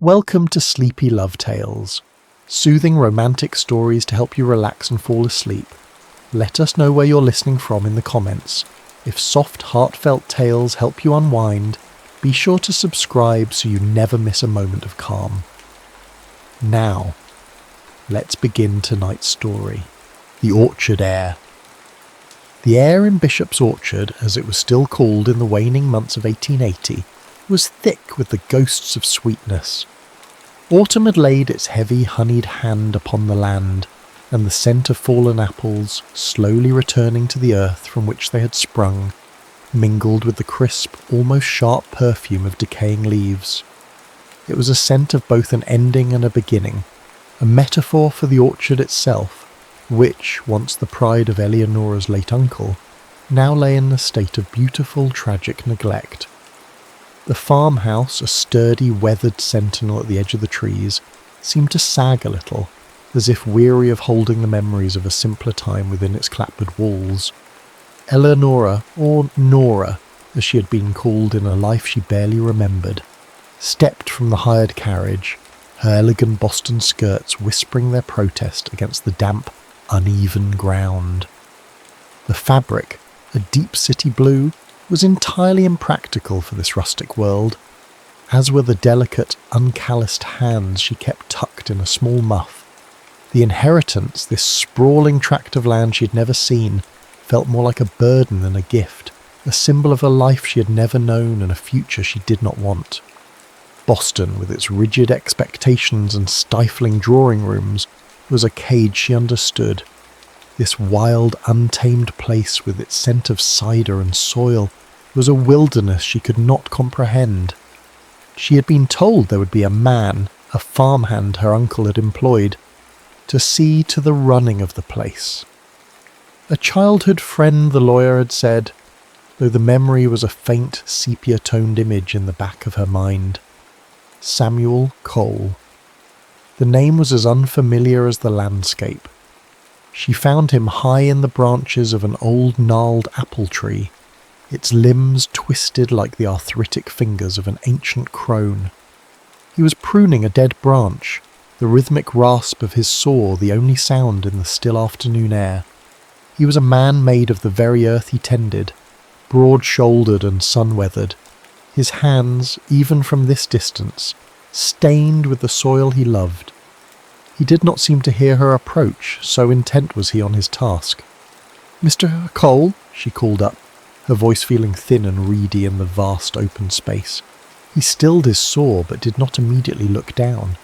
Welcome to Sleepy Love Tales, soothing romantic stories to help you relax and fall asleep. Let us know where you're listening from in the comments. If soft, heartfelt tales help you unwind, be sure to subscribe so you never miss a moment of calm. Now, let's begin tonight's story. The Orchard Heir. The air in Bishop's Orchard, as it was still called in the waning months of 1880, was thick with the ghosts of sweetness. Autumn had laid its heavy honeyed hand upon the land, and the scent of fallen apples, slowly returning to the earth from which they had sprung, mingled with the crisp, almost sharp perfume of decaying leaves. It was a scent of both an ending and a beginning, a metaphor for the orchard itself, which, once the pride of Eleonora's late uncle, now lay in a state of beautiful, tragic neglect. The farmhouse, a sturdy, weathered sentinel at the edge of the trees, seemed to sag a little, as if weary of holding the memories of a simpler time within its clapboard walls. Eleonora, or Nora, as she had been called in a life she barely remembered, stepped from the hired carriage, her elegant Boston skirts whispering their protest against the damp, uneven ground. The fabric, a deep city blue, was entirely impractical for this rustic world, as were the delicate, uncalloused hands she kept tucked in a small muff. The inheritance, this sprawling tract of land she had never seen, felt more like a burden than a gift, a symbol of a life she had never known and a future she did not want. Boston, with its rigid expectations and stifling drawing rooms, was a cage she understood. This wild, untamed place with its scent of cider and soil was a wilderness she could not comprehend. She had been told there would be a man, a farmhand her uncle had employed, to see to the running of the place. A childhood friend, the lawyer had said, though the memory was a faint, sepia-toned image in the back of her mind. Samuel Cole. The name was as unfamiliar as the landscape. She found him high in the branches of an old gnarled apple tree, its limbs twisted like the arthritic fingers of an ancient crone. He was pruning a dead branch, the rhythmic rasp of his saw the only sound in the still afternoon air. He was a man made of the very earth he tended, broad-shouldered and sun-weathered, his hands, even from this distance, stained with the soil he loved. He did not seem to hear her approach, so intent was he on his task. "Mr. Cole?" she called up, her voice feeling thin and reedy in the vast open space. He stilled his saw, but did not immediately look down.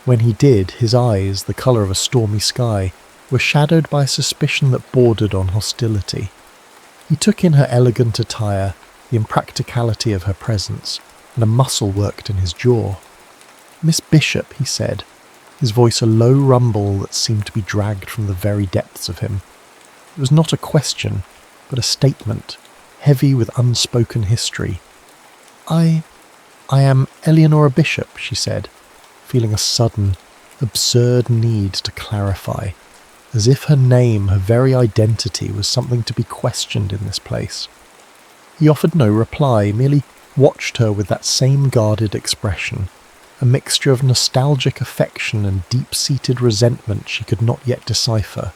When he did, his eyes, the colour of a stormy sky, were shadowed by a suspicion that bordered on hostility. He took in her elegant attire, the impracticality of her presence, and a muscle worked in his jaw. "Miss Bishop," he said, his voice a low rumble that seemed to be dragged from the very depths of him. It was not a question, but a statement, heavy with unspoken history. I am Eleonora Bishop," she said, feeling a sudden, absurd need to clarify, as if her name, her very identity, was something to be questioned in this place. He offered no reply, merely watched her with that same guarded expression, a mixture of nostalgic affection and deep-seated resentment she could not yet decipher.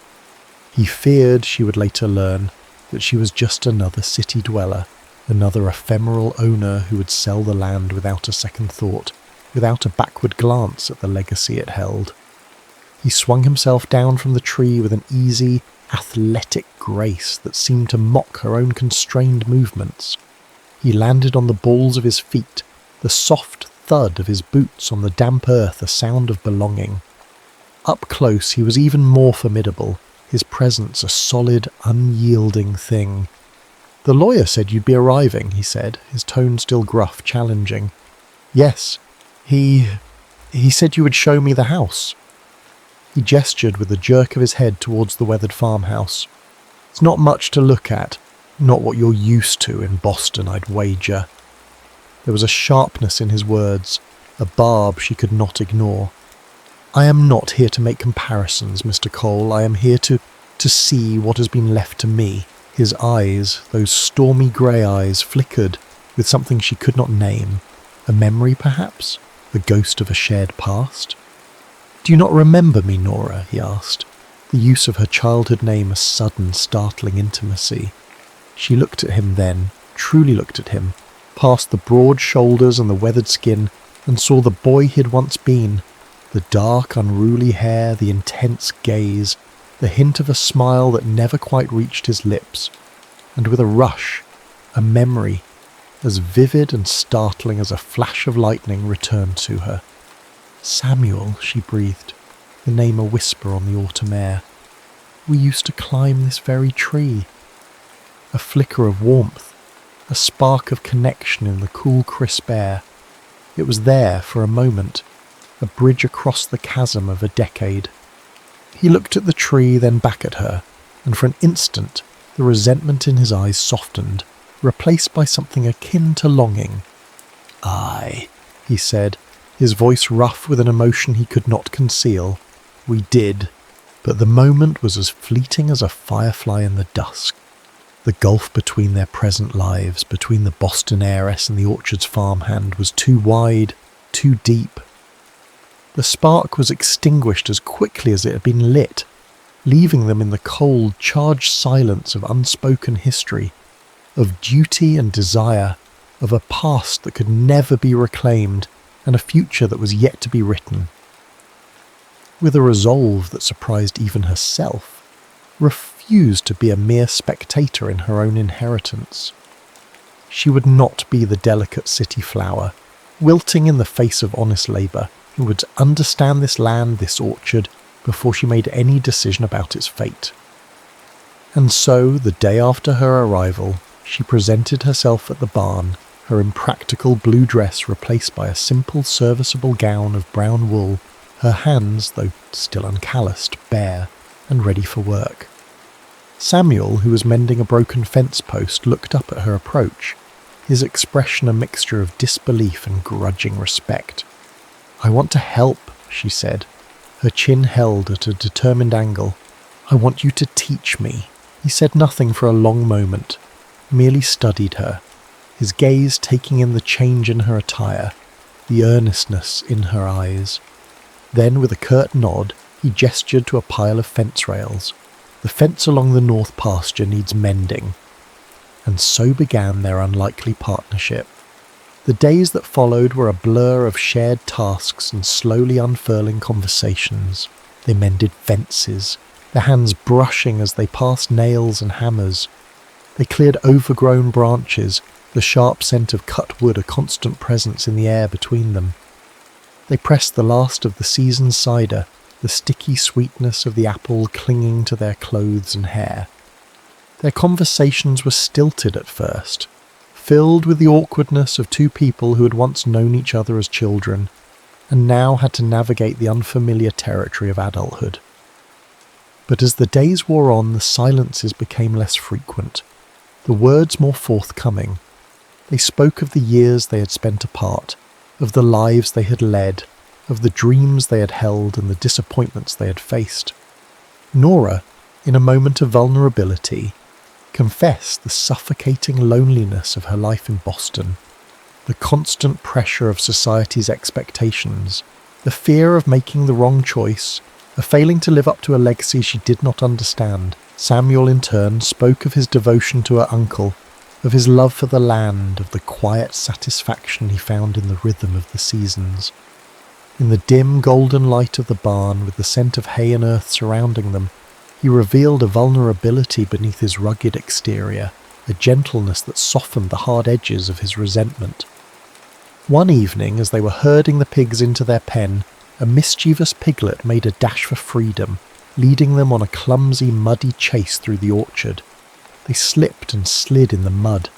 He feared, she would later learn, that she was just another city dweller, another ephemeral owner who would sell the land without a second thought, without a backward glance at the legacy it held. He swung himself down from the tree with an easy, athletic grace that seemed to mock her own constrained movements. He landed on the balls of his feet, the soft thud of his boots on the damp earth a sound of belonging. Up close he was even more formidable, his presence a solid, unyielding thing. "The lawyer said you'd be arriving," he said, his tone still gruff, challenging. "Yes, he said you would show me the house." He gestured with a jerk of his head towards the weathered farmhouse. "It's not much to look at, not what you're used to in Boston, I'd wager." There was a sharpness in his words, a barb she could not ignore. "I am not here to make comparisons, Mr. Cole. I am here to see what has been left to me." His eyes, those stormy grey eyes, flickered with something she could not name. A memory, perhaps? the ghost of a shared past. "Do you not remember me, Nora?" he asked, the use of her childhood name a sudden, startling intimacy. She looked at him then, truly looked at him, past the broad shoulders and the weathered skin, and saw the boy he had once been, the dark, unruly hair, the intense gaze, the hint of a smile that never quite reached his lips, and with a rush, a memory, as vivid and startling as a flash of lightning, returned to her. "Samuel," she breathed, the name a whisper on the autumn air. "We used to climb this very tree." A flicker of warmth, a spark of connection in the cool, crisp air. It was there for a moment, a bridge across the chasm of a decade. He looked at the tree, then back at her, and for an instant the resentment in his eyes softened, replaced by something akin to longing. "Aye," he said, his voice rough with an emotion he could not conceal. "We did, but the moment was as fleeting as a firefly in the dusk. The gulf between their present lives, between the Boston heiress and the Orchard's farmhand, was too wide, too deep. The spark was extinguished as quickly as it had been lit, leaving them in the cold, charged silence of unspoken history, of duty and desire, of a past that could never be reclaimed, and a future that was yet to be written. With a resolve that surprised even herself, refused to be a mere spectator in her own inheritance. She would not be the delicate city flower, wilting in the face of honest labour, who would understand this land, this orchard, before she made any decision about its fate. And so, the day after her arrival, she presented herself at the barn, her impractical blue dress replaced by a simple serviceable gown of brown wool, her hands, though still uncalloused, bare and ready for work. Samuel, who was mending a broken fence post, looked up at her approach, his expression a mixture of disbelief and grudging respect. "I want to help," she said, her chin held at a determined angle. "I want you to teach me." He said nothing for a long moment, merely studied her, his gaze taking in the change in her attire, the earnestness in her eyes. Then, with a curt nod, he gestured to a pile of fence rails. "The fence along the north pasture needs mending." And so began their unlikely partnership. The days that followed were a blur of shared tasks and slowly unfurling conversations. They mended fences, their hands brushing as they passed nails and hammers. They cleared overgrown branches, the sharp scent of cut wood a constant presence in the air between them. They pressed the last of the season's cider, the sticky sweetness of the apple clinging to their clothes and hair. Their conversations were stilted at first, filled with the awkwardness of two people who had once known each other as children, and now had to navigate the unfamiliar territory of adulthood. But as the days wore on, the silences became less frequent, the words more forthcoming. They spoke of the years they had spent apart, of the lives they had led, of the dreams they had held and the disappointments they had faced. Nora, in a moment of vulnerability, confessed the suffocating loneliness of her life in Boston, the constant pressure of society's expectations, the fear of making the wrong choice, of failing to live up to a legacy she did not understand. Samuel, in turn, spoke of his devotion to her uncle, of his love for the land, of the quiet satisfaction he found in the rhythm of the seasons. In the dim golden light of the barn, with the scent of hay and earth surrounding them, he revealed a vulnerability beneath his rugged exterior, a gentleness that softened the hard edges of his resentment. One evening, as they were herding the pigs into their pen, a mischievous piglet made a dash for freedom, leading them on a clumsy, muddy chase through the orchard. They slipped and slid in the mud,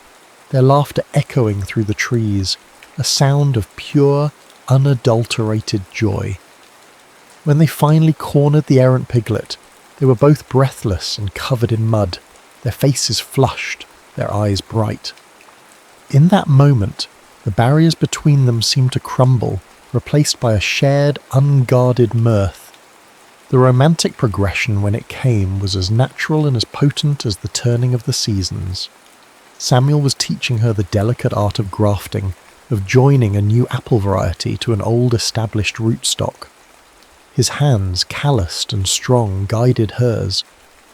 their laughter echoing through the trees, a sound of pure, unadulterated joy. When they finally cornered the errant piglet, they were both breathless and covered in mud, their faces flushed, their eyes bright. In that moment, the barriers between them seemed to crumble, replaced by a shared, unguarded mirth. The romantic progression when it came was as natural and as potent as the turning of the seasons. Samuel was teaching her the delicate art of grafting, of joining a new apple variety to an old established rootstock. His hands, calloused and strong, guided hers,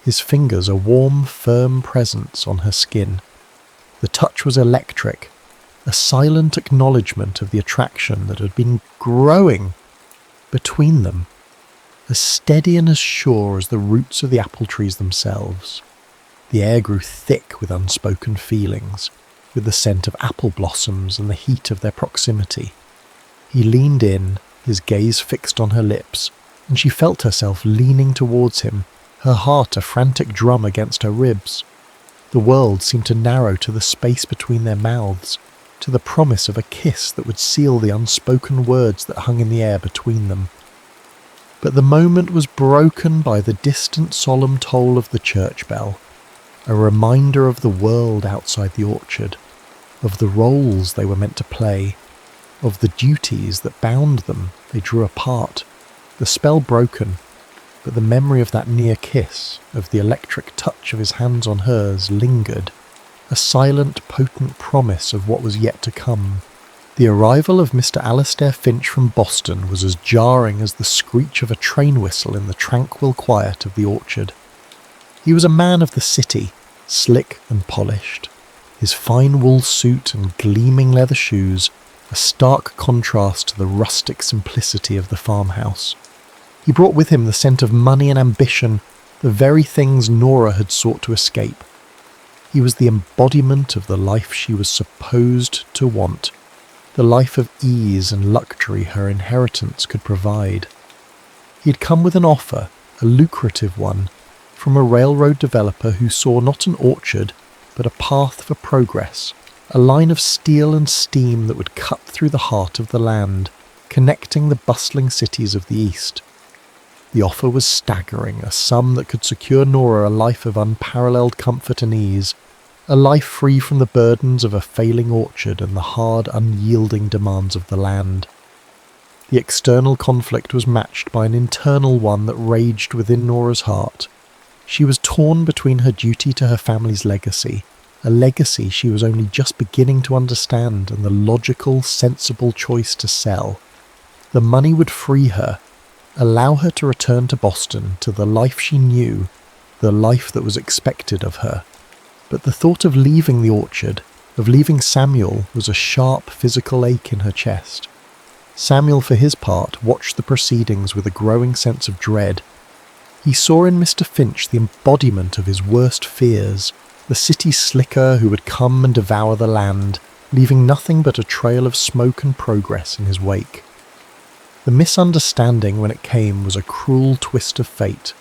his fingers a warm, firm presence on her skin. The touch was electric, a silent acknowledgement of the attraction that had been growing between them, as steady and as sure as the roots of the apple trees themselves. The air grew thick with unspoken feelings, with the scent of apple blossoms and the heat of their proximity. He leaned in, his gaze fixed on her lips, and she felt herself leaning towards him, her heart a frantic drum against her ribs. The world seemed to narrow to the space between their mouths, to the promise of a kiss that would seal the unspoken words that hung in the air between them. But the moment was broken by the distant solemn toll of the church bell, a reminder of the world outside the orchard, of the roles they were meant to play, of the duties that bound them. They drew apart, the spell broken, but the memory of that near kiss, of the electric touch of his hands on hers, lingered, a silent, potent promise of what was yet to come. The arrival of Mr. Alastair Finch from Boston was as jarring as the screech of a train whistle in the tranquil quiet of the orchard. He was a man of the city, slick and polished, his fine wool suit and gleaming leather shoes a stark contrast to the rustic simplicity of the farmhouse. He brought with him the scent of money and ambition, the very things Nora had sought to escape. He was the embodiment of the life she was supposed to want, the life of ease and luxury her inheritance could provide. He had come with an offer, a lucrative one, from a railroad developer who saw not an orchard, but a path for progress, a line of steel and steam that would cut through the heart of the land, connecting the bustling cities of the east. The offer was staggering, a sum that could secure Nora a life of unparalleled comfort and ease, a life free from the burdens of a failing orchard and the hard, unyielding demands of the land. The external conflict was matched by an internal one that raged within Nora's heart. She was torn between her duty to her family's legacy, a legacy she was only just beginning to understand, and the logical, sensible choice to sell. The money would free her, allow her to return to Boston, to the life she knew, the life that was expected of her. But the thought of leaving the orchard, of leaving Samuel, was a sharp physical ache in her chest. Samuel, for his part, watched the proceedings with a growing sense of dread. He saw in Mr. Finch the embodiment of his worst fears, the city slicker who would come and devour the land, leaving nothing but a trail of smoke and progress in his wake. The misunderstanding, when it came, was a cruel twist of fate.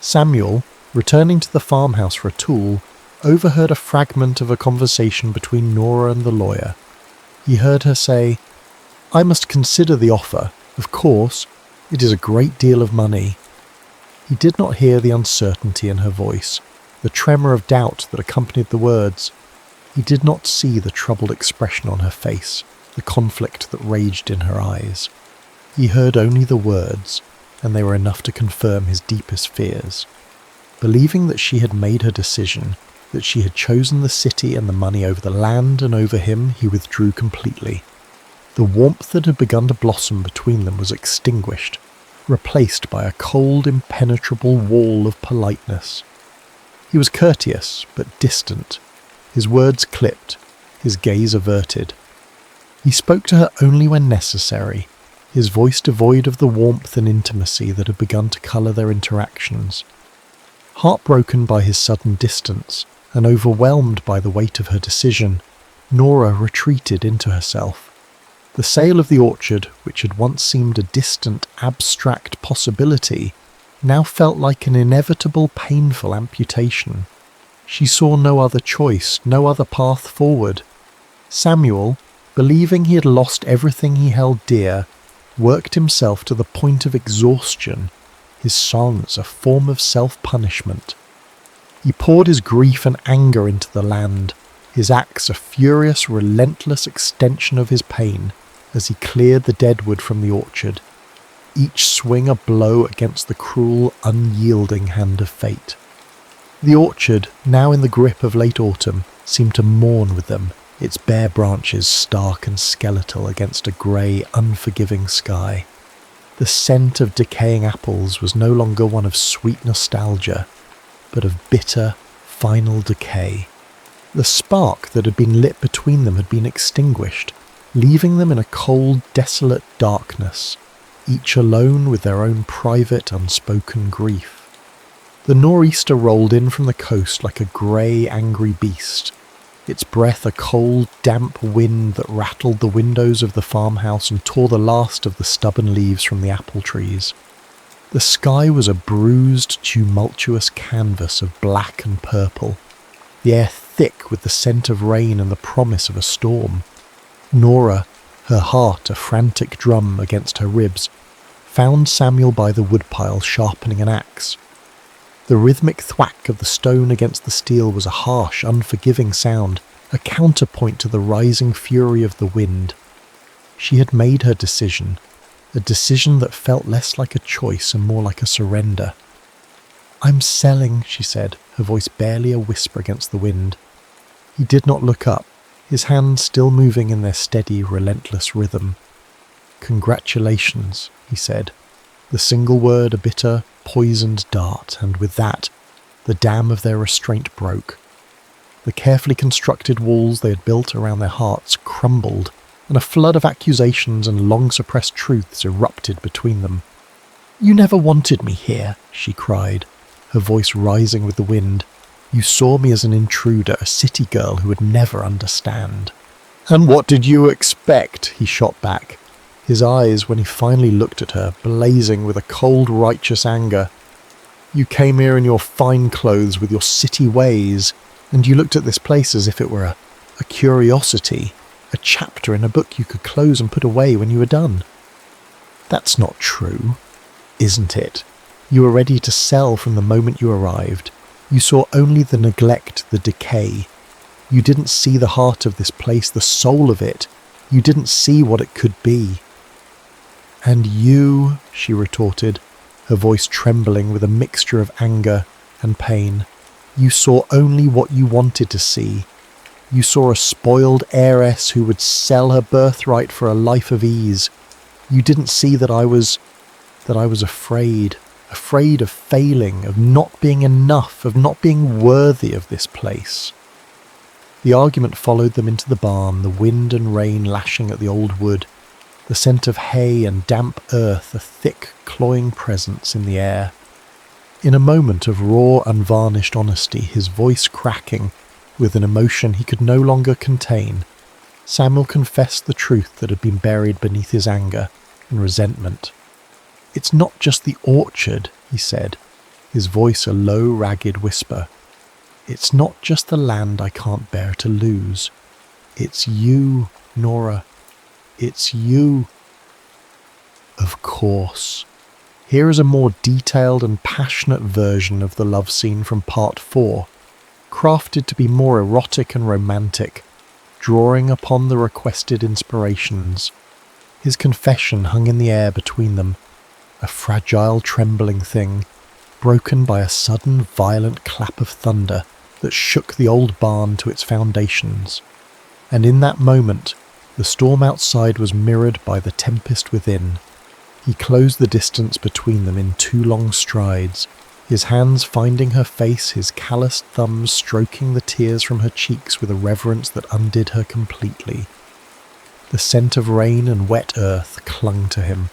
Samuel, returning to the farmhouse for a tool, overheard a fragment of a conversation between Nora and the lawyer. He heard her say, "I must consider the offer. Of course, it is a great deal of money." He did not hear the uncertainty in her voice, the tremor of doubt that accompanied the words. He did not see the troubled expression on her face, the conflict that raged in her eyes. He heard only the words, and they were enough to confirm his deepest fears. Believing that she had made her decision, that she had chosen the city and the money over the land and over him, he withdrew completely. The warmth that had begun to blossom between them was extinguished, replaced by a cold, impenetrable wall of politeness. He was courteous, but distant, his words clipped, his gaze averted. He spoke to her only when necessary, his voice devoid of the warmth and intimacy that had begun to colour their interactions. Heartbroken by his sudden distance, and overwhelmed by the weight of her decision, Nora retreated into herself. The sale of the orchard, which had once seemed a distant, abstract possibility, now felt like an inevitable, painful amputation. She saw no other choice, no other path forward. Samuel, believing he had lost everything he held dear, worked himself to the point of exhaustion, his songs a form of self-punishment. He poured his grief and anger into the land, his axe a furious, relentless extension of his pain, as he cleared the deadwood from the orchard, each swing a blow against the cruel, unyielding hand of fate. The orchard, now in the grip of late autumn, seemed to mourn with them, its bare branches stark and skeletal against a grey, unforgiving sky. The scent of decaying apples was no longer one of sweet nostalgia, but of bitter, final decay. The spark that had been lit between them had been extinguished, leaving them in a cold, desolate darkness, each alone with their own private, unspoken grief. The nor'easter rolled in from the coast like a grey, angry beast, its breath a cold, damp wind that rattled the windows of the farmhouse and tore the last of the stubborn leaves from the apple trees. The sky was a bruised, tumultuous canvas of black and purple, the air thick with the scent of rain and the promise of a storm. Nora, her heart a frantic drum against her ribs, found Samuel by the woodpile sharpening an axe. The rhythmic thwack of the stone against the steel was a harsh, unforgiving sound, a counterpoint to the rising fury of the wind. She had made her decision, a decision that felt less like a choice and more like a surrender. "I'm selling," she said, her voice barely a whisper against the wind. He did not look up, his hands still moving in their steady, relentless rhythm. "Congratulations," he said, the single word a bitter, poisoned dart, and with that, the dam of their restraint broke. The carefully constructed walls they had built around their hearts crumbled, and a flood of accusations and long-suppressed truths erupted between them. "You never wanted me here," she cried, her voice rising with the wind. "You saw me as an intruder, a city girl who would never understand." "And what did you expect?" he shot back, his eyes, when he finally looked at her, blazing with a cold, righteous anger. "You came here in your fine clothes with your city ways, and you looked at this place as if it were a curiosity, a chapter in a book you could close and put away when you were done. That's not true, isn't it? You were ready to sell from the moment you arrived. You saw only the neglect, the decay. You didn't see the heart of this place, the soul of it. You didn't see what it could be." "And you," she retorted, her voice trembling with a mixture of anger and pain, "you saw only what you wanted to see. You saw a spoiled heiress who would sell her birthright for a life of ease. You didn't see that I was afraid of failing, of not being enough, of not being worthy of this place." The argument followed them into the barn, the wind and rain lashing at the old wood, the scent of hay and damp earth a thick, cloying presence in the air. In a moment of raw, unvarnished honesty, his voice cracking with an emotion he could no longer contain, Samuel confessed the truth that had been buried beneath his anger and resentment. "It's not just the orchard," he said, his voice a low, ragged whisper. "It's not just the land I can't bear to lose. It's you, Nora. It's you." Of course. Here is a more detailed and passionate version of the love scene from Part 4, crafted to be more erotic and romantic, drawing upon the requested inspirations. His confession hung in the air between them, a fragile, trembling thing, broken by a sudden, violent clap of thunder that shook the old barn to its foundations. And in that moment, the storm outside was mirrored by the tempest within. He closed the distance between them in 2 long strides, his hands finding her face, his calloused thumbs stroking the tears from her cheeks with a reverence that undid her completely. The scent of rain and wet earth clung to him,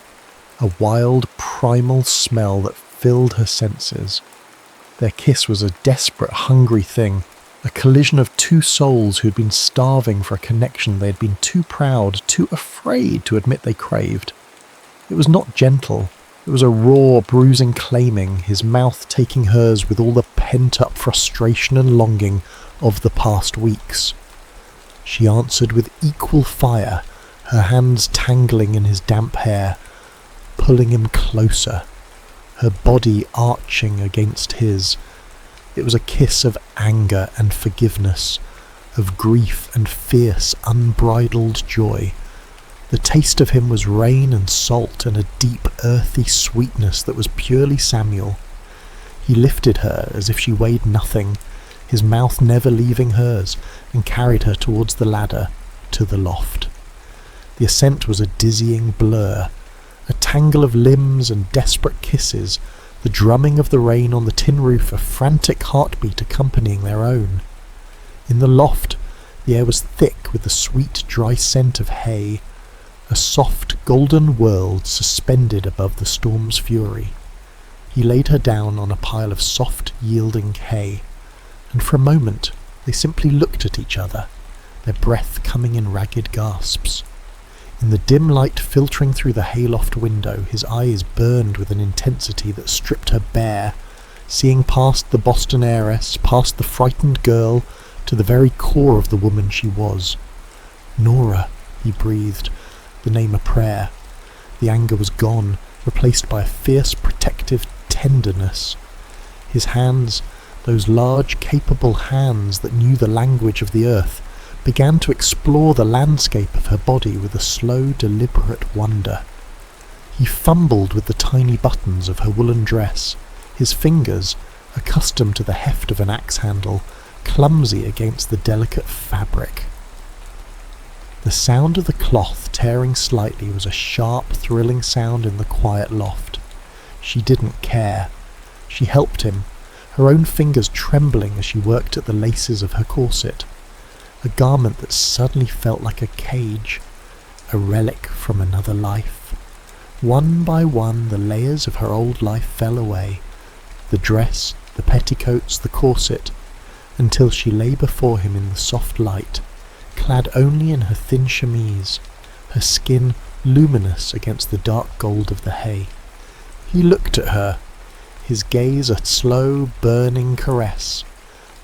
a wild, primal smell that filled her senses. Their kiss was a desperate, hungry thing, a collision of 2 souls who had been starving for a connection they had been too proud, too afraid to admit they craved. It was not gentle. It was a raw, bruising claiming, his mouth taking hers with all the pent-up frustration and longing of the past weeks. She answered with equal fire, her hands tangling in his damp hair, pulling him closer, her body arching against his. It was a kiss of anger and forgiveness, of grief and fierce, unbridled joy. The taste of him was rain and salt and a deep, earthy sweetness that was purely Samuel. He lifted her as if she weighed nothing, his mouth never leaving hers, and carried her towards the ladder, to the loft. The ascent was a dizzying blur, a tangle of limbs and desperate kisses, the drumming of the rain on the tin roof, a frantic heartbeat accompanying their own. In the loft, the air was thick with the sweet, dry scent of hay, a soft, golden world suspended above the storm's fury. He laid her down on a pile of soft, yielding hay, and for a moment they simply looked at each other, their breath coming in ragged gasps. In the dim light filtering through the hayloft window, his eyes burned with an intensity that stripped her bare, seeing past the Boston heiress, past the frightened girl, to the very core of the woman she was. "Nora," he breathed, the name a prayer. The anger was gone, replaced by a fierce, protective tenderness. His hands, those large, capable hands that knew the language of the earth, began to explore the landscape of her body with a slow, deliberate wonder. He fumbled with the tiny buttons of her woolen dress, his fingers, accustomed to the heft of an axe handle, clumsy against the delicate fabric. The sound of the cloth tearing slightly was a sharp, thrilling sound in the quiet loft. She didn't care. She helped him, her own fingers trembling as she worked at the laces of her corset. A garment that suddenly felt like a cage, a relic from another life. One by one the layers of her old life fell away, the dress, the petticoats, the corset, until she lay before him in the soft light, clad only in her thin chemise, her skin luminous against the dark gold of the hay. He looked at her, his gaze a slow, burning caress,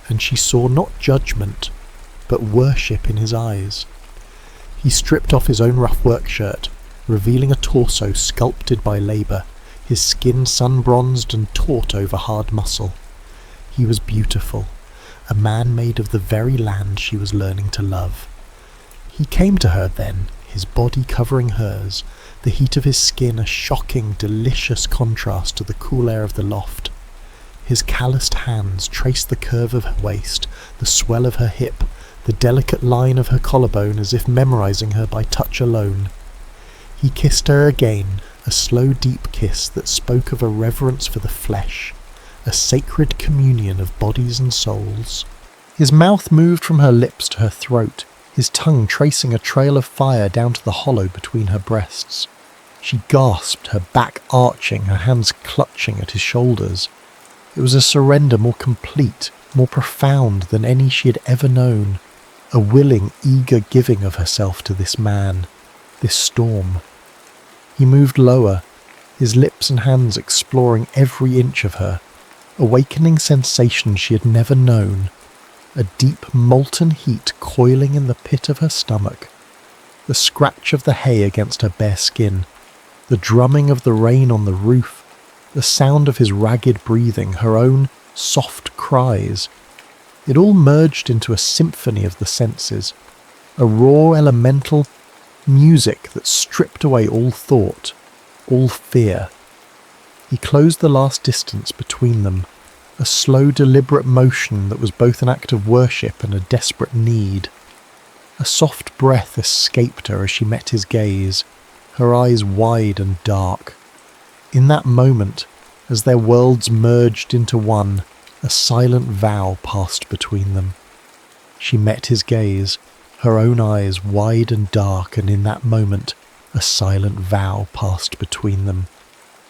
and she saw not judgment, but worship in his eyes. He stripped off his own rough work shirt, revealing a torso sculpted by labour, his skin sun-bronzed and taut over hard muscle. He was beautiful, a man made of the very land she was learning to love. He came to her then, his body covering hers, the heat of his skin a shocking, delicious contrast to the cool air of the loft. His calloused hands traced the curve of her waist, the swell of her hip, the delicate line of her collarbone, as if memorizing her by touch alone. He kissed her again, a slow deep kiss that spoke of a reverence for the flesh, a sacred communion of bodies and souls. His mouth moved from her lips to her throat, his tongue tracing a trail of fire down to the hollow between her breasts. She gasped, her back arching, her hands clutching at his shoulders. It was a surrender more complete, more profound than any she had ever known, a willing, eager giving of herself to this man, this storm. He moved lower, his lips and hands exploring every inch of her, awakening sensations she had never known, a deep molten heat coiling in the pit of her stomach, the scratch of the hay against her bare skin, the drumming of the rain on the roof, the sound of his ragged breathing, her own soft cries. It all merged into a symphony of the senses, a raw elemental music that stripped away all thought, all fear. He closed the last distance between them, a slow, deliberate motion that was both an act of worship and a desperate need. A soft breath escaped her as she met his gaze, her eyes wide and dark. In that moment, as their worlds merged into one, a silent vow passed between them. She met his gaze, her own eyes wide and dark, and in that moment, a silent vow passed between them.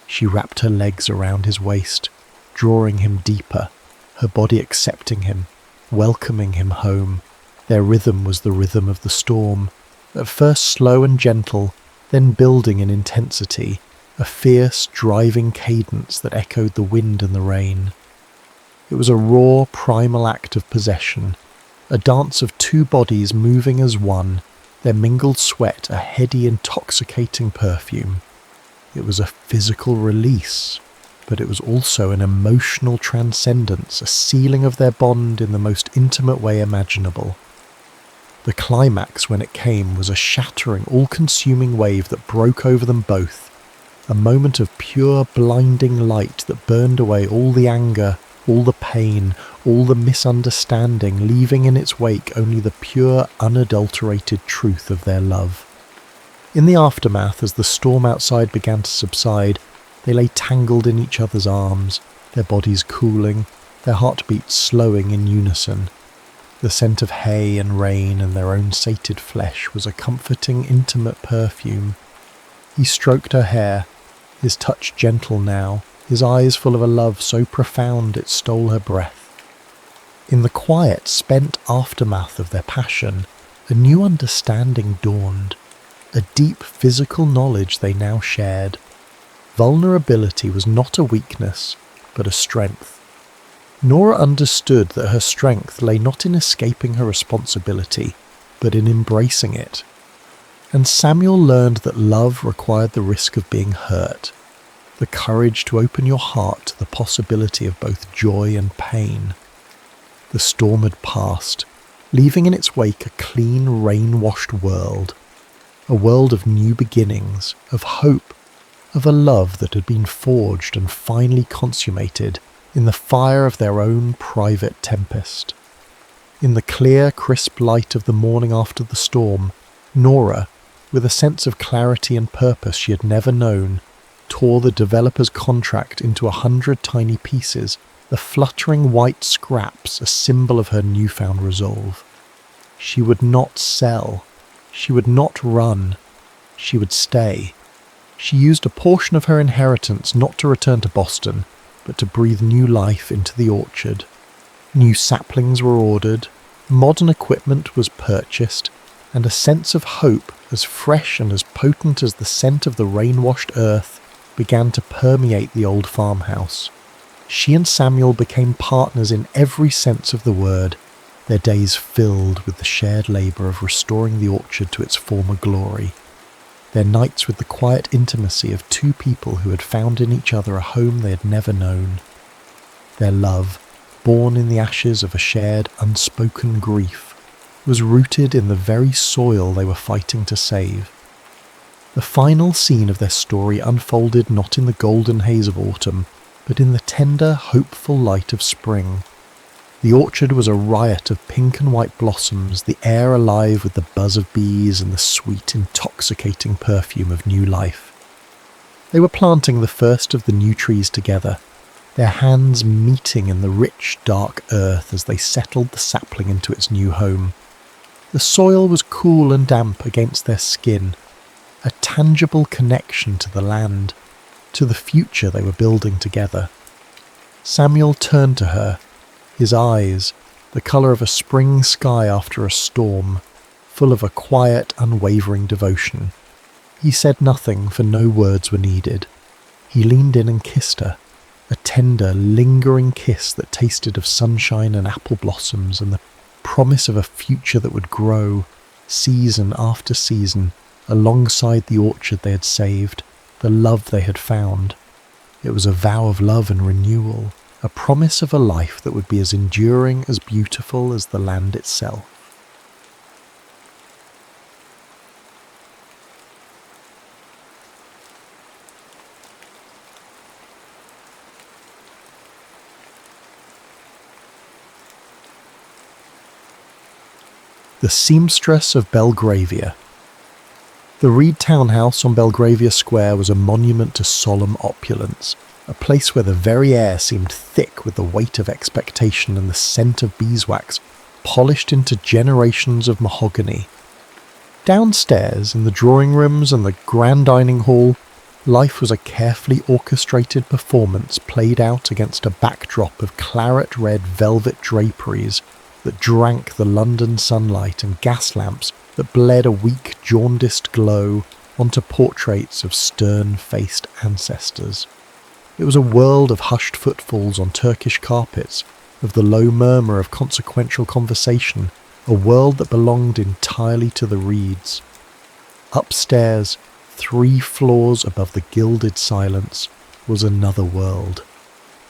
She wrapped her legs around his waist, drawing him deeper, her body accepting him, welcoming him home. Their rhythm was the rhythm of the storm, at first slow and gentle, then building in intensity, a fierce, driving cadence that echoed the wind and the rain. It was a raw, primal act of possession, a dance of two bodies moving as one, their mingled sweat a heady, intoxicating perfume. It was a physical release, but it was also an emotional transcendence, a sealing of their bond in the most intimate way imaginable. The climax, when it came, was a shattering, all-consuming wave that broke over them both, a moment of pure, blinding light that burned away all the anger, all the pain, all the misunderstanding, leaving in its wake only the pure, unadulterated truth of their love. In the aftermath, as the storm outside began to subside, they lay tangled in each other's arms, their bodies cooling, their heartbeats slowing in unison. The scent of hay and rain and their own sated flesh was a comforting, intimate perfume. He stroked her hair, his touch gentle now, his eyes full of a love so profound it stole her breath. In the quiet, spent aftermath of their passion, a new understanding dawned, a deep physical knowledge they now shared. Vulnerability was not a weakness, but a strength. Nora understood that her strength lay not in escaping her responsibility, but in embracing it. And Samuel learned that love required the risk of being hurt, the courage to open your heart to the possibility of both joy and pain. The storm had passed, leaving in its wake a clean, rain-washed world, a world of new beginnings, of hope, of a love that had been forged and finally consummated in the fire of their own private tempest. In the clear, crisp light of the morning after the storm, Nora, with a sense of clarity and purpose she had never known, tore the developer's contract into 100 tiny pieces, the fluttering white scraps a symbol of her newfound resolve. She would not sell. She would not run. She would stay. She used a portion of her inheritance not to return to Boston, but to breathe new life into the orchard. New saplings were ordered, modern equipment was purchased, and a sense of hope, as fresh and as potent as the scent of the rain-washed earth, began to permeate the old farmhouse. She and Samuel became partners in every sense of the word, their days filled with the shared labour of restoring the orchard to its former glory, their nights with the quiet intimacy of two people who had found in each other a home they had never known, their love, born in the ashes of a shared, unspoken grief, was rooted in the very soil they were fighting to save. The final scene of their story unfolded not in the golden haze of autumn, but in the tender, hopeful light of spring. The orchard was a riot of pink and white blossoms, the air alive with the buzz of bees and the sweet, intoxicating perfume of new life. They were planting the first of the new trees together, their hands meeting in the rich, dark earth as they settled the sapling into its new home. The soil was cool and damp against their skin, a tangible connection to the land, to the future they were building together. Samuel turned to her, his eyes, the colour of a spring sky after a storm, full of a quiet, unwavering devotion. He said nothing, for no words were needed. He leaned in and kissed her, a tender, lingering kiss that tasted of sunshine and apple blossoms and the promise of a future that would grow, season after season, alongside the orchard they had saved, the love they had found. It was a vow of love and renewal, a promise of a life that would be as enduring, as beautiful as the land itself. The Seamstress of Belgravia. The Reed townhouse on Belgravia Square was a monument to solemn opulence, a place where the very air seemed thick with the weight of expectation and the scent of beeswax, polished into generations of mahogany. Downstairs, in the drawing rooms and the grand dining hall, life was a carefully orchestrated performance played out against a backdrop of claret-red velvet draperies that drank the London sunlight and gas lamps that bled a weak, jaundiced glow onto portraits of stern-faced ancestors. It was a world of hushed footfalls on Turkish carpets, of the low murmur of consequential conversation, a world that belonged entirely to the Reeds. Upstairs, 3 floors above the gilded silence, was another world.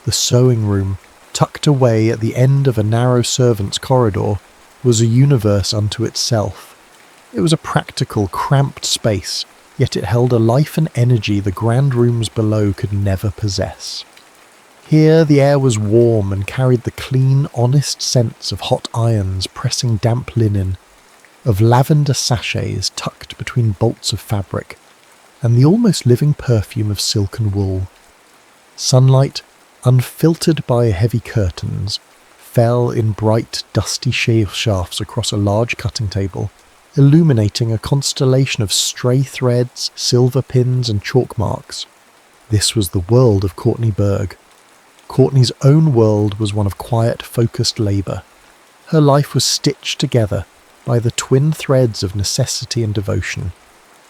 The sewing room, tucked away at the end of a narrow servants' corridor, was a universe unto itself. It was a practical, cramped space, yet it held a life and energy the grand rooms below could never possess. Here the air was warm and carried the clean, honest scents of hot irons pressing damp linen, of lavender sachets tucked between bolts of fabric, and the almost living perfume of silk and wool. Sunlight, unfiltered by heavy curtains, fell in bright, dusty shafts across a large cutting table, illuminating a constellation of stray threads, silver pins and chalk marks. This was the world of Courtney Berg. Courtney's own world was one of quiet, focused labour. Her life was stitched together by the twin threads of necessity and devotion,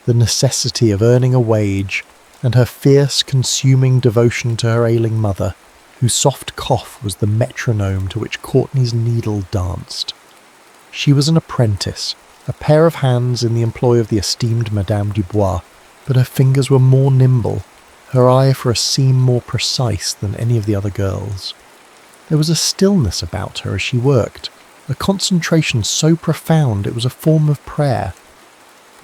the necessity of earning a wage, and her fierce, consuming devotion to her ailing mother, whose soft cough was the metronome to which Courtney's needle danced. She was an apprentice, a pair of hands in the employ of the esteemed Madame Dubois, but her fingers were more nimble, her eye for a seam more precise than any of the other girls. There was a stillness about her as she worked, a concentration so profound it was a form of prayer.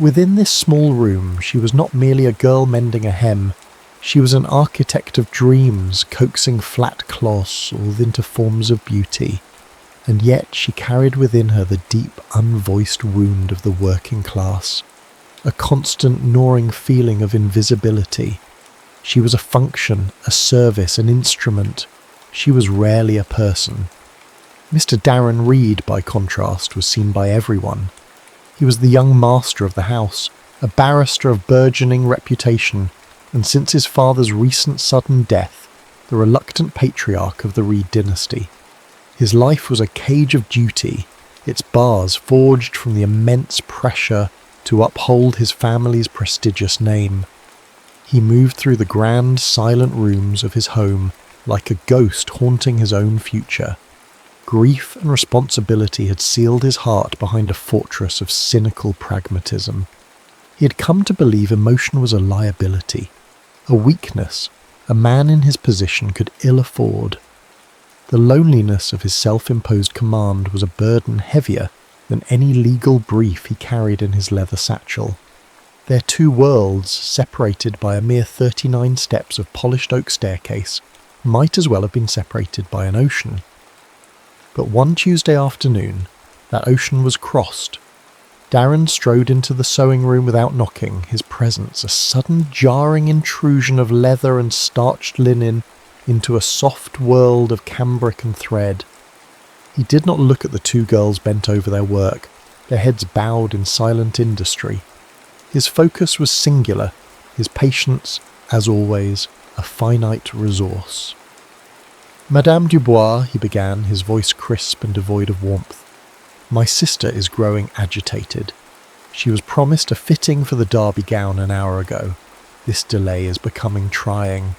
Within this small room she was not merely a girl mending a hem, she was an architect of dreams coaxing flat cloths all into forms of beauty, and yet she carried within her the deep unvoiced wound of the working class, a constant gnawing feeling of invisibility. She was a function, a service, an instrument. She was rarely a person. Mr. Darren Reed, by contrast, was seen by everyone. He was the young master of the house, a barrister of burgeoning reputation, and since his father's recent sudden death, the reluctant patriarch of the Reed dynasty. His life was a cage of duty, its bars forged from the immense pressure to uphold his family's prestigious name. He moved through the grand, silent rooms of his home like a ghost haunting his own future. Grief and responsibility had sealed his heart behind a fortress of cynical pragmatism. He had come to believe emotion was a liability, a weakness a man in his position could ill afford. The loneliness of his self-imposed command was a burden heavier than any legal brief he carried in his leather satchel. Their two worlds, separated by a mere 39 steps of polished oak staircase, might as well have been separated by an ocean. But one Tuesday afternoon, that ocean was crossed. Darren strode into the sewing room without knocking, his presence a sudden jarring intrusion of leather and starched linen into a soft world of cambric and thread. He did not look at the two girls bent over their work, their heads bowed in silent industry. His focus was singular, his patience, as always, a finite resource. "Madame Dubois," he began, his voice crisp and devoid of warmth, "my sister is growing agitated. She was promised a fitting for the derby gown an hour ago. This delay is becoming trying."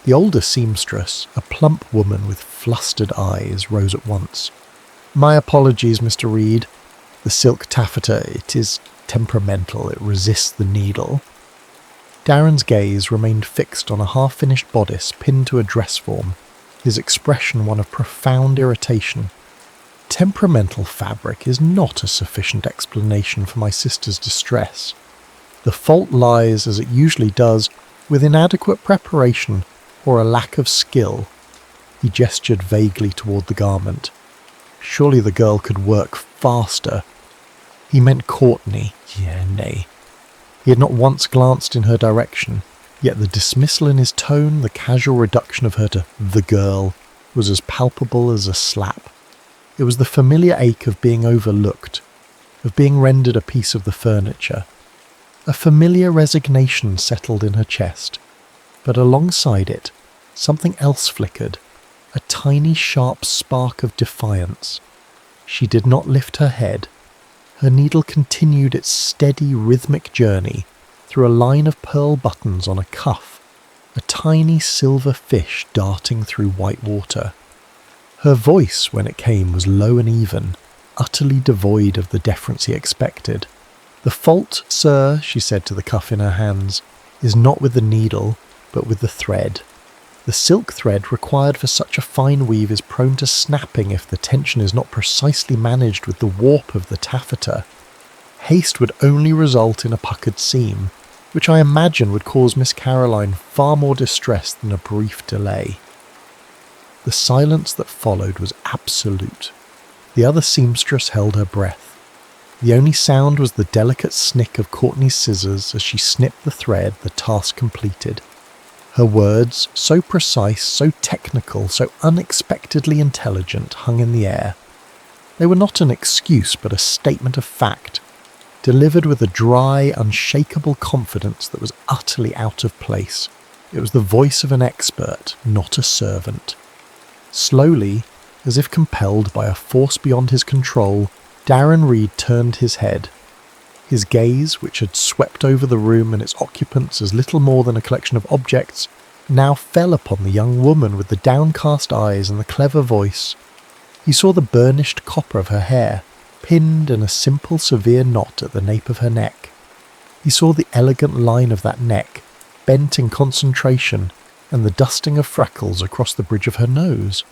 The older seamstress, a plump woman with flustered eyes, rose at once. "My apologies, Mr. Reed. The silk taffeta, it is temperamental, it resists the needle." Darren's gaze remained fixed on a half-finished bodice pinned to a dress form, his expression one of profound irritation. "Temperamental fabric is not a sufficient explanation for my sister's distress. The fault lies, as it usually does, with inadequate preparation or a lack of skill." He gestured vaguely toward the garment. Surely the girl could work faster. He meant Courtney. Nay. He had not once glanced in her direction, yet the dismissal in his tone, the casual reduction of her to "the girl," was as palpable as a slap. It was the familiar ache of being overlooked, of being rendered a piece of the furniture. A familiar resignation settled in her chest, but alongside it, something else flickered, a tiny sharp spark of defiance. She did not lift her head. Her needle continued its steady, rhythmic journey through a line of pearl buttons on a cuff, a tiny silver fish darting through white water. Her voice, when it came, was low and even, utterly devoid of the deference he expected. "The fault, sir," she said to the cuff in her hands, "is not with the needle, but with the thread. The silk thread required for such a fine weave is prone to snapping if the tension is not precisely managed with the warp of the taffeta. Haste would only result in a puckered seam, which I imagine would cause Miss Caroline far more distress than a brief delay." The silence that followed was absolute. The other seamstress held her breath. The only sound was the delicate snick of Courtney's scissors as she snipped the thread the task completed. Her words, so precise, so technical, so unexpectedly intelligent, hung in the air. They were not an excuse but a statement of fact, delivered with a dry, unshakable confidence that was utterly out of place. It was the voice of an expert, not a servant. Slowly, as if compelled by a force beyond his control, Darren Reed turned his head. His gaze, which had swept over the room and its occupants as little more than a collection of objects, now fell upon the young woman with the downcast eyes and the clever voice. He saw the burnished copper of her hair, pinned in a simple severe knot at the nape of her neck. He saw the elegant line of that neck, bent in concentration, and the dusting of freckles across the bridge of her nose.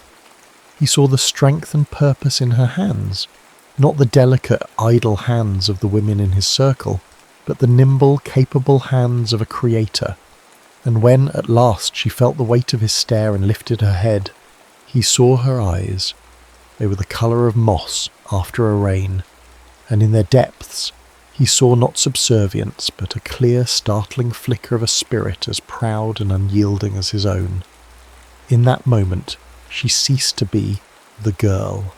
He saw the strength and purpose in her hands, not the delicate, idle hands of the women in his circle, but the nimble, capable hands of a creator. And when, at last, she felt the weight of his stare and lifted her head, he saw her eyes. They were the colour of moss after a rain, and in their depths he saw not subservience, but a clear, startling flicker of a spirit as proud and unyielding as his own. In that moment, she ceased to be the girl.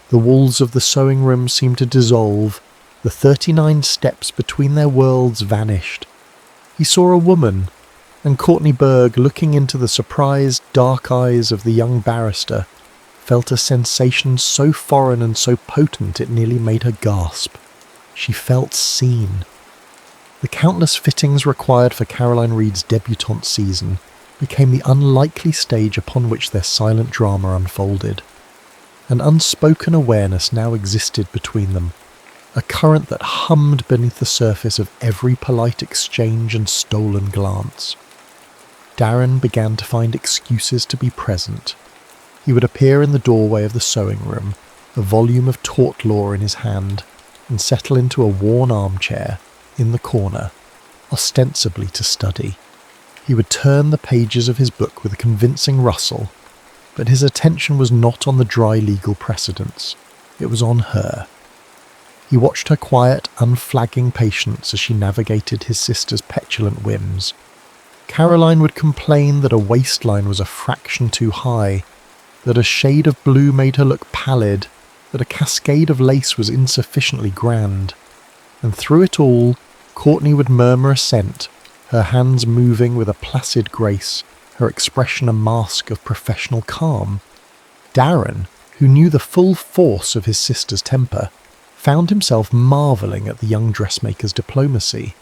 The walls of the sewing room seemed to dissolve. The 39 steps between their worlds vanished. He saw a woman, and Courtney Berg, looking into the surprised, dark eyes of the young barrister, felt a sensation so foreign and so potent it nearly made her gasp. She felt seen. The countless fittings required for Caroline Reed's debutante season became the unlikely stage upon which their silent drama unfolded. An unspoken awareness now existed between them, a current that hummed beneath the surface of every polite exchange and stolen glance. Darren began to find excuses to be present. He would appear in the doorway of the sewing room, a volume of tort law in his hand, and settle into a worn armchair in the corner, ostensibly to study. He would turn the pages of his book with a convincing rustle, but his attention was not on the dry legal precedents. It was on her. He watched her quiet, unflagging patience as she navigated his sister's petulant whims. Caroline would complain that a waistline was a fraction too high, that a shade of blue made her look pallid, that a cascade of lace was insufficiently grand. And through it all, Courtney would murmur assent, her hands moving with a placid grace, her expression a mask of professional calm. Darren, who knew the full force of his sister's temper, found himself marvelling at the young dressmaker's diplomacy.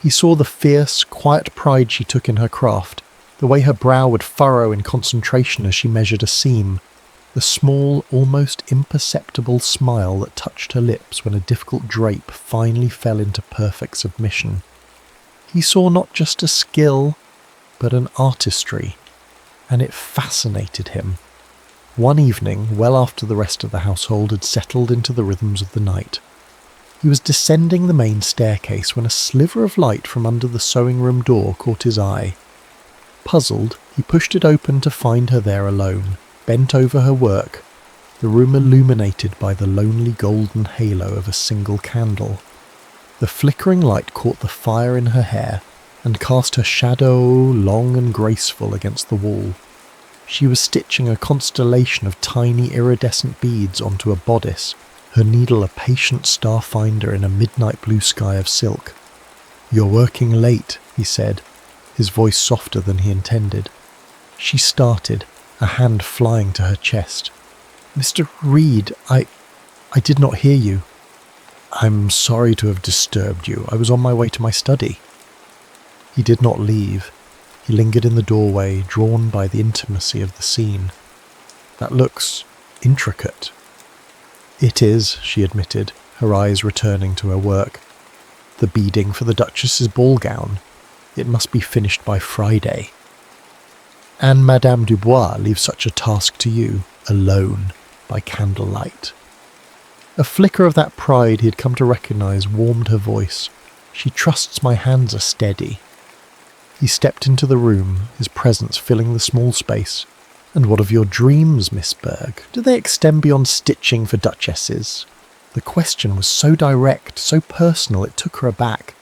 He saw the fierce, quiet pride she took in her craft, the way her brow would furrow in concentration as she measured a seam, the small, almost imperceptible smile that touched her lips when a difficult drape finally fell into perfect submission. He saw not just a skill, but an artistry, and it fascinated him. One evening, well after the rest of the household had settled into the rhythms of the night, he was descending the main staircase when a sliver of light from under the sewing room door caught his eye. Puzzled, he pushed it open to find her there alone, bent over her work, the room illuminated by the lonely golden halo of a single candle. The flickering light caught the fire in her hair and cast her shadow long and graceful against the wall. She was stitching a constellation of tiny iridescent beads onto a bodice, her needle a patient star finder in a midnight blue sky of silk. "You're working late," he said, his voice softer than he intended. She started, a hand flying to her chest. "Mr. Reed, I did not hear you." "I'm sorry to have disturbed you. I was on my way to my study." He did not leave. He lingered in the doorway, drawn by the intimacy of the scene. "That looks intricate." "It is," she admitted, her eyes returning to her work. "The beading for the Duchess's ball gown. It must be finished by Friday." "And Madame Dubois leaves such a task to you, alone, by candlelight." A flicker of that pride he had come to recognise warmed her voice. "She trusts my hands are steady." He stepped into the room, his presence filling the small space. "And what of your dreams, Miss Berg? Do they extend beyond stitching for duchesses?" The question was so direct, so personal, it took her aback.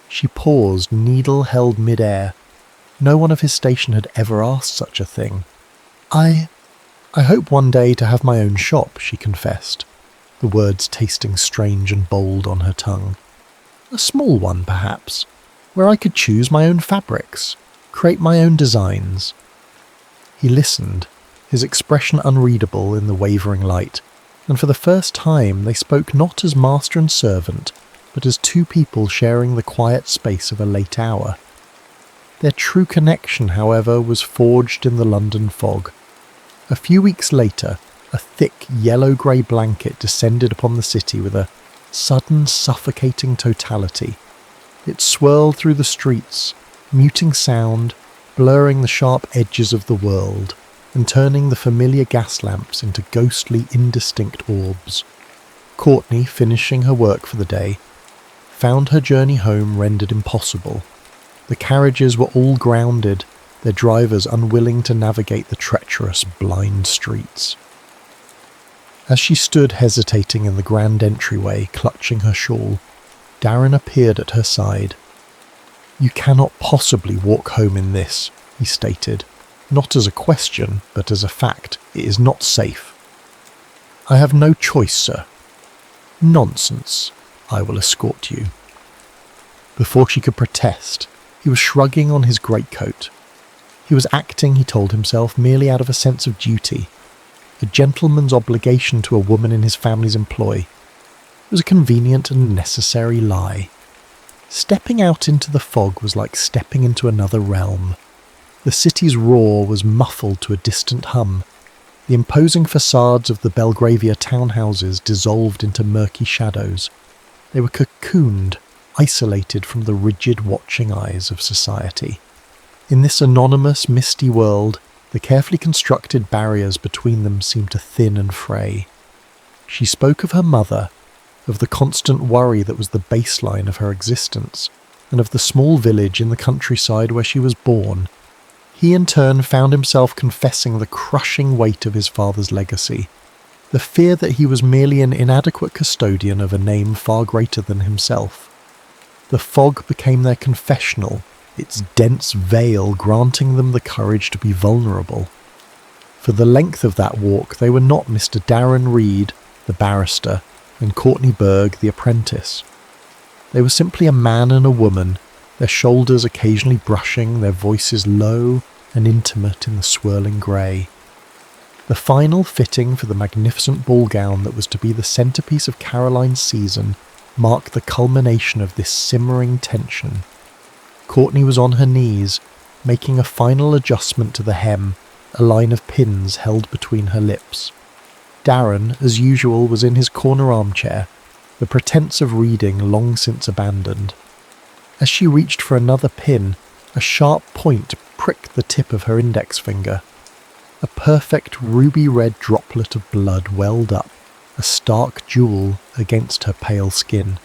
She paused, needle held mid-air. No one of his station had ever asked such a thing. I hope one day to have my own shop," she confessed, the words tasting strange and bold on her tongue. "A small one, perhaps, where I could choose my own fabrics, create my own designs." He listened, his expression unreadable in the wavering light, and for the first time they spoke not as master and servant, but as two people sharing the quiet space of a late hour. Their true connection, however, was forged in the London fog. A few weeks later, a thick yellow-grey blanket descended upon the city with a sudden suffocating totality. It swirled through the streets, muting sound, blurring the sharp edges of the world, and turning the familiar gas lamps into ghostly, indistinct orbs. Courtney, finishing her work for the day, found her journey home rendered impossible. The carriages were all grounded, their drivers unwilling to navigate the treacherous, blind streets. As she stood hesitating in the grand entryway, clutching her shawl, Darren appeared at her side. "You cannot possibly walk home in this," he stated, not as a question, but as a fact. "It is not safe." "I have no choice, sir." "Nonsense. I will escort you." Before she could protest, he was shrugging on his greatcoat. He was acting, he told himself, merely out of a sense of duty, a gentleman's obligation to a woman in his family's employ. It was a convenient and necessary lie. Stepping out into the fog was like stepping into another realm. The city's roar was muffled to a distant hum. The imposing facades of the Belgravia townhouses dissolved into murky shadows. They were cocooned, isolated from the rigid watching eyes of society. In this anonymous, misty world, the carefully constructed barriers between them seemed to thin and fray. She spoke of her mother, of the constant worry that was the baseline of her existence, and of the small village in the countryside where she was born. He in turn found himself confessing the crushing weight of his father's legacy, the fear that he was merely an inadequate custodian of a name far greater than himself. The fog became their confessional, its dense veil granting them the courage to be vulnerable. For the length of that walk they were not Mr. Darren Reed, the barrister, and Courtney Berg, the apprentice. They were simply a man and a woman, their shoulders occasionally brushing, their voices low and intimate in the swirling grey. The final fitting for the magnificent ball gown that was to be the centrepiece of Caroline's season marked the culmination of this simmering tension. Courtney was on her knees, making a final adjustment to the hem, a line of pins held between her lips. Darren, as usual, was in his corner armchair, the pretence of reading long since abandoned. As she reached for another pin, a sharp point pricked the tip of her index finger. A perfect ruby-red droplet of blood welled up, a stark jewel against her pale skin.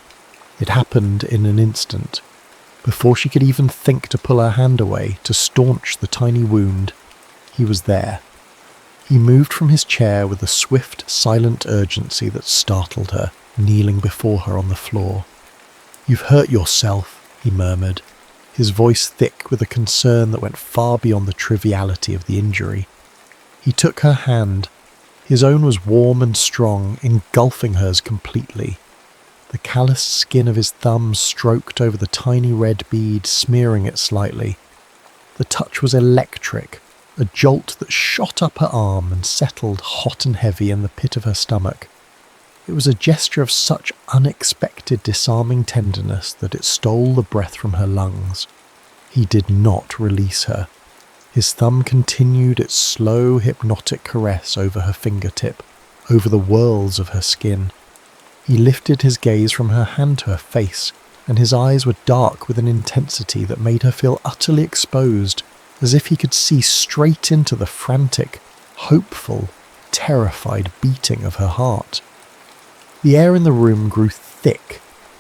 It happened in an instant. Before she could even think to pull her hand away to staunch the tiny wound, he was there. He moved from his chair with a swift, silent urgency that startled her, kneeling before her on the floor. "You've hurt yourself," he murmured, his voice thick with a concern that went far beyond the triviality of the injury. He took her hand. His own was warm and strong, engulfing hers completely. The calloused skin of his thumb stroked over the tiny red bead, smearing it slightly. The touch was electric, a jolt that shot up her arm and settled hot and heavy in the pit of her stomach. It was a gesture of such unexpected disarming tenderness that it stole the breath from her lungs. He did not release her. His thumb continued its slow, hypnotic caress over her fingertip, over the whorls of her skin. He lifted his gaze from her hand to her face, and his eyes were dark with an intensity that made her feel utterly exposed, as if he could see straight into the frantic, hopeful, terrified beating of her heart. The air in the room grew thick,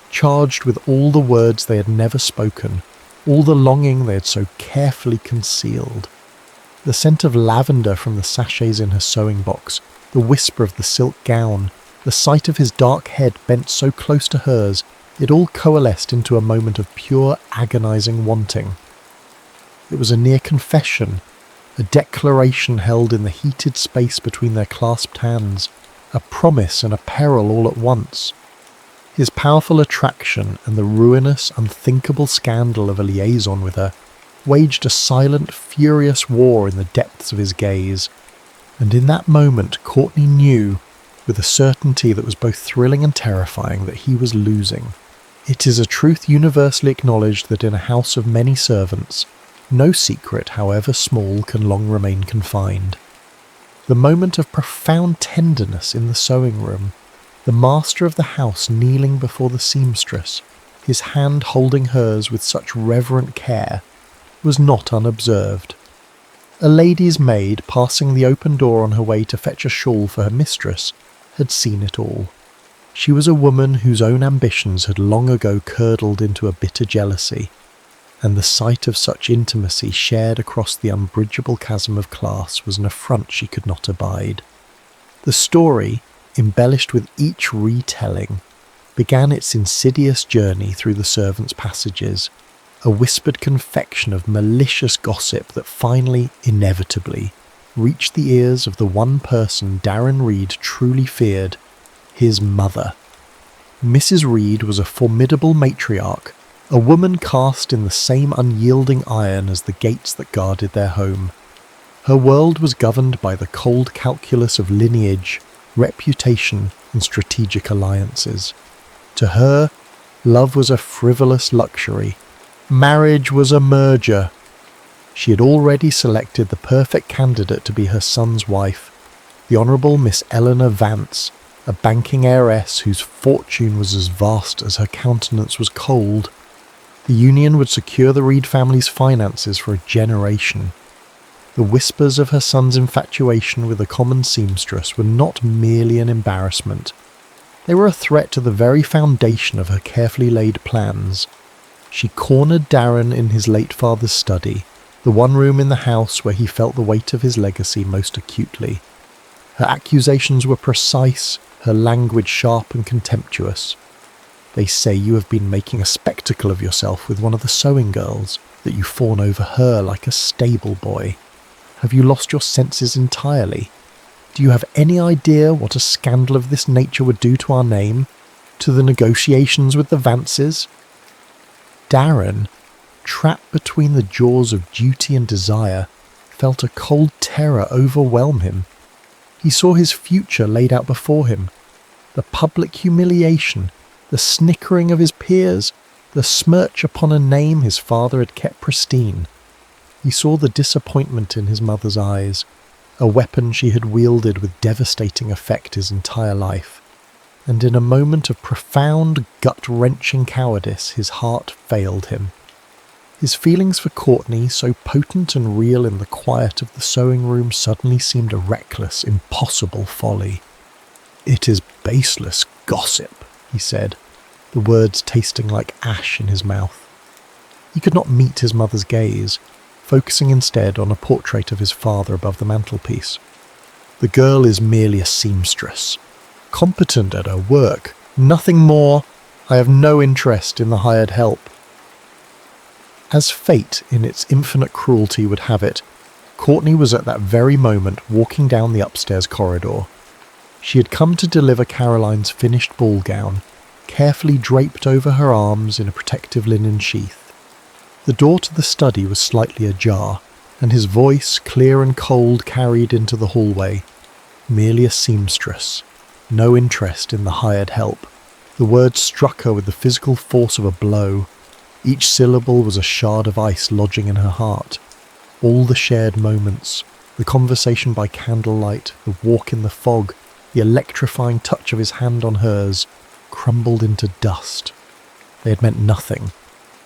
charged with all the words they had never spoken, all the longing they had so carefully concealed. The scent of lavender from the sachets in her sewing box, the whisper of the silk gown, the sight of his dark head bent so close to hers, it all coalesced into a moment of pure agonizing wanting. It was a near confession, a declaration held in the heated space between their clasped hands, a promise and a peril all at once. His powerful attraction and the ruinous, unthinkable scandal of a liaison with her waged a silent, furious war in the depths of his gaze, and in that moment Courtney knew, with a certainty that was both thrilling and terrifying, that he was losing. It is a truth universally acknowledged that in a house of many servants, no secret, however small, can long remain confined. The moment of profound tenderness in the sewing room, the master of the house kneeling before the seamstress, his hand holding hers with such reverent care, was not unobserved. A lady's maid, passing the open door on her way to fetch a shawl for her mistress, had seen it all. She was a woman whose own ambitions had long ago curdled into a bitter jealousy, and the sight of such intimacy shared across the unbridgeable chasm of class was an affront she could not abide. The story, embellished with each retelling, began its insidious journey through the servants' passages, a whispered confection of malicious gossip that finally, inevitably, reached the ears of the one person Darren Reed truly feared, his mother. Mrs. Reed was a formidable matriarch, a woman cast in the same unyielding iron as the gates that guarded their home. Her world was governed by the cold calculus of lineage, reputation, and strategic alliances. To her, love was a frivolous luxury. Marriage was a merger. She had already selected the perfect candidate to be her son's wife, the Honourable Miss Eleanor Vance, a banking heiress whose fortune was as vast as her countenance was cold. The union would secure the Reed family's finances for a generation. The whispers of her son's infatuation with a common seamstress were not merely an embarrassment. They were a threat to the very foundation of her carefully laid plans. She cornered Darren in his late father's study, the one room in the house where he felt the weight of his legacy most acutely. Her accusations were precise, her language sharp and contemptuous. They say you have been making a spectacle of yourself with one of the sewing girls, that you fawn over her like a stable boy. Have you lost your senses entirely? Do you have any idea what a scandal of this nature would do to our name, to the negotiations with the Vances? Darren, trapped between the jaws of duty and desire, felt a cold terror overwhelm him. He saw his future laid out before him. The public humiliation, the snickering of his peers, the smirch upon a name his father had kept pristine. He saw the disappointment in his mother's eyes, a weapon she had wielded with devastating effect his entire life. And in a moment of profound, gut-wrenching cowardice, his heart failed him. His feelings for Courtney, so potent and real in the quiet of the sewing room, suddenly seemed a reckless, impossible folly. "It is baseless gossip," he said, the words tasting like ash in his mouth. He could not meet his mother's gaze, focusing instead on a portrait of his father above the mantelpiece. "The girl is merely a seamstress, competent at her work, nothing more. I have no interest in the hired help." As fate, in its infinite cruelty, would have it, Courtney was at that very moment walking down the upstairs corridor. She had come to deliver Caroline's finished ball gown, carefully draped over her arms in a protective linen sheath. The door to the study was slightly ajar, and his voice, clear and cold, carried into the hallway. Merely a seamstress. No interest in the hired help. The words struck her with the physical force of a blow. Each syllable was a shard of ice lodging in her heart. All the shared moments, the conversation by candlelight, the walk in the fog, the electrifying touch of his hand on hers, crumbled into dust. They had meant nothing.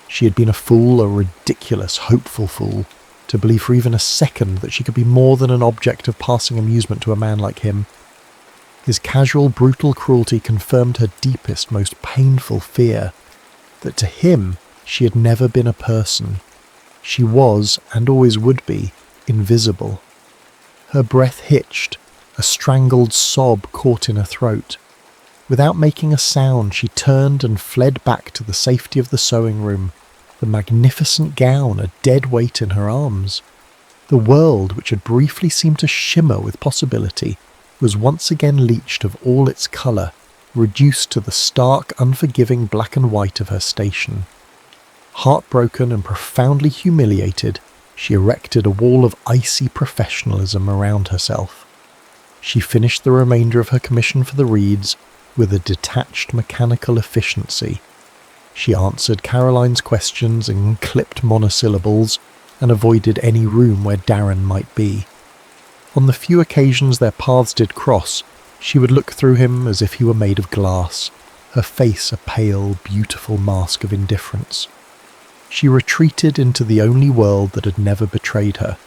She had been a fool, a ridiculous, hopeful fool, to believe for even a second that she could be more than an object of passing amusement to a man like him. His casual, brutal cruelty confirmed her deepest, most painful fear, that to him she had never been a person. She was, and always would be, invisible. Her breath hitched, a strangled sob caught in her throat. Without making a sound, she turned and fled back to the safety of the sewing room, the magnificent gown a dead weight in her arms. The world, which had briefly seemed to shimmer with possibility, was once again leached of all its colour, reduced to the stark, unforgiving black and white of her station. Heartbroken and profoundly humiliated, she erected a wall of icy professionalism around herself. She finished the remainder of her commission for the Reeds with a detached mechanical efficiency. She answered Caroline's questions in clipped monosyllables and avoided any room where Darren might be. On the few occasions their paths did cross, she would look through him as if he were made of glass, her face a pale, beautiful mask of indifference. She retreated into the only world that had never betrayed her,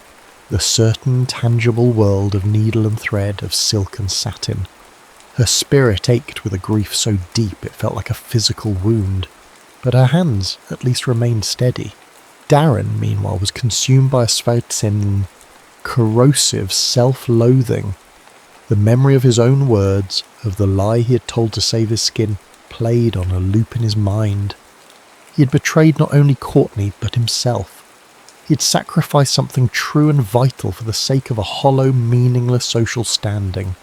the certain, tangible world of needle and thread, of silk and satin. Her spirit ached with a grief so deep it felt like a physical wound, but her hands at least remained steady. Darren, meanwhile, was consumed by a Schweitzen, corrosive self-loathing. The memory of his own words, of the lie he had told to save his skin, played on a loop in his mind. He had betrayed not only Courtney, but himself. He had sacrificed something true and vital for the sake of a hollow, meaningless social standing.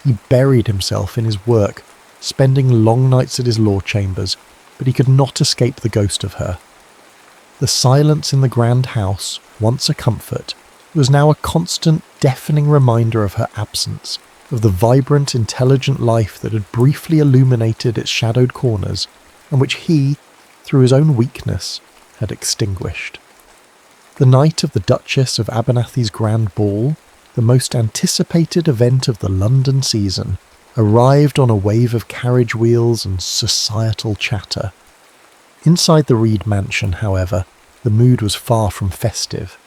He buried himself in his work, spending long nights at his law chambers, but he could not escape the ghost of her. The silence in the grand house, once a comfort, was now a constant, deafening reminder of her absence, of the vibrant, intelligent life that had briefly illuminated its shadowed corners, and which he, through his own weakness, had extinguished. The night of the Duchess of Abernathy's grand ball, the most anticipated event of the London season, arrived on a wave of carriage wheels and societal chatter. Inside the Reed mansion, however, the mood was far from festive.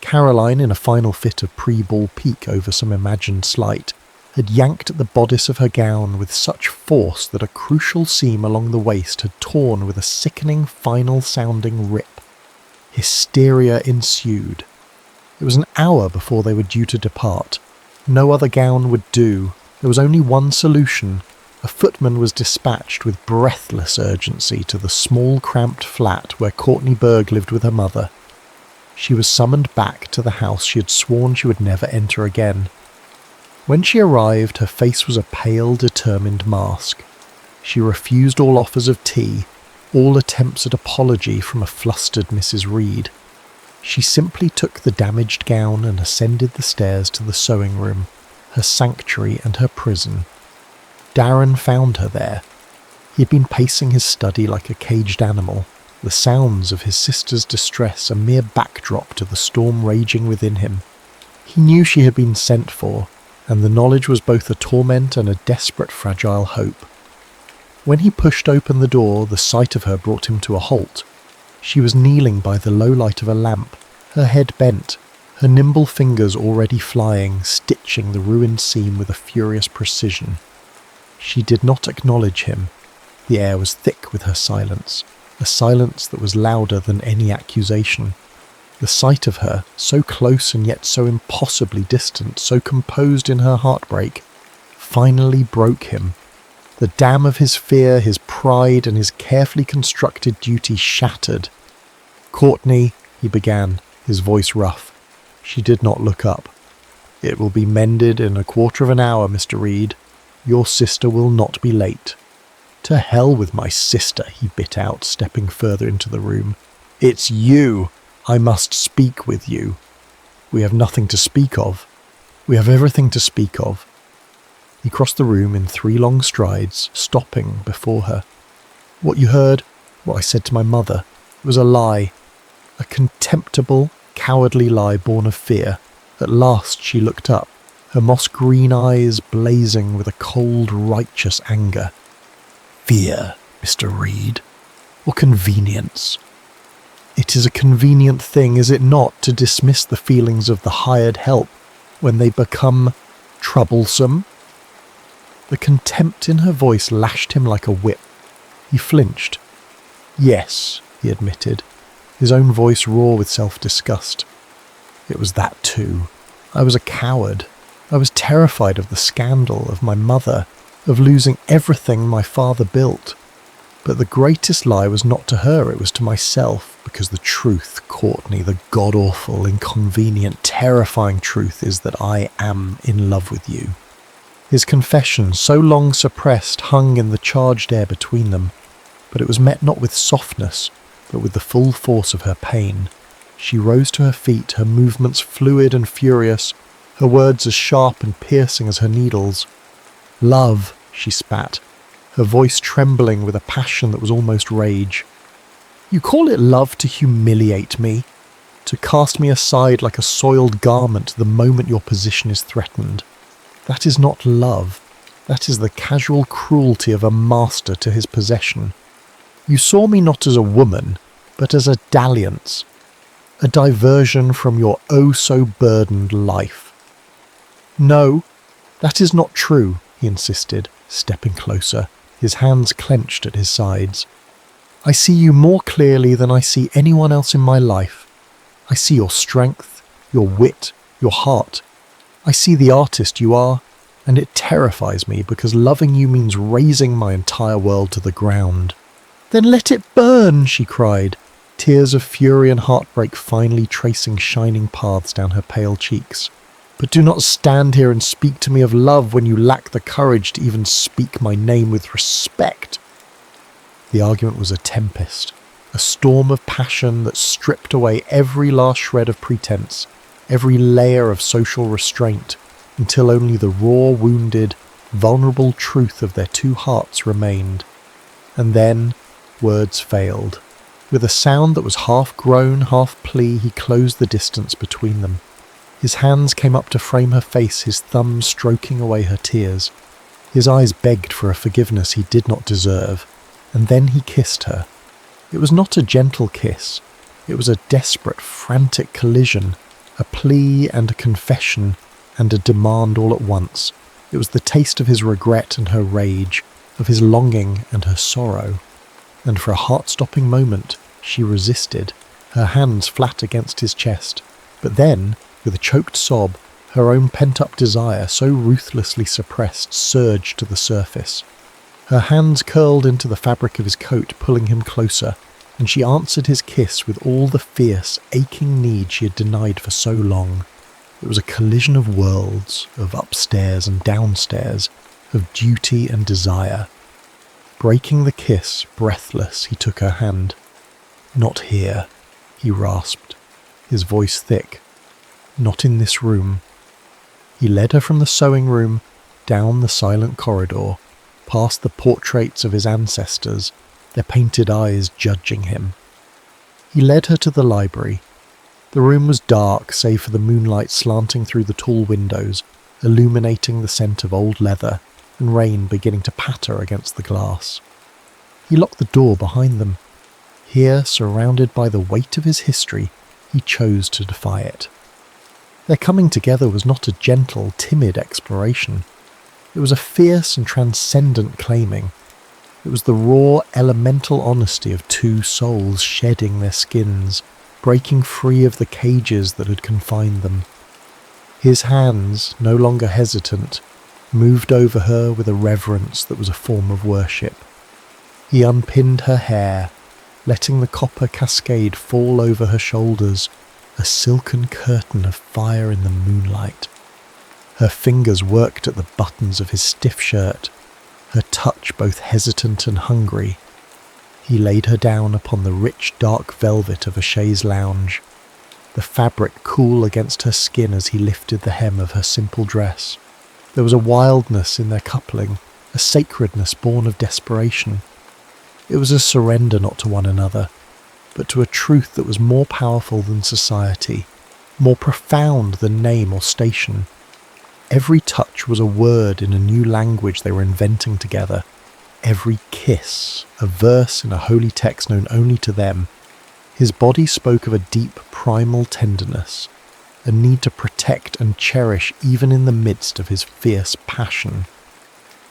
Caroline, in a final fit of pre-ball pique over some imagined slight, had yanked at the bodice of her gown with such force that a crucial seam along the waist had torn with a sickening final-sounding rip. Hysteria ensued. It was an hour before they were due to depart. No other gown would do. There was only one solution. A footman was dispatched with breathless urgency to the small, cramped flat where Courtney Berg lived with her mother. She was summoned back to the house she had sworn she would never enter again. When she arrived, her face was a pale, determined mask. She refused all offers of tea, all attempts at apology from a flustered Mrs. Reed. She simply took the damaged gown and ascended the stairs to the sewing room, her sanctuary and her prison. Darren found her there. He had been pacing his study like a caged animal, the sounds of his sister's distress a mere backdrop to the storm raging within him. He knew she had been sent for, and the knowledge was both a torment and a desperate fragile hope. When he pushed open the door, the sight of her brought him to a halt. She was kneeling by the low light of a lamp, her head bent, her nimble fingers already flying, stitching the ruined seam with a furious precision. She did not acknowledge him. The air was thick with her silence, a silence that was louder than any accusation. The sight of her, so close and yet so impossibly distant, so composed in her heartbreak, finally broke him. The dam of his fear, his pride, and his carefully constructed duty shattered. "Courtney," he began, his voice rough. She did not look up. "It will be mended in a quarter of an hour, Mr. Reed. Your sister will not be late." "To hell with my sister," he bit out, stepping further into the room. "It's you. I must speak with you." "We have nothing to speak of." "We have everything to speak of." He crossed the room in 3 long strides, stopping before her. "What you heard, what I said to my mother, was a lie. A contemptible, cowardly lie born of fear." At last she looked up, her moss-green eyes blazing with a cold, righteous anger. "Fear, Mr. Reed, or convenience? It is a convenient thing, is it not, to dismiss the feelings of the hired help when they become troublesome?" The contempt in her voice lashed him like a whip. He flinched. "Yes," he admitted, his own voice raw with self-disgust. It was that too. I was a coward. I was terrified of the scandal, of my mother, of losing everything my father built. But the greatest lie was not to her, it was to myself, because the truth, Courtney, the god-awful, inconvenient, terrifying truth is that I am in love with you. His confession, so long suppressed, hung in the charged air between them, but it was met not with softness, but with the full force of her pain. She rose to her feet, her movements fluid and furious, her words as sharp and piercing as her needles. "Love," she spat, her voice trembling with a passion that was almost rage. "You call it love to humiliate me, to cast me aside like a soiled garment the moment your position is threatened. That is not love. That is the casual cruelty of a master to his possession. You saw me not as a woman, but as a dalliance, a diversion from your oh-so-burdened life." "No, that is not true," he insisted, stepping closer, his hands clenched at his sides. "I see you more clearly than I see anyone else in my life. I see your strength, your wit, your heart. I see the artist you are, and it terrifies me because loving you means razing my entire world to the ground." "Then let it burn," she cried, tears of fury and heartbreak finally tracing shining paths down her pale cheeks. "But do not stand here and speak to me of love when you lack the courage to even speak my name with respect." The argument was a tempest, a storm of passion that stripped away every last shred of pretense, every layer of social restraint, until only the raw, wounded, vulnerable truth of their two hearts remained. And then words failed. With a sound that was half groan, half plea, he closed the distance between them. His hands came up to frame her face, his thumbs stroking away her tears. His eyes begged for a forgiveness he did not deserve, and then he kissed her. It was not a gentle kiss. It was a desperate, frantic collision, a plea and a confession and a demand all at once. It was the taste of his regret and her rage, of his longing and her sorrow. And for a heart-stopping moment, she resisted, her hands flat against his chest. But then, with a choked sob, her own pent-up desire, so ruthlessly suppressed, surged to the surface. Her hands curled into the fabric of his coat, pulling him closer, and she answered his kiss with all the fierce, aching need she had denied for so long. It was a collision of worlds, of upstairs and downstairs, of duty and desire. Breaking the kiss, breathless, he took her hand. "Not here," he rasped, his voice thick. "Not in this room." He led her from the sewing room, down the silent corridor, past the portraits of his ancestors, their painted eyes judging him. He led her to the library. The room was dark, save for the moonlight slanting through the tall windows, illuminating the scent of old leather, and rain beginning to patter against the glass. He locked the door behind them. Here, surrounded by the weight of his history, he chose to defy it. Their coming together was not a gentle, timid exploration. It was a fierce and transcendent claiming. It was the raw, elemental honesty of two souls shedding their skins, breaking free of the cages that had confined them. His hands, no longer hesitant, moved over her with a reverence that was a form of worship. He unpinned her hair, letting the copper cascade fall over her shoulders, a silken curtain of fire in the moonlight. Her fingers worked at the buttons of his stiff shirt, her touch both hesitant and hungry. He laid her down upon the rich dark velvet of a chaise lounge, the fabric cool against her skin as he lifted the hem of her simple dress. There was a wildness in their coupling, a sacredness born of desperation. It was a surrender not to one another, but to a truth that was more powerful than society, more profound than name or station. Every touch was a word in a new language they were inventing together. Every kiss, a verse in a holy text known only to them. His body spoke of a deep primal tenderness, a need to protect and cherish even in the midst of his fierce passion.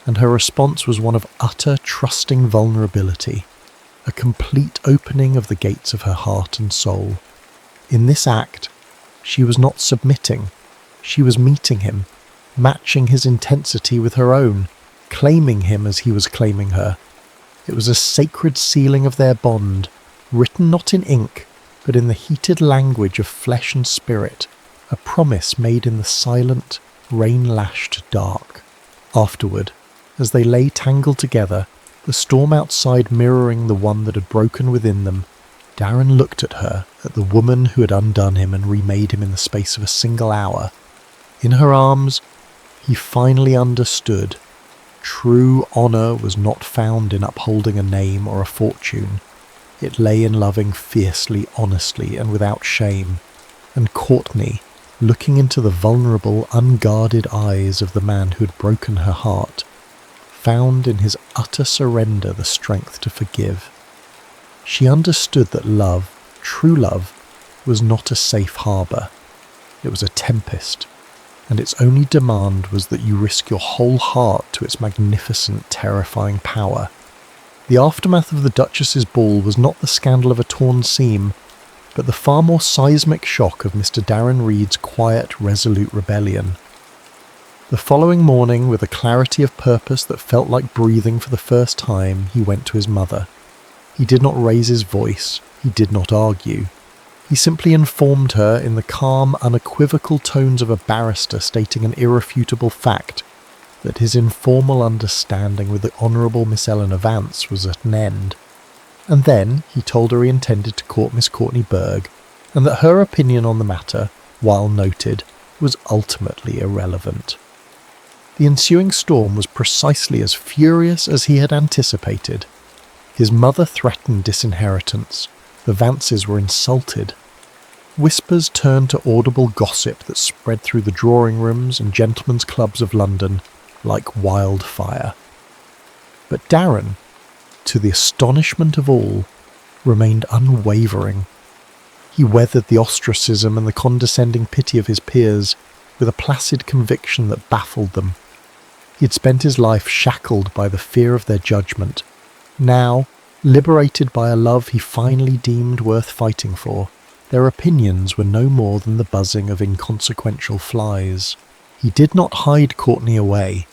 And her response was one of utter, trusting vulnerability, a complete opening of the gates of her heart and soul. In this act, She was not submitting. She was meeting him, matching his intensity with her own, claiming him as he was claiming her. It was a sacred sealing of their bond, written not in ink, but in the heated language of flesh and spirit, a promise made in the silent, rain-lashed dark. Afterward, as they lay tangled together, the storm outside mirroring the one that had broken within them, Darren looked at her, at the woman who had undone him and remade him in the space of a single hour. In her arms, he finally understood. True honour was not found in upholding a name or a fortune. It lay in loving fiercely, honestly, and without shame. And Courtney, looking into the vulnerable, unguarded eyes of the man who had broken her heart, found in his utter surrender the strength to forgive. She understood that love, true love, was not a safe harbour. It was a tempest, and its only demand was that you risk your whole heart to its magnificent, terrifying power. The aftermath of the Duchess's ball was not the scandal of a torn seam, but the far more seismic shock of Mr. Darren Reed's quiet, resolute rebellion. The following morning, with a clarity of purpose that felt like breathing for the first time, he went to his mother. He did not raise his voice. He did not argue. He simply informed her in the calm, unequivocal tones of a barrister stating an irrefutable fact that his informal understanding with the Honourable Miss Eleanor Vance was at an end. And then he told her he intended to court Miss Courtney Berg, and that her opinion on the matter, while noted, was ultimately irrelevant. The ensuing storm was precisely as furious as he had anticipated. His mother threatened disinheritance. The Vances were insulted. Whispers turned to audible gossip that spread through the drawing rooms and gentlemen's clubs of London like wildfire. But Darren, to the astonishment of all, remained unwavering. He weathered the ostracism and the condescending pity of his peers with a placid conviction that baffled them. He had spent his life shackled by the fear of their judgment. Now, liberated by a love he finally deemed worth fighting for, their opinions were no more than the buzzing of inconsequential flies. He did not hide Courtney away.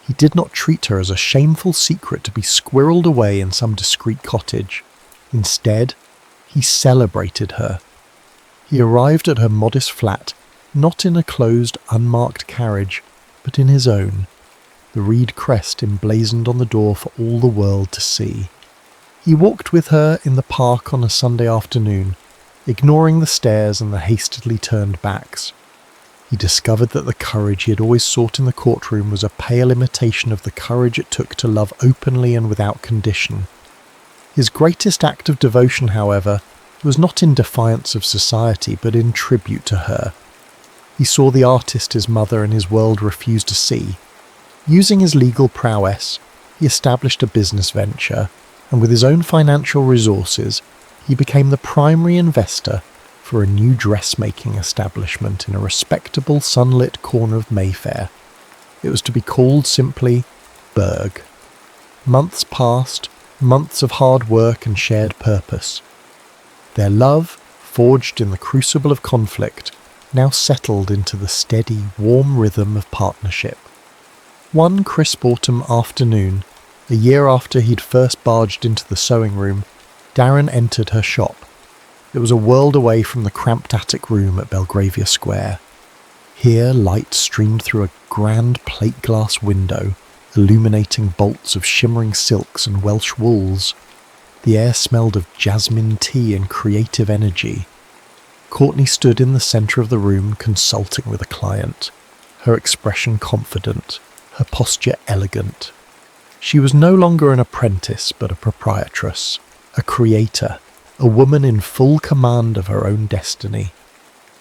He did not treat her as a shameful secret to be squirreled away in some discreet cottage. Instead, he celebrated her. He arrived at her modest flat, not in a closed, unmarked carriage, but in his own, the reed crest emblazoned on the door for all the world to see. He walked with her in the park on a Sunday afternoon, ignoring the stares and the hastily turned backs. He discovered that the courage he had always sought in the courtroom was a pale imitation of the courage it took to love openly and without condition. His greatest act of devotion, however, was not in defiance of society, but in tribute to her. He saw the artist his mother and his world refused to see. Using his legal prowess, he established a business venture, and with his own financial resources, he became the primary investor for a new dressmaking establishment in a respectable sunlit corner of Mayfair. It was to be called simply Berg. Months passed, months of hard work and shared purpose. Their love, forged in the crucible of conflict, now settled into the steady, warm rhythm of partnership. One crisp autumn afternoon, a year after he'd first barged into the sewing room, Darren entered her shop. It was a world away from the cramped attic room at Belgravia Square. Here light streamed through a grand plate glass window, illuminating bolts of shimmering silks and Welsh wools. The air smelled of jasmine tea and creative energy. Courtney stood in the centre of the room consulting with a client, her expression confident, her posture elegant. She was no longer an apprentice but a proprietress, a creator, a woman in full command of her own destiny.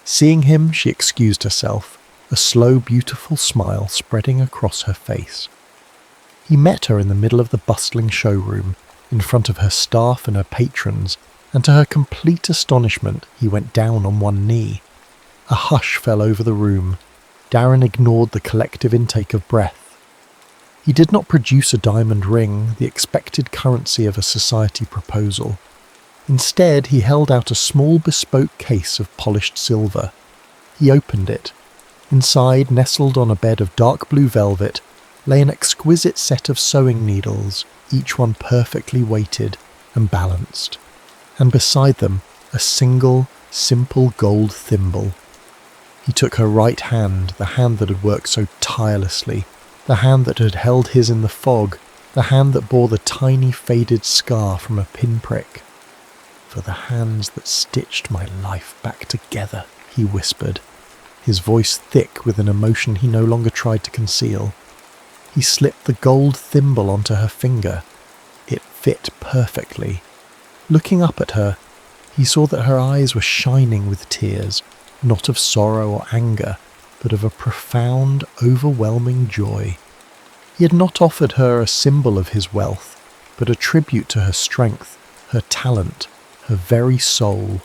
Seeing him, she excused herself, a slow, beautiful smile spreading across her face. He met her in the middle of the bustling showroom, in front of her staff and her patrons, and to her complete astonishment, he went down on one knee. A hush fell over the room. Darren ignored the collective intake of breath. He did not produce a diamond ring, the expected currency of a society proposal. Instead, he held out a small bespoke case of polished silver. He opened it. Inside, nestled on a bed of dark blue velvet, lay an exquisite set of sewing needles, each one perfectly weighted and balanced. And beside them, a single, simple gold thimble. He took her right hand, the hand that had worked so tirelessly, the hand that had held his in the fog, the hand that bore the tiny faded scar from a pinprick. "For the hands that stitched my life back together," he whispered, his voice thick with an emotion he no longer tried to conceal. He slipped the gold thimble onto her finger. It fit perfectly. Looking up at her, he saw that her eyes were shining with tears, not of sorrow or anger, but of a profound, overwhelming joy. He had not offered her a symbol of his wealth, but a tribute to her strength, her talent, her very soul.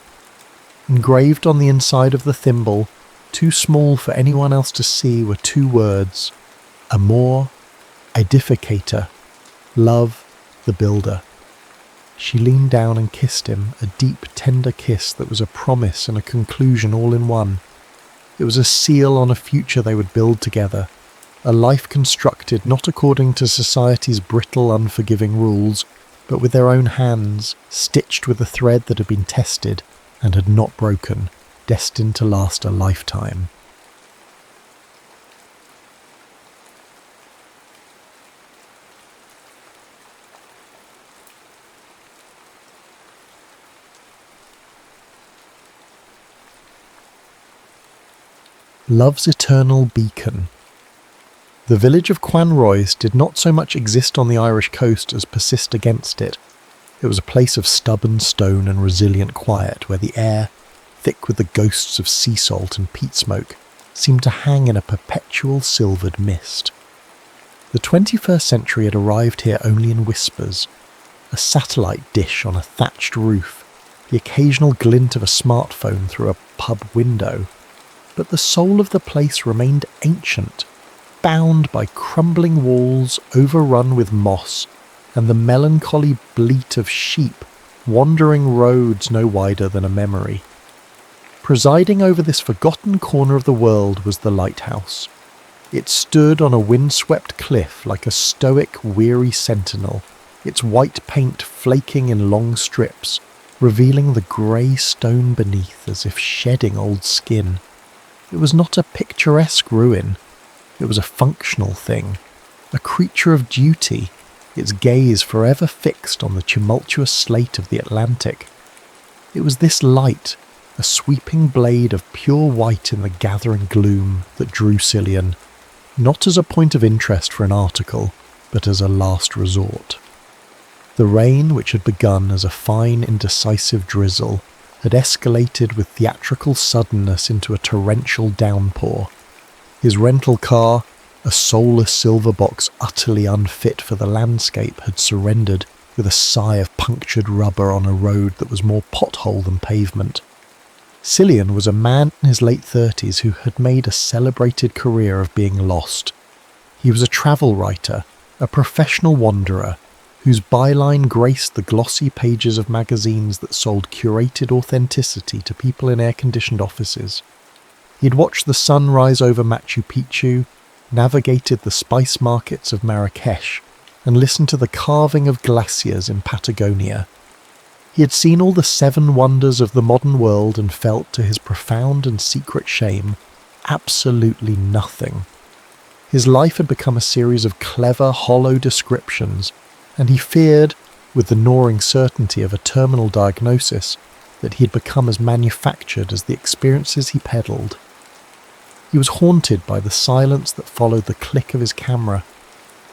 Engraved on the inside of the thimble, too small for anyone else to see, were two words: Amor Edificator, Love the Builder. She leaned down and kissed him, a deep, tender kiss that was a promise and a conclusion all in one. It was a seal on a future they would build together, a life constructed not according to society's brittle, unforgiving rules, but with their own hands, stitched with a thread that had been tested and had not broken, destined to last a lifetime. Love's Eternal Beacon. The village of Quanroys did not so much exist on the Irish coast as persist against it. It was a place of stubborn stone and resilient quiet, where the air, thick with the ghosts of sea salt and peat smoke, seemed to hang in a perpetual silvered mist. The 21st century had arrived here only in whispers. A satellite dish on a thatched roof, the occasional glint of a smartphone through a pub window. But the soul of the place remained ancient, bound by crumbling walls overrun with moss, and the melancholy bleat of sheep wandering roads no wider than a memory. Presiding over this forgotten corner of the world was the lighthouse. It stood on a windswept cliff like a stoic, weary sentinel, its white paint flaking in long strips, revealing the grey stone beneath as if shedding old skin. It was not a picturesque ruin. It was a functional thing, a creature of duty, its gaze forever fixed on the tumultuous slate of the Atlantic. It was this light, a sweeping blade of pure white in the gathering gloom, that drew Cillian, not as a point of interest for an article, but as a last resort. The rain, which had begun as a fine, indecisive drizzle, had escalated with theatrical suddenness into a torrential downpour. His rental car, a soulless silver box utterly unfit for the landscape, had surrendered with a sigh of punctured rubber on a road that was more pothole than pavement. Cillian was a man in his late 30s who had made a celebrated career of being lost. He was a travel writer, a professional wanderer, whose byline graced the glossy pages of magazines that sold curated authenticity to people in air-conditioned offices. He had watched the sun rise over Machu Picchu, navigated the spice markets of Marrakesh, and listened to the carving of glaciers in Patagonia. He had seen all the 7 wonders of the modern world and felt, to his profound and secret shame, absolutely nothing. His life had become a series of clever, hollow descriptions, and he feared, with the gnawing certainty of a terminal diagnosis, that he had become as manufactured as the experiences he peddled. He was haunted by the silence that followed the click of his camera,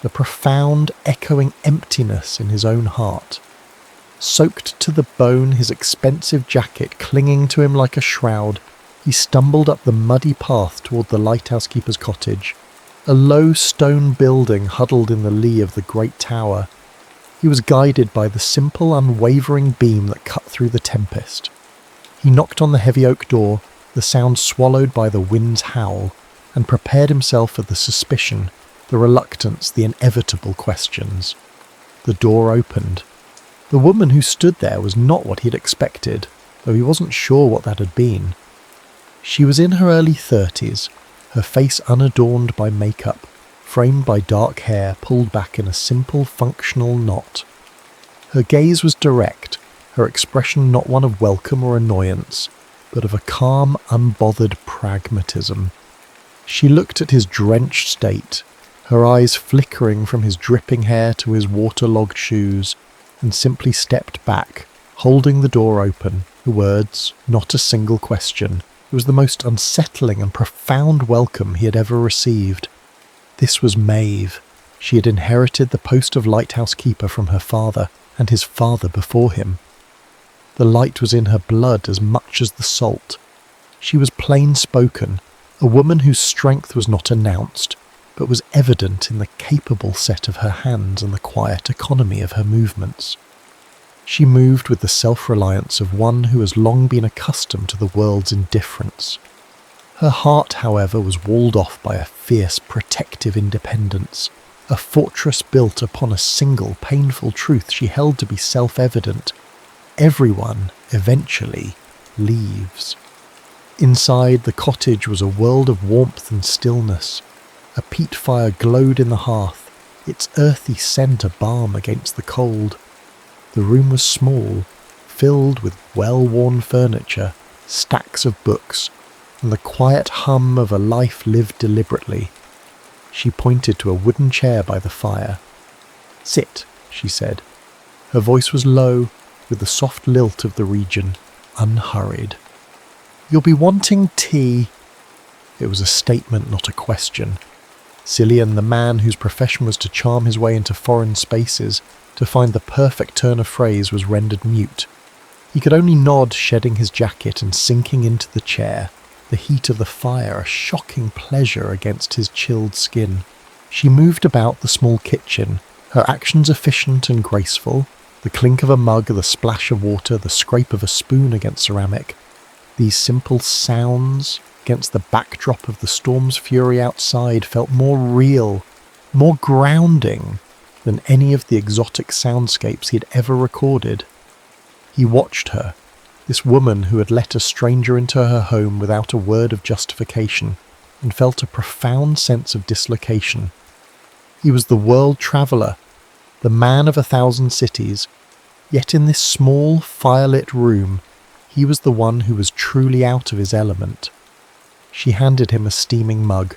the profound, echoing emptiness in his own heart. Soaked to the bone, his expensive jacket clinging to him like a shroud, he stumbled up the muddy path toward the lighthouse keeper's cottage, a low stone building huddled in the lee of the great tower. He was guided by the simple, unwavering beam that cut through the tempest. He knocked on the heavy oak door, the sound swallowed by the wind's howl, and prepared himself for the suspicion, the reluctance, the inevitable questions. The door opened. The woman who stood there was not what he had expected, though he wasn't sure what that had been. She was in her early 30s, her face unadorned by makeup, framed by dark hair pulled back in a simple functional knot. Her gaze was direct, her expression not one of welcome or annoyance, but of a calm, unbothered pragmatism. She looked at his drenched state, her eyes flickering from his dripping hair to his waterlogged shoes, and simply stepped back, holding the door open, the words, not a single question. It was the most unsettling and profound welcome he had ever received. This was Maeve. She had inherited the post of lighthouse keeper from her father, and his father before him. The light was in her blood as much as the salt. She was plain-spoken, a woman whose strength was not announced, but was evident in the capable set of her hands and the quiet economy of her movements. She moved with the self-reliance of one who has long been accustomed to the world's indifference. Her heart, however, was walled off by a fierce, protective independence, a fortress built upon a single, painful truth she held to be self-evident. Everyone, eventually, leaves. Inside the cottage was a world of warmth and stillness. A peat fire glowed in the hearth, its earthy scent a balm against the cold. The room was small, filled with well-worn furniture, stacks of books, and the quiet hum of a life lived deliberately. She pointed to a wooden chair by the fire. "Sit," she said. Her voice was low, with the soft lilt of the region, unhurried. "You'll be wanting tea." It was a statement, not a question. Cillian, the man whose profession was to charm his way into foreign spaces, to find the perfect turn of phrase, was rendered mute. He could only nod, shedding his jacket and sinking into the chair, the heat of the fire a shocking pleasure against his chilled skin. She moved about the small kitchen, her actions efficient and graceful, the clink of a mug, the splash of water, the scrape of a spoon against ceramic. These simple sounds, against the backdrop of the storm's fury outside, felt more real, more grounding than any of the exotic soundscapes he had ever recorded. He watched her, this woman who had let a stranger into her home without a word of justification, and felt a profound sense of dislocation. He was the world traveller, the man of 1,000 cities, yet in this small, firelit room, he was the one who was truly out of his element. She handed him a steaming mug.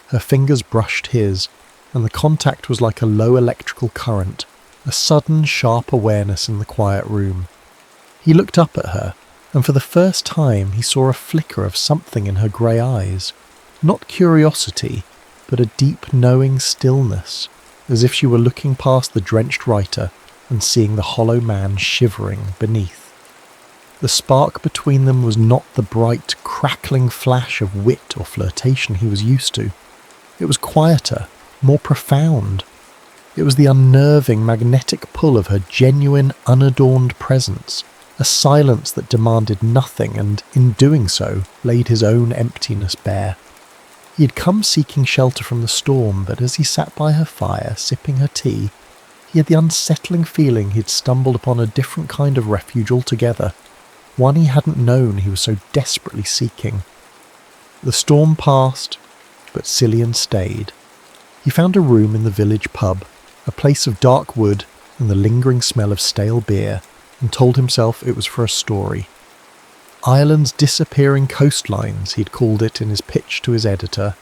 Her fingers brushed his, and the contact was like a low electrical current, a sudden, sharp awareness in the quiet room. He looked up at her, and for the first time he saw a flicker of something in her grey eyes. Not curiosity, but a deep, knowing stillness, as if she were looking past the drenched writer and seeing the hollow man shivering beneath. The spark between them was not the bright, crackling flash of wit or flirtation he was used to. It was quieter, more profound. It was the unnerving, magnetic pull of her genuine, unadorned presence, a silence that demanded nothing and, in doing so, laid his own emptiness bare. He had come seeking shelter from the storm, but as he sat by her fire, sipping her tea, he had the unsettling feeling he had stumbled upon a different kind of refuge altogether, one he hadn't known he was so desperately seeking. The storm passed, but Cillian stayed. He found a room in the village pub, a place of dark wood and the lingering smell of stale beer, and told himself it was for a story. Ireland's Disappearing Coastlines, he'd called it in his pitch to his editor,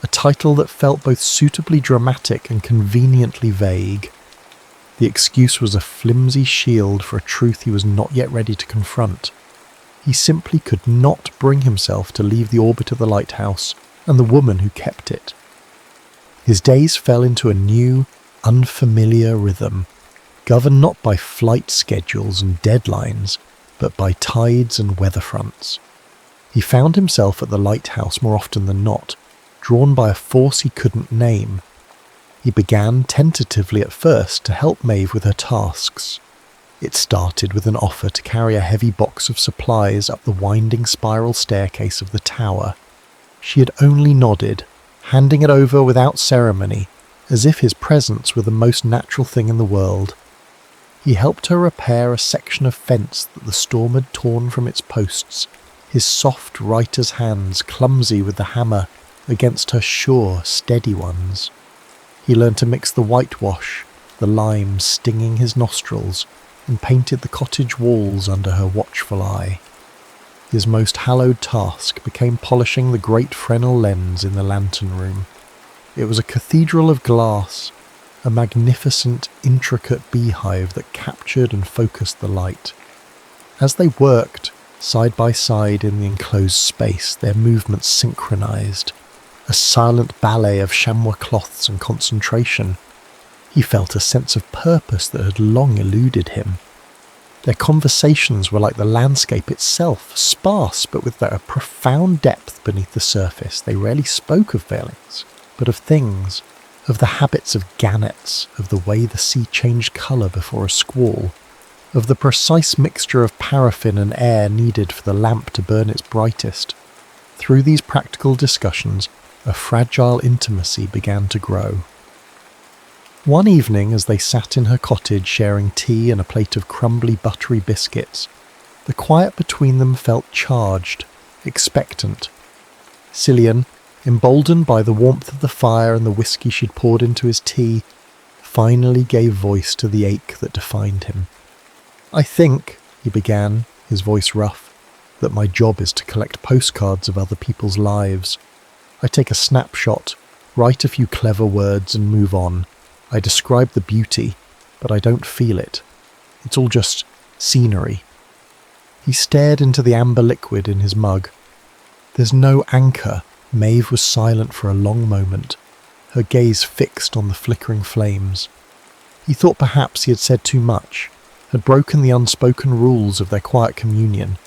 a title that felt both suitably dramatic and conveniently vague. The excuse was a flimsy shield for a truth he was not yet ready to confront. He simply could not bring himself to leave the orbit of the lighthouse and the woman who kept it. His days fell into a new, unfamiliar rhythm, governed not by flight schedules and deadlines, but by tides and weather fronts. He found himself at the lighthouse more often than not, drawn by a force he couldn't name. He began tentatively at first to help Maeve with her tasks. It started with an offer to carry a heavy box of supplies up the winding spiral staircase of the tower. She had only nodded, handing it over without ceremony, as if his presence were the most natural thing in the world. He helped her repair a section of fence that the storm had torn from its posts, his soft writer's hands clumsy with the hammer against her sure, steady ones. He learned to mix the whitewash, the lime stinging his nostrils, and painted the cottage walls under her watchful eye. His most hallowed task became polishing the great Fresnel lens in the lantern room. It was a cathedral of glass, a magnificent, intricate beehive that captured and focused the light. As they worked, side by side in the enclosed space, their movements synchronized, a silent ballet of chamois cloths and concentration. He felt a sense of purpose that had long eluded him. Their conversations were like the landscape itself, sparse but with a profound depth beneath the surface. They rarely spoke of feelings, but of things, of the habits of gannets, of the way the sea changed colour before a squall, of the precise mixture of paraffin and air needed for the lamp to burn its brightest. Through these practical discussions, a fragile intimacy began to grow. One evening, as they sat in her cottage sharing tea and a plate of crumbly buttery biscuits, the quiet between them felt charged, expectant. Cillian, emboldened by the warmth of the fire and the whiskey she'd poured into his tea, finally gave voice to the ache that defined him. "I think," he began, his voice rough, "that my job is to collect postcards of other people's lives. I take a snapshot, write a few clever words and move on. I describe the beauty, but I don't feel it. It's all just scenery." He stared into the amber liquid in his mug. "There's no anchor." Maeve was silent for a long moment, her gaze fixed on the flickering flames. He thought perhaps he had said too much, had broken the unspoken rules of their quiet communion.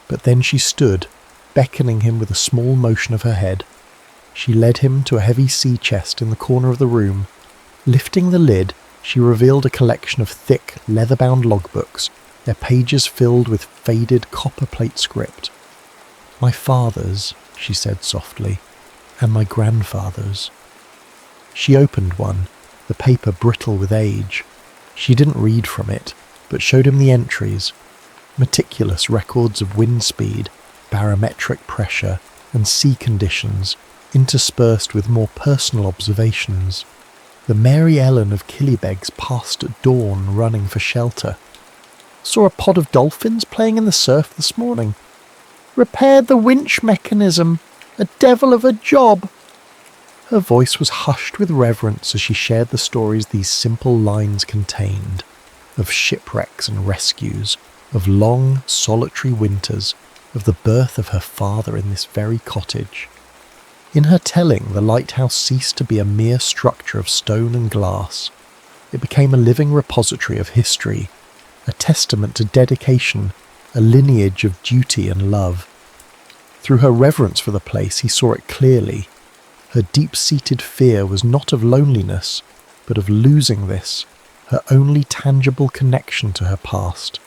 But then she stood, beckoning him with a small motion of her head. She led him to a heavy sea chest in the corner of the room. Lifting the lid, she revealed a collection of thick, leather-bound logbooks, their pages filled with faded copper-plate script. "My father's," she said softly, "and my grandfather's." She opened one, the paper brittle with age. She didn't read from it, but showed him the entries, meticulous records of wind speed, barometric pressure, and sea conditions, interspersed with more personal observations. The Mary Ellen of Killybegs passed at dawn running for shelter. "Saw a pod of dolphins playing in the surf this morning. Repaired the winch mechanism. A devil of a job." Her voice was hushed with reverence as she shared the stories these simple lines contained, of shipwrecks and rescues, of long, solitary winters, of the birth of her father in this very cottage. In her telling, the lighthouse ceased to be a mere structure of stone and glass. It became a living repository of history, a testament to dedication, a lineage of duty and love. Through her reverence for the place, he saw it clearly. Her deep-seated fear was not of loneliness, but of losing this, her only tangible connection to her past.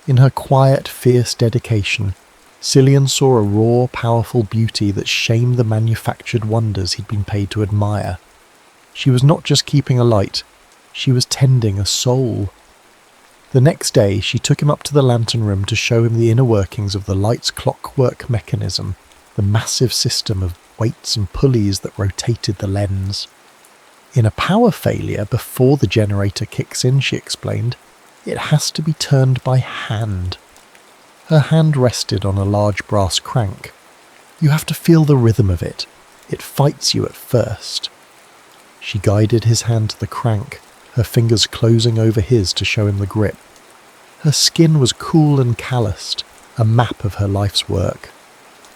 In her quiet, fierce dedication, Cillian saw a raw, powerful beauty that shamed the manufactured wonders he'd been paid to admire. She was not just keeping a light, she was tending a soul. The next day, she took him up to the lantern room to show him the inner workings of the light's clockwork mechanism, the massive system of weights and pulleys that rotated the lens. "In a power failure, before the generator kicks in," she explained, "it has to be turned by hand." Her hand rested on a large brass crank. "You have to feel the rhythm of it. It fights you at first." She guided his hand to the crank, her fingers closing over his to show him the grip. Her skin was cool and calloused, a map of her life's work.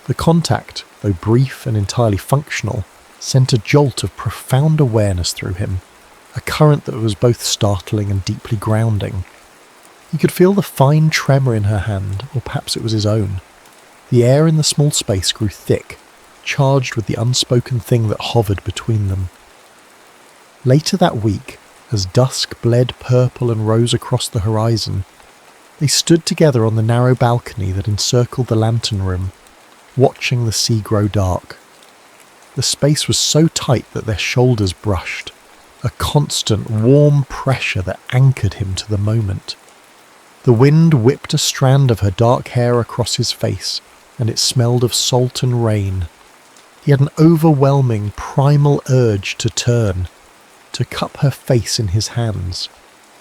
The contact, though brief and entirely functional, sent a jolt of profound awareness through him, a current that was both startling and deeply grounding. He could feel the fine tremor in her hand, or perhaps it was his own. The air in the small space grew thick, charged with the unspoken thing that hovered between them. Later that week, as dusk bled purple and rose across the horizon, they stood together on the narrow balcony that encircled the lantern room, watching the sea grow dark. The space was so tight that their shoulders brushed, a constant, warm pressure that anchored him to the moment. The wind whipped a strand of her dark hair across his face, and it smelled of salt and rain. He had an overwhelming, primal urge to turn, to cup her face in his hands,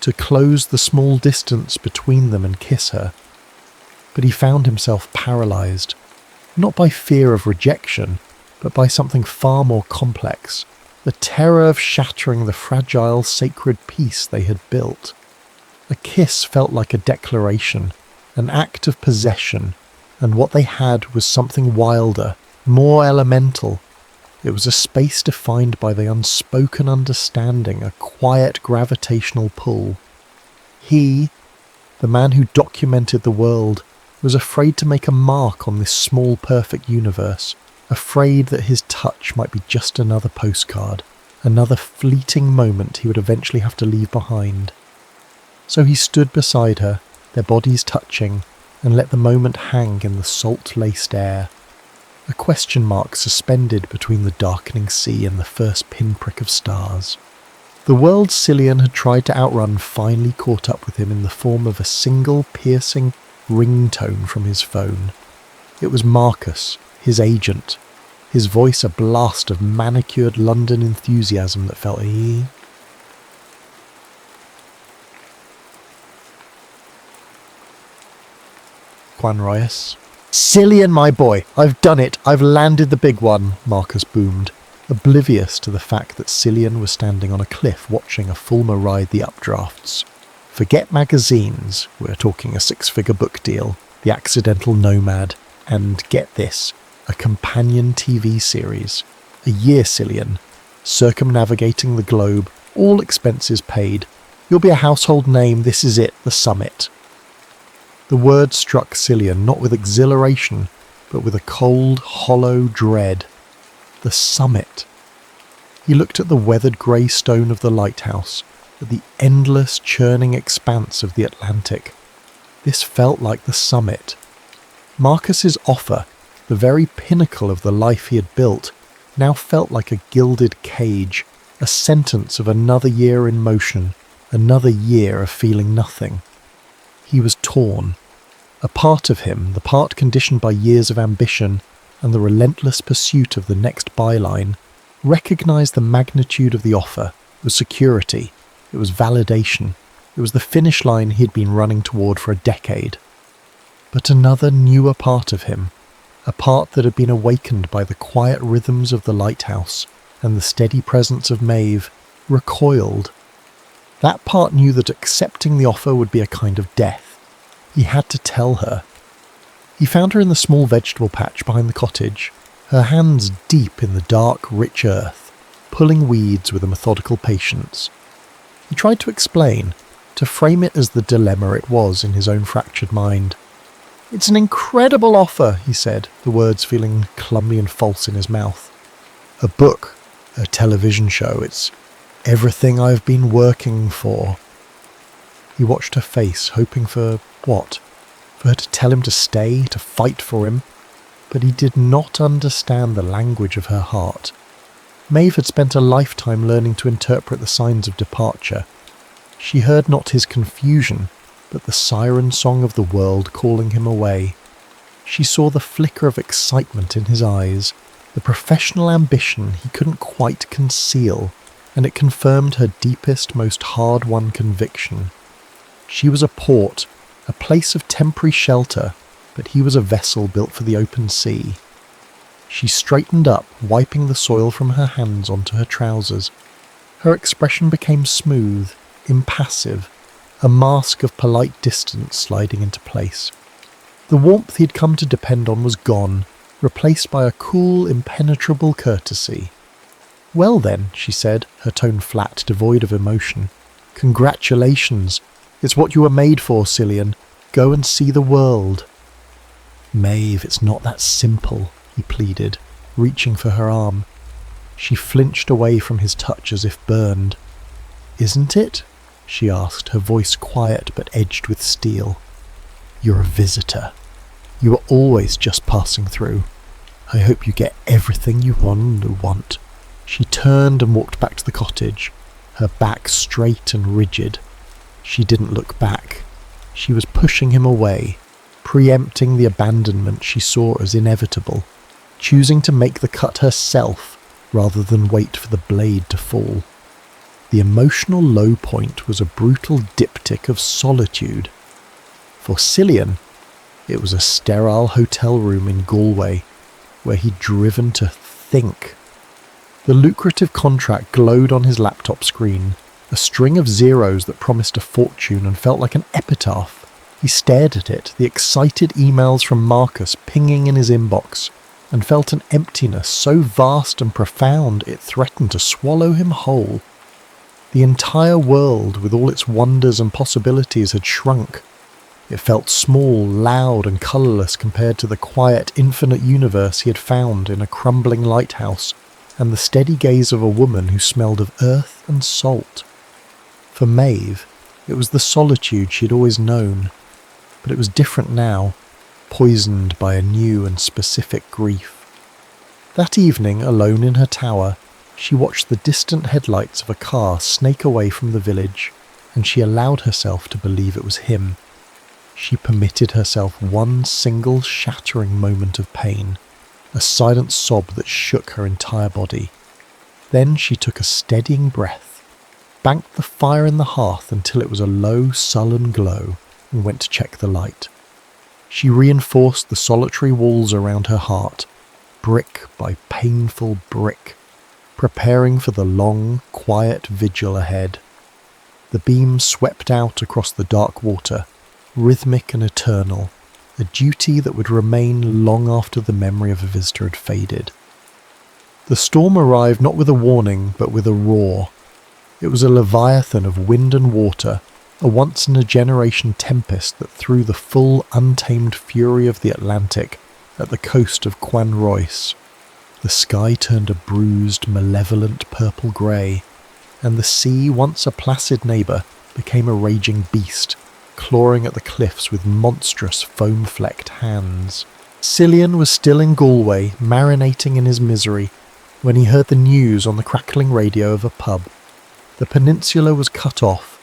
to close the small distance between them and kiss her. But he found himself paralysed, not by fear of rejection, but by something far more complex, the terror of shattering the fragile, sacred peace they had built. A kiss felt like a declaration, an act of possession, and what they had was something wilder, more elemental. It was a space defined by the unspoken understanding, a quiet gravitational pull. He, the man who documented the world, was afraid to make a mark on this small, perfect universe, afraid that his touch might be just another postcard, another fleeting moment he would eventually have to leave behind. So he stood beside her, their bodies touching, and let the moment hang in the salt-laced air. A question mark suspended between the darkening sea and the first pinprick of stars. The world Cillian had tried to outrun finally caught up with him in the form of a single piercing ringtone from his phone. It was Marcus, his agent, his voice a blast of manicured London enthusiasm that felt Juan Reyes. "Cillian, my boy, I've done it. I've landed the big one," Marcus boomed, oblivious to the fact that Cillian was standing on a cliff watching a Fulmer ride the updrafts. Forget magazines, we're talking a 6-figure book deal, The Accidental Nomad, and get this, a companion TV series. A year, Cillian, circumnavigating the globe, all expenses paid. You'll be a household name, this is it, the summit. The word struck Cillian not with exhilaration, but with a cold, hollow dread. The summit. He looked at the weathered grey stone of the lighthouse, at the endless churning expanse of the Atlantic. This felt like the summit. Marcus's offer, the very pinnacle of the life he had built, now felt like a gilded cage, a sentence of another year in motion, another year of feeling nothing. He was torn. A part of him, the part conditioned by years of ambition and the relentless pursuit of the next byline, recognised the magnitude of the offer. It was security. It was validation. It was the finish line he'd been running toward for a decade. But another newer part of him, a part that had been awakened by the quiet rhythms of the lighthouse and the steady presence of Maeve, recoiled. That part knew that accepting the offer would be a kind of death. He had to tell her. He found her in the small vegetable patch behind the cottage, her hands deep in the dark, rich earth, pulling weeds with a methodical patience. He tried to explain, to frame it as the dilemma it was in his own fractured mind. "It's an incredible offer," he said, the words feeling clumsy and false in his mouth. "A book, a television show, it's everything I've been working for." He watched her face, hoping for what? For her to tell him to stay, to fight for him? But he did not understand the language of her heart. Maeve had spent a lifetime learning to interpret the signs of departure. She heard not his confusion, but the siren song of the world calling him away. She saw the flicker of excitement in his eyes, the professional ambition he couldn't quite conceal, and it confirmed her deepest, most hard-won conviction. She was a port, a place of temporary shelter, but he was a vessel built for the open sea. She straightened up, wiping the soil from her hands onto her trousers. Her expression became smooth, impassive, a mask of polite distance sliding into place. The warmth he'd come to depend on was gone, replaced by a cool, impenetrable courtesy. "Well then," she said, her tone flat, devoid of emotion. "Congratulations. It's what you were made for, Cillian. Go and see the world." "Maeve, it's not that simple," he pleaded, reaching for her arm. She flinched away from his touch as if burned. "Isn't it?" she asked, her voice quiet but edged with steel. "You're a visitor. You were always just passing through. I hope you get everything you want." She turned and walked back to the cottage, her back straight and rigid. She didn't look back. She was pushing him away, preempting the abandonment she saw as inevitable, choosing to make the cut herself rather than wait for the blade to fall. The emotional low point was a brutal diptych of solitude. For Cillian, it was a sterile hotel room in Galway, where he'd driven to think. The lucrative contract glowed on his laptop screen, a string of zeros that promised a fortune and felt like an epitaph. He stared at it, the excited emails from Marcus pinging in his inbox, and felt an emptiness so vast and profound it threatened to swallow him whole. The entire world, with all its wonders and possibilities, had shrunk. It felt small, loud, and colourless compared to the quiet, infinite universe he had found in a crumbling lighthouse, and the steady gaze of a woman who smelled of earth and salt. For Maeve, it was the solitude she had always known, but it was different now, poisoned by a new and specific grief. That evening, alone in her tower, she watched the distant headlights of a car snake away from the village, and she allowed herself to believe it was him. She permitted herself one single shattering moment of pain, a silent sob that shook her entire body. Then she took a steadying breath, banked the fire in the hearth until it was a low, sullen glow, and went to check the light. She reinforced the solitary walls around her heart, brick by painful brick, preparing for the long, quiet vigil ahead. The beam swept out across the dark water, rhythmic and eternal, a duty that would remain long after the memory of a visitor had faded. The storm arrived not with a warning, but with a roar. It was a leviathan of wind and water, a once-in-a-generation tempest that threw the full, untamed fury of the Atlantic at the coast of Quan Royce. The sky turned a bruised, malevolent purple grey, and the sea, once a placid neighbour, became a raging beast, clawing at the cliffs with monstrous foam-flecked hands. Cillian was still in Galway, marinating in his misery, when he heard the news on the crackling radio of a pub. The peninsula was cut off.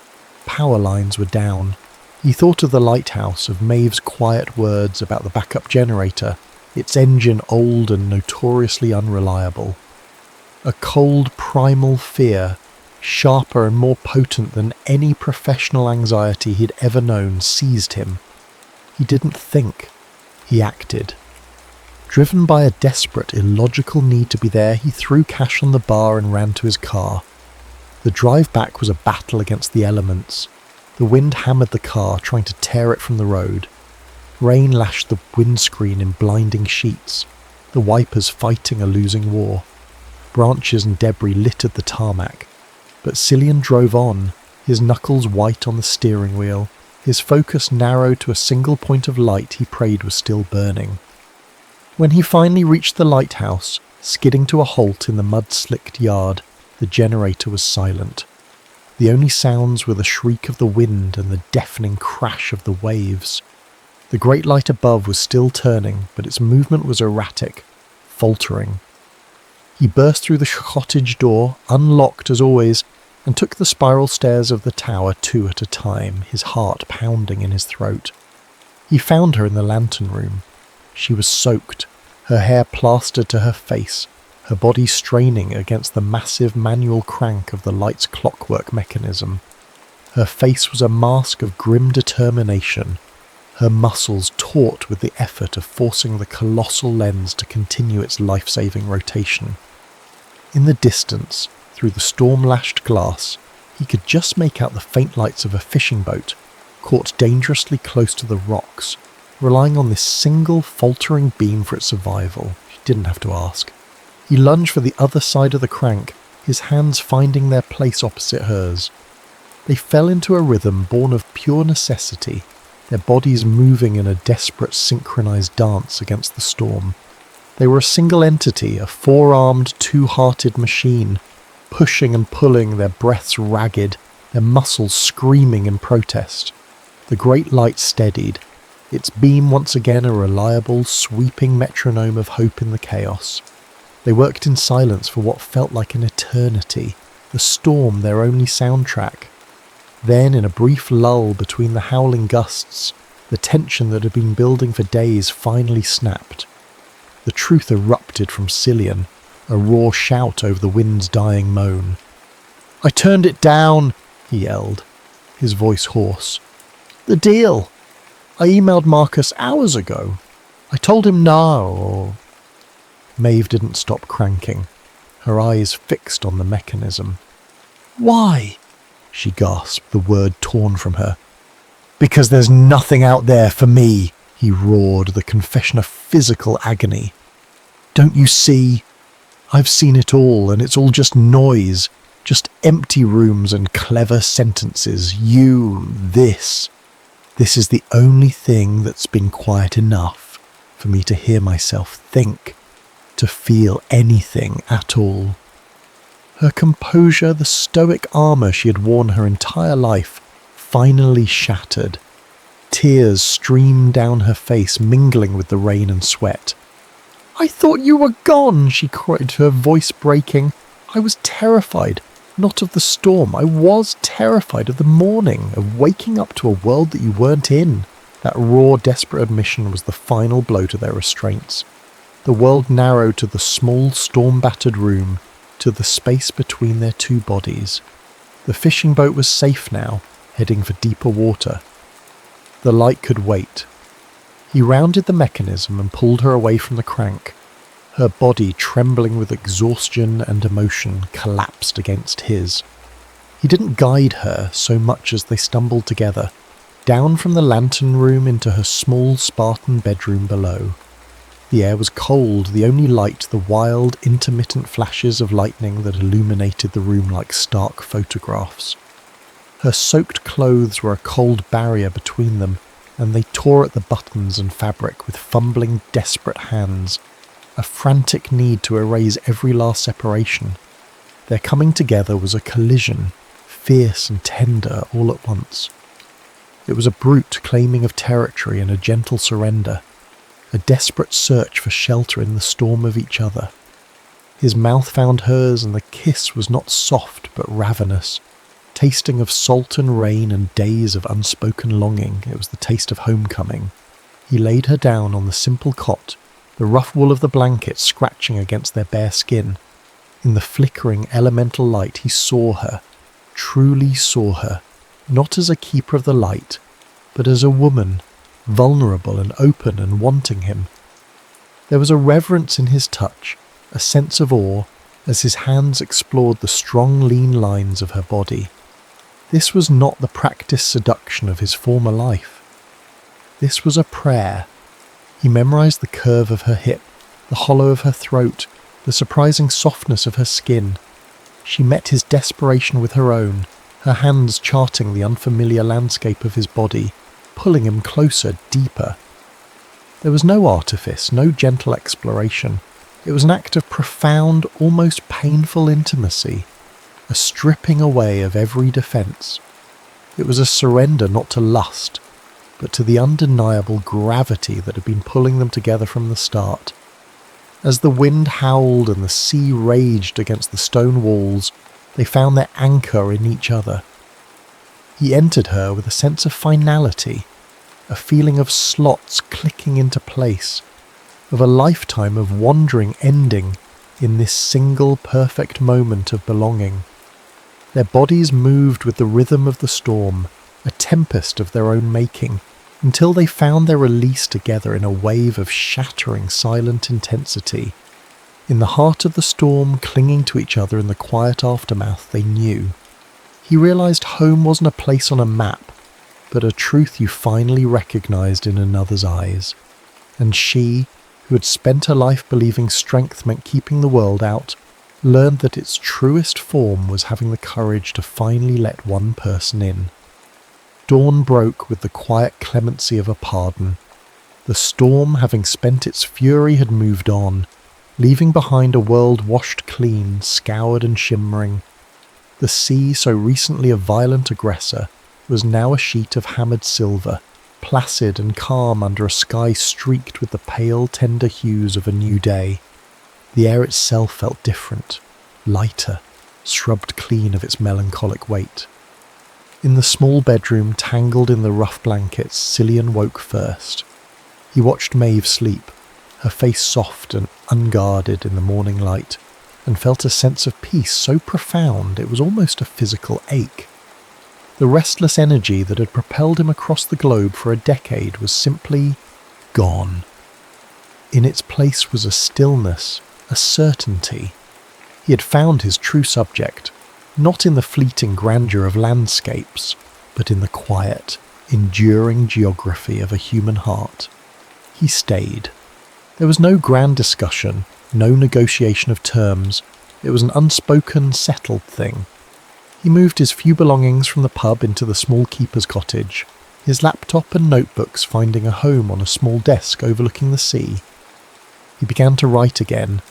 Power lines were down. He thought of the lighthouse, of Maeve's quiet words about the backup generator, its engine old and notoriously unreliable. A cold primal fear, sharper and more potent than any professional anxiety he'd ever known, seized him. He didn't think. He acted. Driven by a desperate, illogical need to be there, he threw cash on the bar and ran to his car. The drive back was a battle against the elements. The wind hammered the car, trying to tear it from the road. Rain lashed the windscreen in blinding sheets, the wipers fighting a losing war. Branches and debris littered the tarmac. But Cillian drove on, his knuckles white on the steering wheel, his focus narrowed to a single point of light he prayed was still burning. When he finally reached the lighthouse, skidding to a halt in the mud-slicked yard, the generator was silent. The only sounds were the shriek of the wind and the deafening crash of the waves. The great light above was still turning, but its movement was erratic, faltering. He burst through the cottage door, unlocked as always, and took the spiral stairs of the tower 2 at a time, his heart pounding in his throat. He found her in the lantern room. She was soaked, her hair plastered to her face, her body straining against the massive manual crank of the light's clockwork mechanism. Her face was a mask of grim determination, her muscles taut with the effort of forcing the colossal lens to continue its life-saving rotation. In the distance, through the storm-lashed glass, he could just make out the faint lights of a fishing boat, caught dangerously close to the rocks, relying on this single faltering beam for its survival. He didn't have to ask. He lunged for the other side of the crank, his hands finding their place opposite hers. They fell into a rhythm born of pure necessity, their bodies moving in a desperate synchronized dance against the storm. They were a single entity, a four-armed, two-hearted machine, pushing and pulling, their breaths ragged, their muscles screaming in protest. The great light steadied, its beam once again a reliable, sweeping metronome of hope in the chaos. They worked in silence for what felt like an eternity, the storm their only soundtrack. Then, in a brief lull between the howling gusts, The tension that had been building for days finally snapped. The truth erupted from Cillian, a raw shout over the wind's dying moan. "I turned it down," he yelled, his voice hoarse. "The deal. I emailed Marcus hours ago. I told him no, or..." Maeve didn't stop cranking, her eyes fixed on the mechanism. "Why?" she gasped, the word torn from her. "Because there's nothing out there for me," he roared, the confession of physical agony. "Don't you see? I've seen it all, and it's all just noise, just empty rooms and clever sentences. This is the only thing that's been quiet enough for me to hear myself think, to feel anything at all." Her composure, the stoic armour she had worn her entire life, finally shattered. Tears streamed down her face, mingling with the rain and sweat. "I thought you were gone," she cried, her voice breaking. "I was terrified, not of the storm. I was terrified of the morning, of waking up to a world that you weren't in." That raw, desperate admission was the final blow to their restraints. The world narrowed to the small, storm-battered room, to the space between their two bodies. The fishing boat was safe now, heading for deeper water. The light could wait. He rounded the mechanism and pulled her away from the crank. Her body, trembling with exhaustion and emotion, collapsed against his. He didn't guide her so much as they stumbled together, down from the lantern room into her small Spartan bedroom below. The air was cold, the only light the wild, intermittent flashes of lightning that illuminated the room like stark photographs. Her soaked clothes were a cold barrier between them, and they tore at the buttons and fabric with fumbling, desperate hands, a frantic need to erase every last separation. Their coming together was a collision, fierce and tender all at once. It was a brute claiming of territory and a gentle surrender, a desperate search for shelter in the storm of each other. His mouth found hers, and the kiss was not soft but ravenous, tasting of salt and rain and days of unspoken longing. It was the taste of homecoming. He laid her down on the simple cot, the rough wool of the blanket scratching against their bare skin. In the flickering elemental light he saw her, truly saw her, not as a keeper of the light, but as a woman, vulnerable and open and wanting him. There was a reverence in his touch, a sense of awe, as his hands explored the strong, lean lines of her body. This was not the practiced seduction of his former life. This was a prayer. He memorized the curve of her hip, the hollow of her throat, the surprising softness of her skin. She met his desperation with her own, her hands charting the unfamiliar landscape of his body, pulling him closer, deeper. There was no artifice, no gentle exploration. It was an act of profound, almost painful intimacy, a stripping away of every defence. It was a surrender not to lust, but to the undeniable gravity that had been pulling them together from the start. As the wind howled and the sea raged against the stone walls, they found their anchor in each other. He entered her with a sense of finality, a feeling of slots clicking into place, of a lifetime of wandering ending in this single perfect moment of belonging. Their bodies moved with the rhythm of the storm, a tempest of their own making, until they found their release together in a wave of shattering silent intensity. In the heart of the storm, clinging to each other in the quiet aftermath, they knew. He realized home wasn't a place on a map, but a truth you finally recognized in another's eyes. And she, who had spent her life believing strength meant keeping the world out, learned that its truest form was having the courage to finally let one person in. Dawn broke with the quiet clemency of a pardon. The storm, having spent its fury, had moved on, leaving behind a world washed clean, scoured and shimmering. The sea, so recently a violent aggressor, was now a sheet of hammered silver, placid and calm under a sky streaked with the pale, tender hues of a new day. The air itself felt different, lighter, scrubbed clean of its melancholic weight. In the small bedroom, tangled in the rough blankets, Cillian woke first. He watched Maeve sleep, her face soft and unguarded in the morning light, and felt a sense of peace so profound it was almost a physical ache. The restless energy that had propelled him across the globe for a decade was simply gone. In its place was a stillness, a certainty. He had found his true subject, not in the fleeting grandeur of landscapes, but in the quiet, enduring geography of a human heart. He stayed. There was no grand discussion, no negotiation of terms. It was an unspoken, settled thing. He moved his few belongings from the pub into the small keeper's cottage, his laptop and notebooks finding a home on a small desk overlooking the sea. He began to write again,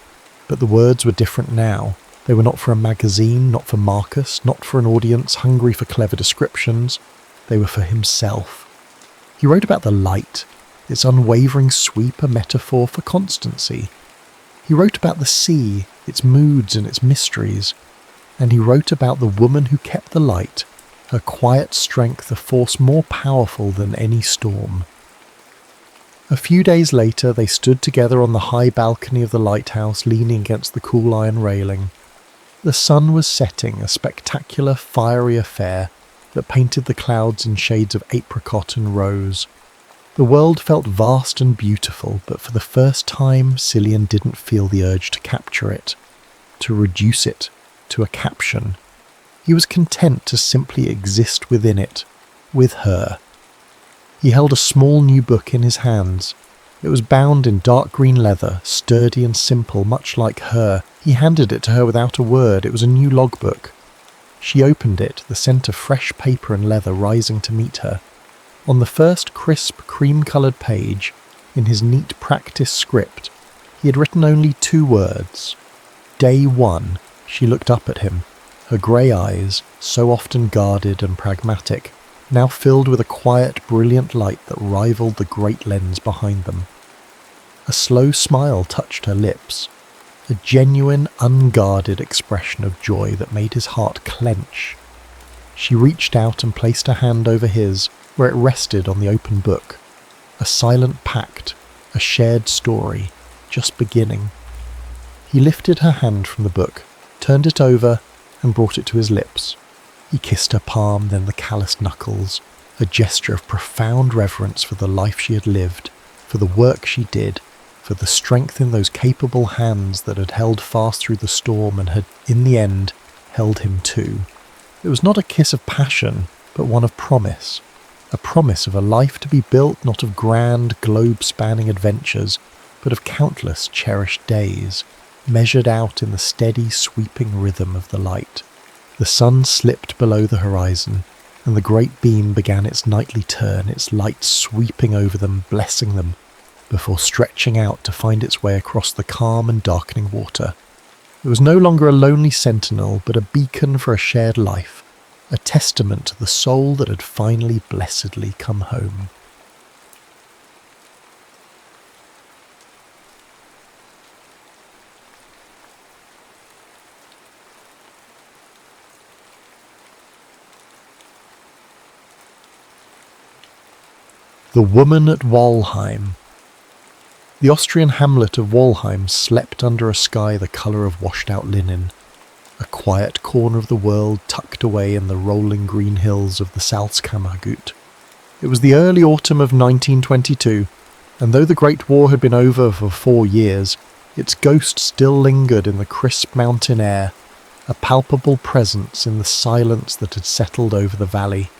but the words were different now. They were not for a magazine, not for Marcus, not for an audience hungry for clever descriptions. They were for himself. He wrote about the light, its unwavering sweep, a metaphor for constancy. He wrote about the sea, its moods and its mysteries. And he wrote about the woman who kept the light, her quiet strength a force more powerful than any storm. A few days later they stood together on the high balcony of the lighthouse, leaning against the cool iron railing. The sun was setting, a spectacular, fiery affair that painted the clouds in shades of apricot and rose. The world felt vast and beautiful, but for the first time Cillian didn't feel the urge to capture it, to reduce it to a caption. He was content to simply exist within it, with her. He held a small new book in his hands. It was bound in dark green leather, sturdy and simple, much like her. He handed it to her without a word. It was a new logbook. She opened it, the scent of fresh paper and leather rising to meet her. On the first crisp, cream-coloured page, in his neat practice script, he had written only 2 words. Day 1. She looked up at him, her grey eyes, so often guarded and pragmatic, now filled with a quiet, brilliant light that rivaled the great lens behind them. A slow smile touched her lips, a genuine, unguarded expression of joy that made his heart clench. She reached out and placed her hand over his, where it rested on the open book. A silent pact, a shared story, just beginning. He lifted her hand from the book, turned it over, and brought it to his lips. He kissed her palm, then the calloused knuckles, a gesture of profound reverence for the life she had lived, for the work she did, for the strength in those capable hands that had held fast through the storm and had, in the end, held him too. It was not a kiss of passion, but one of promise. A promise of a life to be built not of grand, globe-spanning adventures, but of countless cherished days, measured out in the steady, sweeping rhythm of the light. The sun slipped below the horizon, and the great beam began its nightly turn, its light sweeping over them, blessing them, before stretching out to find its way across the calm and darkening water. It was no longer a lonely sentinel, but a beacon for a shared life, a testament to the soul that had finally blessedly come home. The Woman at Walheim. The Austrian hamlet of Walheim slept under a sky the colour of washed-out linen, a quiet corner of the world tucked away in the rolling green hills of the Salzkammergut. It was the early autumn of 1922, and though the Great War had been over for 4 years, its ghost still lingered in the crisp mountain air, a palpable presence in the silence that had settled over the valley.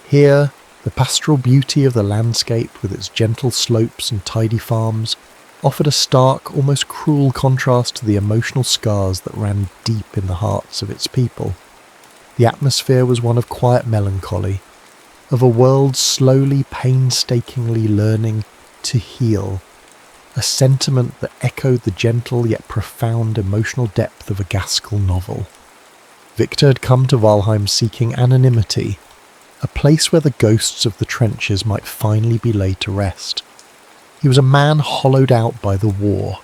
Here, the pastoral beauty of the landscape, with its gentle slopes and tidy farms, offered a stark, almost cruel contrast to the emotional scars that ran deep in the hearts of its people. The atmosphere was one of quiet melancholy, of a world slowly, painstakingly learning to heal, a sentiment that echoed the gentle yet profound emotional depth of a Gaskell novel. Victor had come to Walheim seeking anonymity, a place where the ghosts of the trenches might finally be laid to rest. He was a man hollowed out by the war,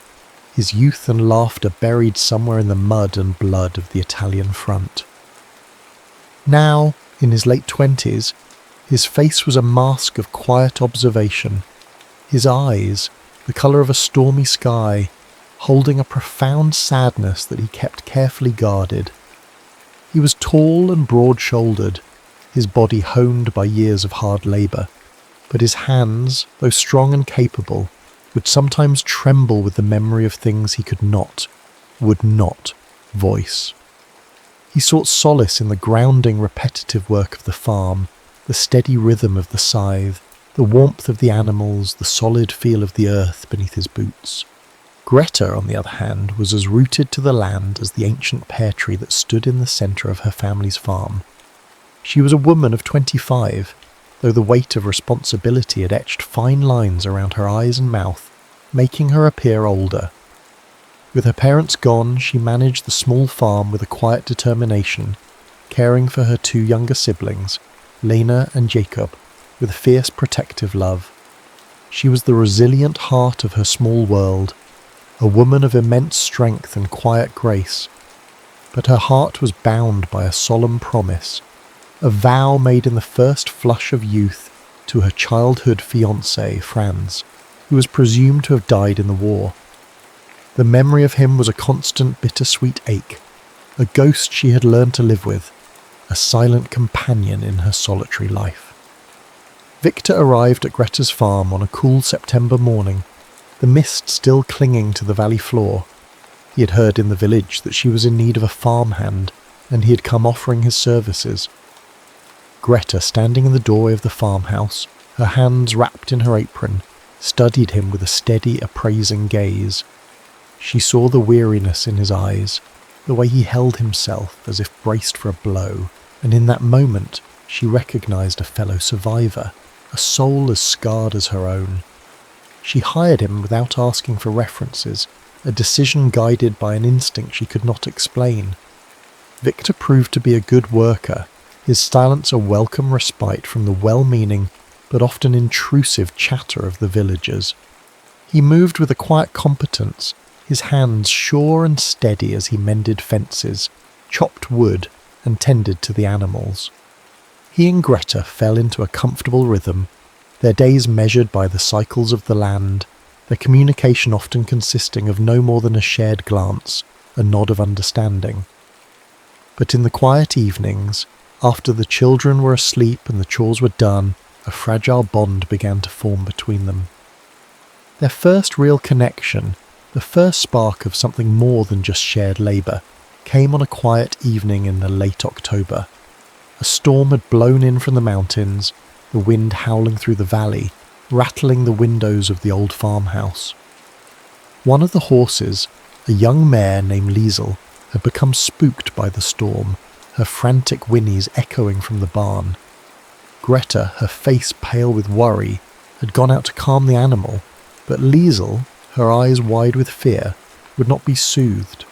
his youth and laughter buried somewhere in the mud and blood of the Italian front. Now, In his late 20s, his face was a mask of quiet observation, his eyes the colour of a stormy sky, holding a profound sadness that he kept carefully guarded. He was tall and broad-shouldered, his body honed by years of hard labour, but his hands, though strong and capable, would sometimes tremble with the memory of things he would not voice. He sought solace in the grounding, repetitive work of the farm, the steady rhythm of the scythe, the warmth of the animals, the solid feel of the earth beneath his boots. Greta, on the other hand, was as rooted to the land as the ancient pear tree that stood in the centre of her family's farm. She was a woman of 25, though the weight of responsibility had etched fine lines around her eyes and mouth, making her appear older. With her parents gone, she managed the small farm with a quiet determination, caring for her two younger siblings, Lena and Jacob, with fierce protective love. She was the resilient heart of her small world, a woman of immense strength and quiet grace, but her heart was bound by a solemn promise, a vow made in the first flush of youth to her childhood fiancé, Franz, who was presumed to have died in the war. The memory of him was a constant bittersweet ache, a ghost she had learned to live with, a silent companion in her solitary life. Victor arrived at Greta's farm on a cool September morning, the mist still clinging to the valley floor. He had heard in the village that she was in need of a farmhand, and he had come offering his services. Greta, standing in the doorway of the farmhouse, her hands wrapped in her apron, studied him with a steady, appraising gaze. She saw the weariness in his eyes, the way he held himself as if braced for a blow, and in that moment she recognized a fellow survivor, a soul as scarred as her own. She hired him without asking for references, a decision guided by an instinct she could not explain. Victor proved to be a good worker, his silence a welcome respite from the well-meaning but often intrusive chatter of the villagers. He moved with a quiet competence, his hands sure and steady as he mended fences, chopped wood, and tended to the animals. He and Greta fell into a comfortable rhythm, their days measured by the cycles of the land, their communication often consisting of no more than a shared glance, a nod of understanding. But in the quiet evenings, after the children were asleep and the chores were done, a fragile bond began to form between them. Their first real connection, the first spark of something more than just shared labour, came on a quiet evening in the late October. A storm had blown in from the mountains, the wind howling through the valley, rattling the windows of the old farmhouse. One of the horses, a young mare named Liesel, had become spooked by the storm, her frantic whinnies echoing from the barn. Greta, her face pale with worry, had gone out to calm the animal, but Liesel, her eyes wide with fear, would not be soothed.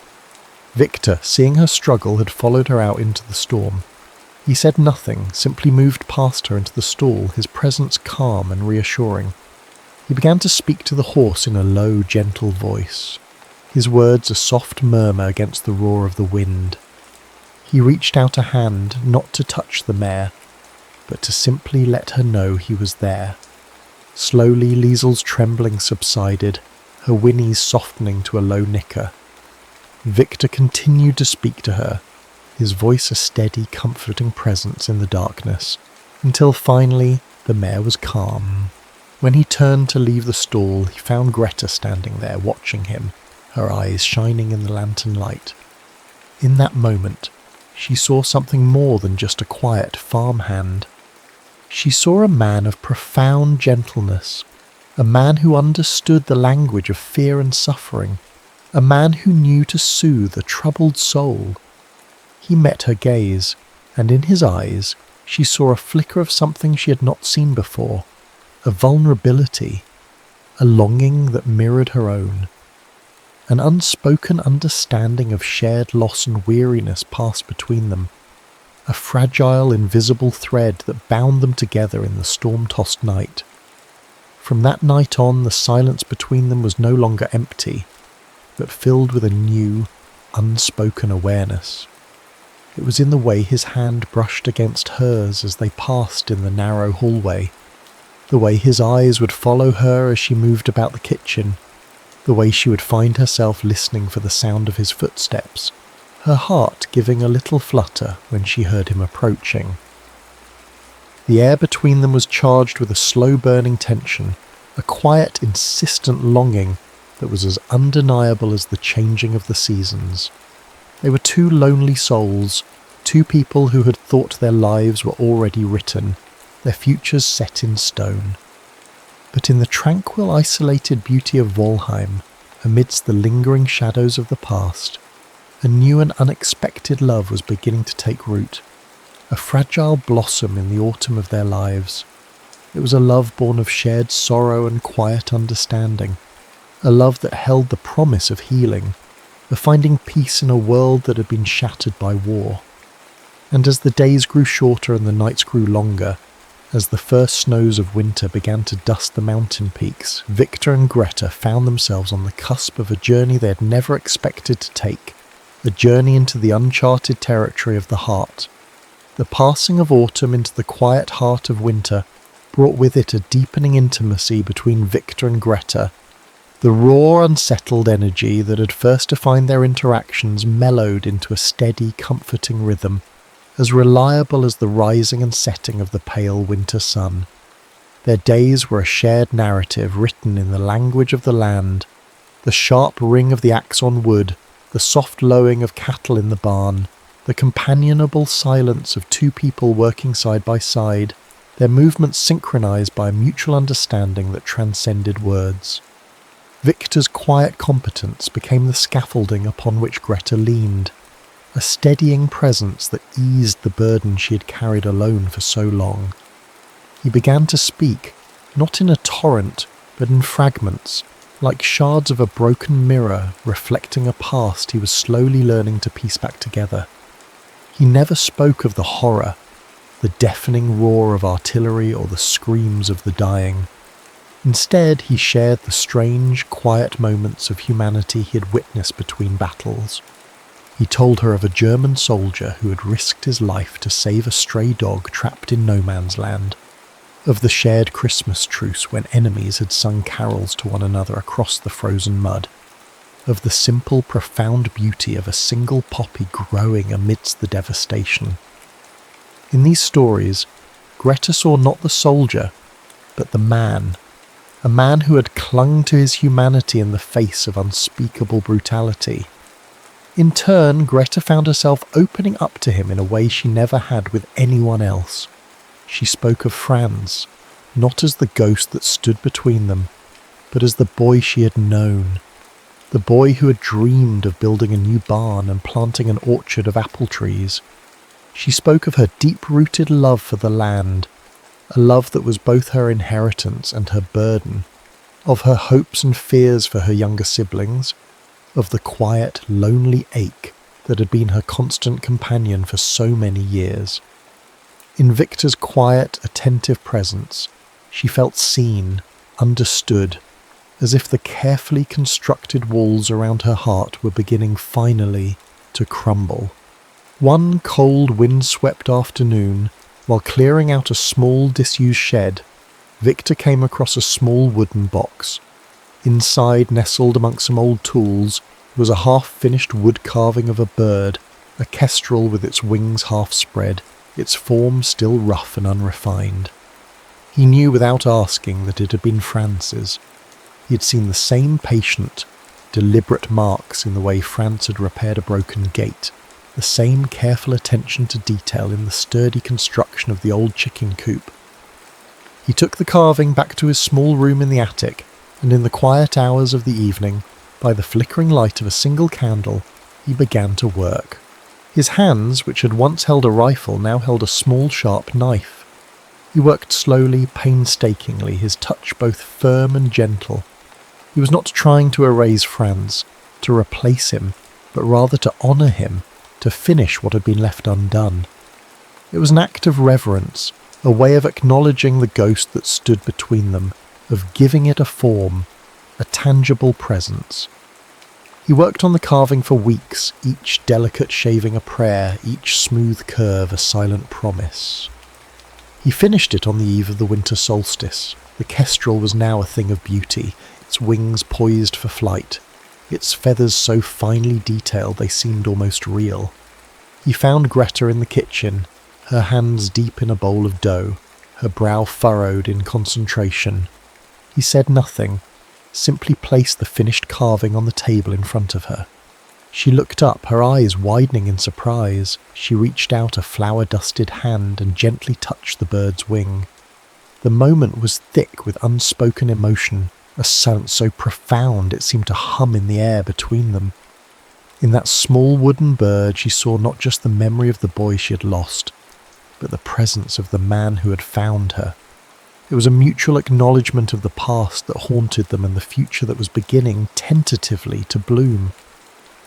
Victor, seeing her struggle, had followed her out into the storm. He said nothing, simply moved past her into the stall, his presence calm and reassuring. He began to speak to the horse in a low, gentle voice, his words a soft murmur against the roar of the wind. He reached out a hand, not to touch the mare, but to simply let her know he was there. Slowly Liesel's trembling subsided, her whinnies softening to a low nicker. Victor continued to speak to her, his voice a steady, comforting presence in the darkness, until finally the mare was calm. When he turned to leave the stall, he found Greta standing there watching him, her eyes shining in the lantern light. In that moment, she saw something more than just a quiet farmhand. She saw a man of profound gentleness, a man who understood the language of fear and suffering, a man who knew to soothe a troubled soul. He met her gaze, and in his eyes she saw a flicker of something she had not seen before, a vulnerability, a longing that mirrored her own. An unspoken understanding of shared loss and weariness passed between them, a fragile, invisible thread that bound them together in the storm-tossed night. From that night on, the silence between them was no longer empty, but filled with a new, unspoken awareness. It was in the way his hand brushed against hers as they passed in the narrow hallway, the way his eyes would follow her as she moved about the kitchen, the way she would find herself listening for the sound of his footsteps, her heart giving a little flutter when she heard him approaching. The air between them was charged with a slow-burning tension, a quiet, insistent longing that was as undeniable as the changing of the seasons. They were two lonely souls, two people who had thought their lives were already written, their futures set in stone. But in the tranquil, isolated beauty of Walheim, amidst the lingering shadows of the past, a new and unexpected love was beginning to take root, a fragile blossom in the autumn of their lives. It was a love born of shared sorrow and quiet understanding, a love that held the promise of healing, of finding peace in a world that had been shattered by war. And as the days grew shorter and the nights grew longer, as the first snows of winter began to dust the mountain peaks, Victor and Greta found themselves on the cusp of a journey they had never expected to take, a journey into the uncharted territory of the heart. The passing of autumn into the quiet heart of winter brought with it a deepening intimacy between Victor and Greta. The raw, unsettled energy that had first defined their interactions mellowed into a steady, comforting rhythm, as reliable as the rising and setting of the pale winter sun. Their days were a shared narrative written in the language of the land, the sharp ring of the axe on wood, the soft lowing of cattle in the barn, the companionable silence of two people working side by side, their movements synchronized by a mutual understanding that transcended words. Victor's quiet competence became the scaffolding upon which Greta leaned, a steadying presence that eased the burden she had carried alone for so long. He began to speak, not in a torrent, but in fragments, like shards of a broken mirror reflecting a past he was slowly learning to piece back together. He never spoke of the horror, the deafening roar of artillery or the screams of the dying. Instead, he shared the strange, quiet moments of humanity he had witnessed between battles. He told her of a German soldier who had risked his life to save a stray dog trapped in no man's land, of the shared Christmas truce when enemies had sung carols to one another across the frozen mud, of the simple, profound beauty of a single poppy growing amidst the devastation. In these stories, Greta saw not the soldier, but the man, a man who had clung to his humanity in the face of unspeakable brutality. In turn, Greta found herself opening up to him in a way she never had with anyone else. She spoke of Franz, not as the ghost that stood between them, but as the boy she had known, the boy who had dreamed of building a new barn and planting an orchard of apple trees. She spoke of her deep-rooted love for the land, a love that was both her inheritance and her burden, of her hopes and fears for her younger siblings, of the quiet, lonely ache that had been her constant companion for so many years. In Victor's quiet, attentive presence, she felt seen, understood, as if the carefully constructed walls around her heart were beginning finally to crumble. One cold, wind-swept afternoon, while clearing out a small, disused shed, Victor came across a small wooden box. Inside, nestled amongst some old tools, was a half-finished wood carving of a bird, a kestrel with its wings half spread, its form still rough and unrefined. He knew without asking that it had been Franz's. He had seen the same patient, deliberate marks in the way Franz had repaired a broken gate, the same careful attention to detail in the sturdy construction of the old chicken coop. He took the carving back to his small room in the attic, and in the quiet hours of the evening, by the flickering light of a single candle, he began to work. His hands, which had once held a rifle, now held a small, sharp knife. He worked slowly, painstakingly, his touch both firm and gentle. He was not trying to erase Franz, to replace him, but rather to honour him, to finish what had been left undone. It was an act of reverence, a way of acknowledging the ghost that stood between them, of giving it a form, a tangible presence. He worked on the carving for weeks, each delicate shaving a prayer, each smooth curve a silent promise. He finished it on the eve of the winter solstice. The kestrel was now a thing of beauty, its wings poised for flight, its feathers so finely detailed they seemed almost real. He found Greta in the kitchen, her hands deep in a bowl of dough, her brow furrowed in concentration. He said nothing, simply placed the finished carving on the table in front of her. She looked up, her eyes widening in surprise. She reached out a flour-dusted hand and gently touched the bird's wing. The moment was thick with unspoken emotion, a silence so profound it seemed to hum in the air between them. In that small wooden bird she saw not just the memory of the boy she had lost, but the presence of the man who had found her. It was a mutual acknowledgement of the past that haunted them and the future that was beginning, tentatively, to bloom.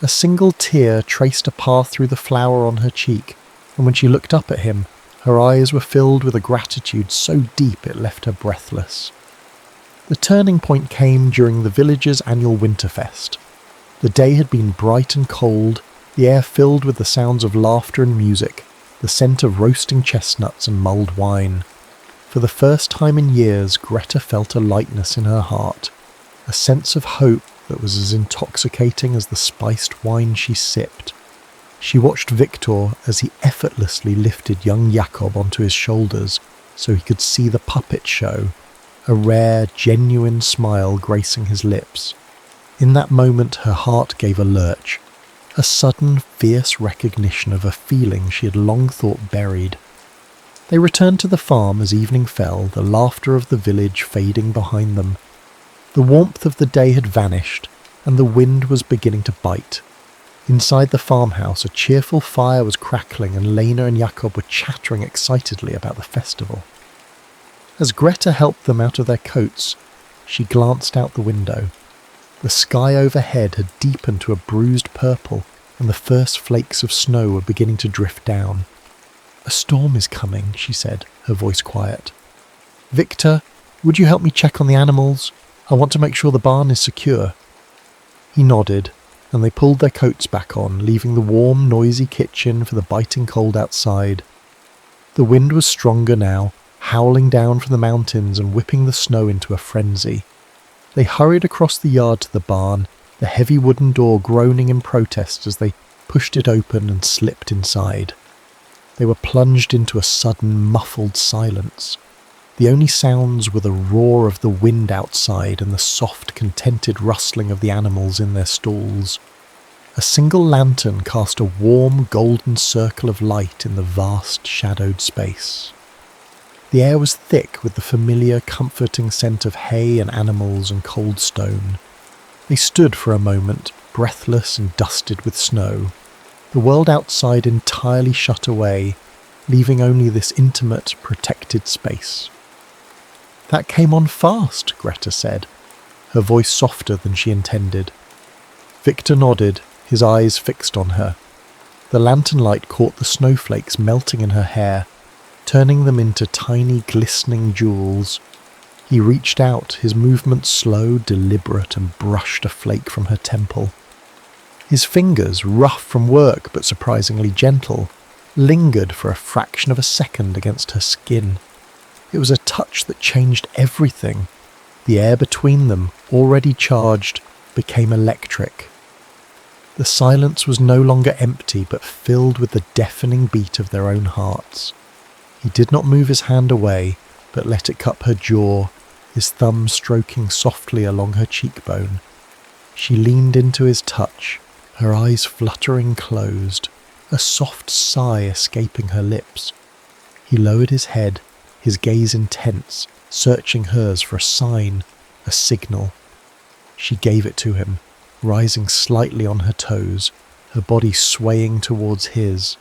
A single tear traced a path through the flower on her cheek, and when she looked up at him, her eyes were filled with a gratitude so deep it left her breathless. The turning point came during the village's annual Winterfest. The day had been bright and cold, the air filled with the sounds of laughter and music, the scent of roasting chestnuts and mulled wine. For the first time in years, Greta felt a lightness in her heart, a sense of hope that was as intoxicating as the spiced wine she sipped. She watched Victor as he effortlessly lifted young Jakob onto his shoulders so he could see the puppet show, a rare, genuine smile gracing his lips. In that moment her heart gave a lurch, a sudden, fierce recognition of a feeling she had long thought buried. They returned to the farm as evening fell, the laughter of the village fading behind them. The warmth of the day had vanished, and the wind was beginning to bite. Inside the farmhouse, a cheerful fire was crackling, and Lena and Jakob were chattering excitedly about the festival. As Greta helped them out of their coats, she glanced out the window. The sky overhead had deepened to a bruised purple, and the first flakes of snow were beginning to drift down. "A storm is coming," she said, her voice quiet. "Victor, would you help me check on the animals? I want to make sure the barn is secure." He nodded, and they pulled their coats back on, leaving the warm, noisy kitchen for the biting cold outside. The wind was stronger now, howling down from the mountains and whipping the snow into a frenzy. They hurried across the yard to the barn, the heavy wooden door groaning in protest as they pushed it open and slipped inside. They were plunged into a sudden, muffled silence. The only sounds were the roar of the wind outside and the soft, contented rustling of the animals in their stalls. A single lantern cast a warm, golden circle of light in the vast, shadowed space. The air was thick with the familiar, comforting scent of hay and animals and cold stone. They stood for a moment, breathless and dusted with snow, the world outside entirely shut away, leaving only this intimate, protected space. "That came on fast," Greta said, her voice softer than she intended. Victor nodded, his eyes fixed on her. The lantern light caught the snowflakes melting in her hair, turning them into tiny, glistening jewels. He reached out, his movements slow, deliberate, and brushed a flake from her temple. His fingers, rough from work but surprisingly gentle, lingered for a fraction of a second against her skin. It was a touch that changed everything. The air between them, already charged, became electric. The silence was no longer empty but filled with the deafening beat of their own hearts. He did not move his hand away, but let it cup her jaw, his thumb stroking softly along her cheekbone. She leaned into his touch, her eyes fluttering closed, a soft sigh escaping her lips. He lowered his head, his gaze intense, searching hers for a sign, a signal. She gave it to him, rising slightly on her toes, her body swaying towards his.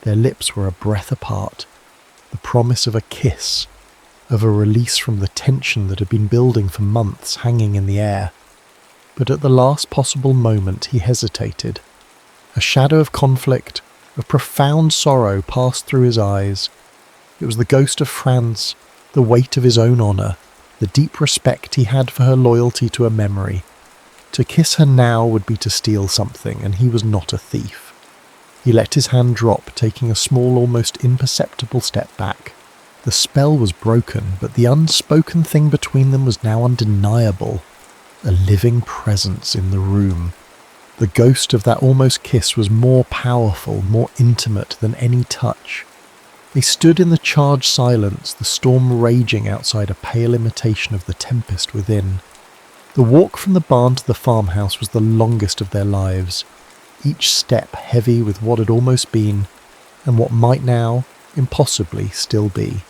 Their lips were a breath apart, the promise of a kiss, of a release from the tension that had been building for months, hanging in the air. But at the last possible moment he hesitated. A shadow of conflict, of profound sorrow passed through his eyes. It was the ghost of Franz, the weight of his own honour, the deep respect he had for her loyalty to a memory. To kiss her now would be to steal something, and he was not a thief. He let his hand drop, taking a small, almost imperceptible step back. The spell was broken, but the unspoken thing between them was now undeniable. A living presence in the room. The ghost of that almost kiss was more powerful, more intimate than any touch. They stood in the charged silence, the storm raging outside, a pale imitation of the tempest within. The walk from the barn to the farmhouse was the longest of their lives, each step heavy with what had almost been, and what might now, impossibly, still be.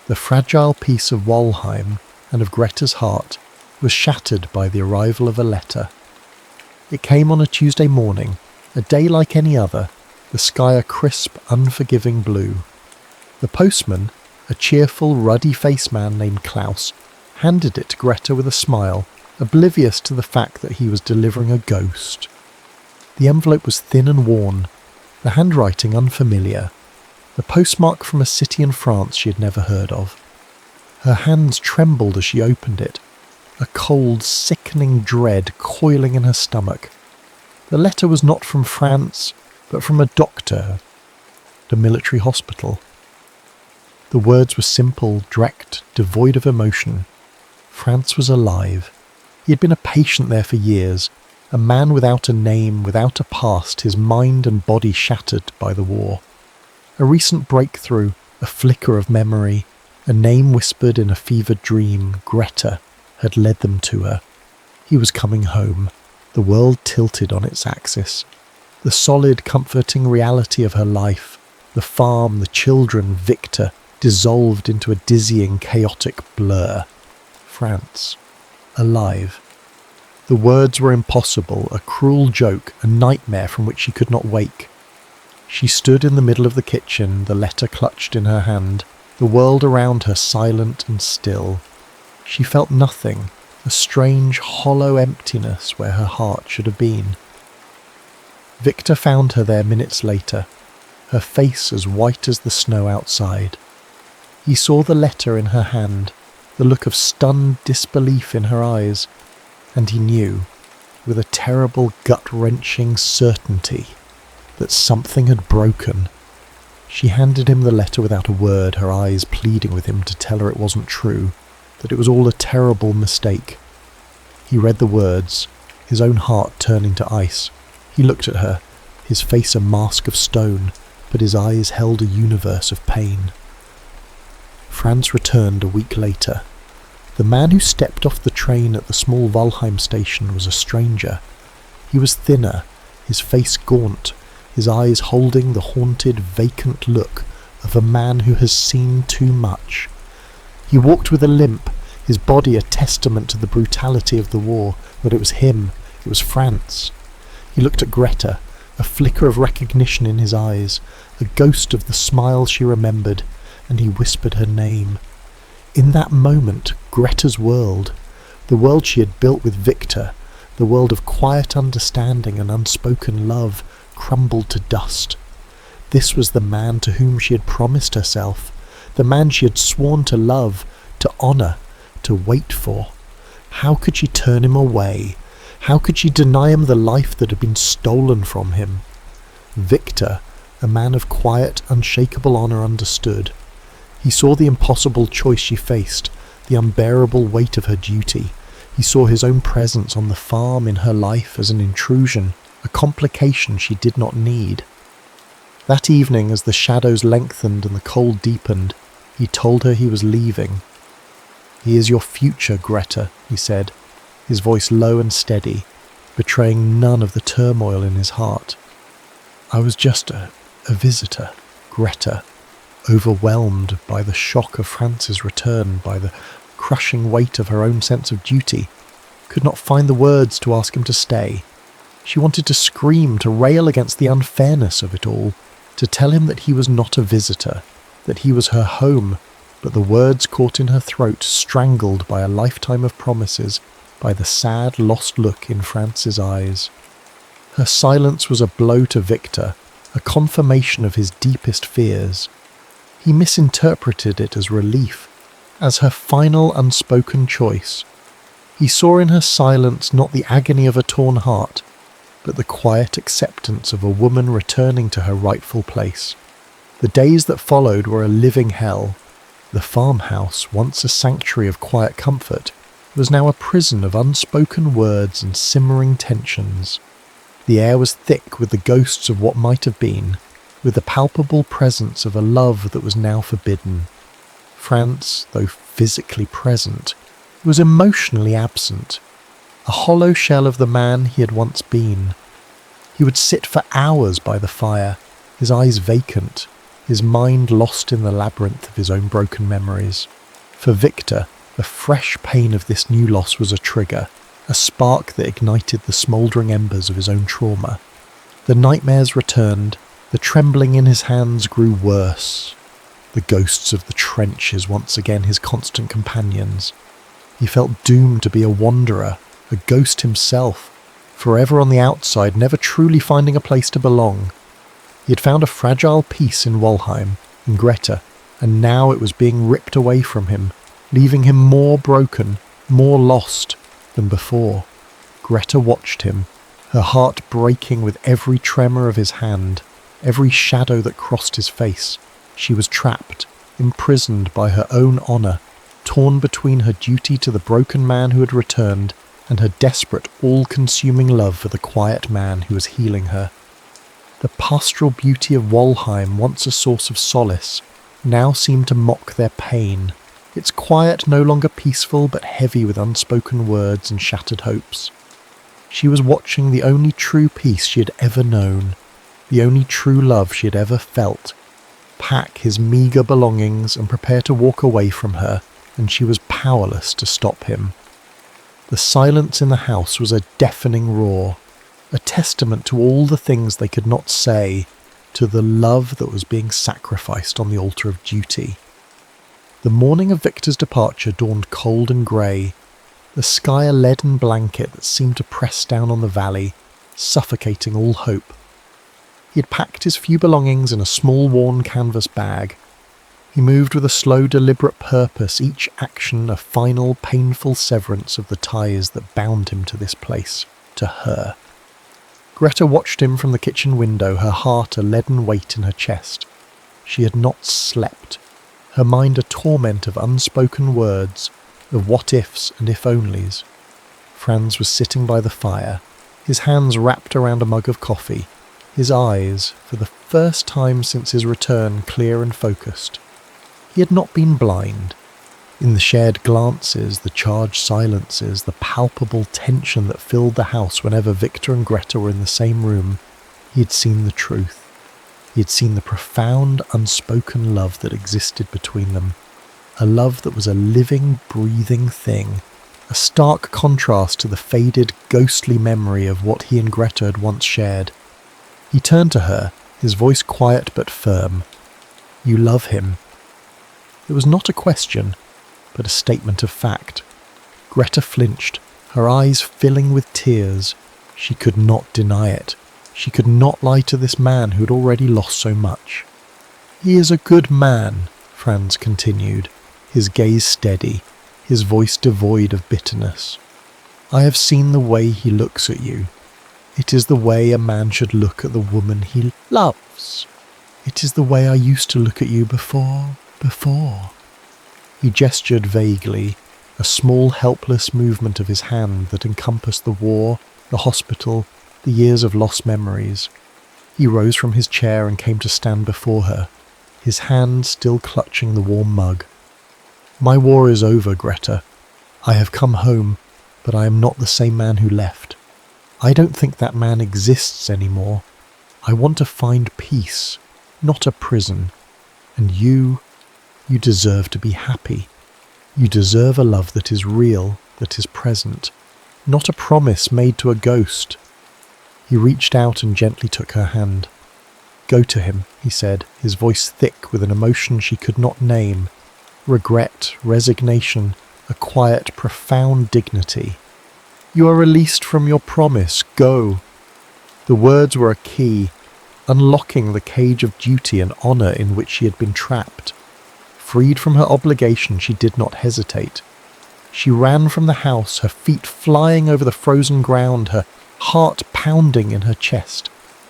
The fragile peace of Walheim and of Greta's heart was shattered by the arrival of a letter. It came on a Tuesday morning, a day like any other, the sky a crisp, unforgiving blue. The postman, a cheerful, ruddy-faced man named Klaus, handed it to Greta with a smile, oblivious to the fact that he was delivering a ghost. The envelope was thin and worn, the handwriting unfamiliar, the postmark from a city in France she had never heard of. Her hands trembled as she opened it, a cold, sickening dread coiling in her stomach. The letter was not from France, but from a doctor, the military hospital. The words were simple, direct, devoid of emotion. France was alive. He had been a patient there for years, a man without a name, without a past, his mind and body shattered by the war. A recent breakthrough, a flicker of memory, a name whispered in a fevered dream, Greta, had led them to her. He was coming home, the world tilted on its axis. The solid, comforting reality of her life, the farm, the children, Victor, dissolved into a dizzying, chaotic blur. France. Alive. The words were impossible, a cruel joke, a nightmare from which she could not wake. She stood in the middle of the kitchen, the letter clutched in her hand, the world around her silent and still. She felt nothing, a strange, hollow emptiness where her heart should have been. Victor found her there minutes later, her face as white as the snow outside. He saw the letter in her hand, the look of stunned disbelief in her eyes, and he knew, with a terrible gut-wrenching certainty, that something had broken. She handed him the letter without a word, her eyes pleading with him to tell her it wasn't true, that it was all a terrible mistake. He read the words, his own heart turning to ice. He looked at her, his face a mask of stone, but his eyes held a universe of pain. Franz returned a week later. The man who stepped off the train at the small Walheim station was a stranger. He was thinner, his face gaunt, his eyes holding the haunted, vacant look of a man who has seen too much. He walked with a limp, his body a testament to the brutality of the war, but it was him, it was Franz. He looked at Greta, a flicker of recognition in his eyes, a ghost of the smile she remembered, and he whispered her name. In that moment, Greta's world, the world she had built with Victor, the world of quiet understanding and unspoken love, crumbled to dust. This was the man to whom she had promised herself, the man she had sworn to love, to honour, to wait for. How could she turn him away? How could she deny him the life that had been stolen from him? Victor, a man of quiet, unshakable honour, understood. He saw the impossible choice she faced, the unbearable weight of her duty. He saw his own presence on the farm in her life as an intrusion, a complication she did not need. That evening, as the shadows lengthened and the cold deepened, he told her he was leaving. "He is your future, Greta," he said, his voice low and steady, betraying none of the turmoil in his heart. "I was just a visitor, Greta," overwhelmed by the shock of Franz's return, by the crushing weight of her own sense of duty, could not find the words to ask him to stay. She wanted to scream, to rail against the unfairness of it all, to tell him that he was not a visitor, that he was her home, but the words caught in her throat, strangled by a lifetime of promises, by the sad, lost look in Franz's eyes. Her silence was a blow to Victor, a confirmation of his deepest fears. He misinterpreted it as relief, as her final unspoken choice. He saw in her silence not the agony of a torn heart, but the quiet acceptance of a woman returning to her rightful place. The days that followed were a living hell. The farmhouse, once a sanctuary of quiet comfort, was now a prison of unspoken words and simmering tensions. The air was thick with the ghosts of what might have been, with the palpable presence of a love that was now forbidden. Franz, though physically present, was emotionally absent, a hollow shell of the man he had once been. He would sit for hours by the fire, his eyes vacant, his mind lost in the labyrinth of his own broken memories. For Victor, the fresh pain of this new loss was a trigger, a spark that ignited the smouldering embers of his own trauma. The nightmares returned, the trembling in his hands grew worse. The ghosts of the trenches once again his constant companions. He felt doomed to be a wanderer, a ghost himself, forever on the outside, never truly finding a place to belong. He had found a fragile peace in Walheim, in Greta, and now it was being ripped away from him, leaving him more broken, more lost than before. Greta watched him, her heart breaking with every tremor of his hand, every shadow that crossed his face. She was trapped, imprisoned by her own honour, torn between her duty to the broken man who had returned and her desperate, all-consuming love for the quiet man who was healing her. The pastoral beauty of Walheim, once a source of solace, now seemed to mock their pain, its quiet no longer peaceful but heavy with unspoken words and shattered hopes. She was watching the only true peace she had ever known, the only true love she had ever felt, pack his meagre belongings and prepare to walk away from her, and she was powerless to stop him. The silence in the house was a deafening roar, a testament to all the things they could not say, to the love that was being sacrificed on the altar of duty. The morning of Victor's departure dawned cold and grey, the sky a leaden blanket that seemed to press down on the valley, suffocating all hope. He had packed his few belongings in a small worn canvas bag. He moved with a slow, deliberate purpose, each action a final, painful severance of the ties that bound him to this place, to her. Greta watched him from the kitchen window, her heart a leaden weight in her chest. She had not slept, her mind a torment of unspoken words, of what-ifs and if-onlys. Franz was sitting by the fire, his hands wrapped around a mug of coffee, his eyes, for the first time since his return, clear and focused. He had not been blind. In the shared glances, the charged silences, the palpable tension that filled the house whenever Victor and Greta were in the same room, he had seen the truth. He had seen the profound, unspoken love that existed between them. A love that was a living, breathing thing, a stark contrast to the faded, ghostly memory of what he and Greta had once shared. He turned to her, his voice quiet but firm. "You love him." It was not a question, but a statement of fact. Greta flinched, her eyes filling with tears. She could not deny it. She could not lie to this man who had already lost so much. "He is a good man," Franz continued, his gaze steady, his voice devoid of bitterness. "I have seen the way he looks at you. It is the way a man should look at the woman he loves. It is the way I used to look at you before. He gestured vaguely, a small helpless movement of his hand that encompassed the war, the hospital, the years of lost memories. He rose from his chair and came to stand before her, his hand still clutching the warm mug. "My war is over, Greta. I have come home, but I am not the same man who left. I don't think that man exists anymore. I want to find peace, not a prison. And you deserve to be happy. You deserve a love that is real, that is present, not a promise made to a ghost." He reached out and gently took her hand. "Go to him," he said, his voice thick with an emotion she could not name. Regret, resignation, a quiet, profound dignity. "You are released from your promise. Go." The words were a key, unlocking the cage of duty and honour in which she had been trapped. Freed from her obligation, she did not hesitate. She ran from the house, her feet flying over the frozen ground, her heart pounding in her chest.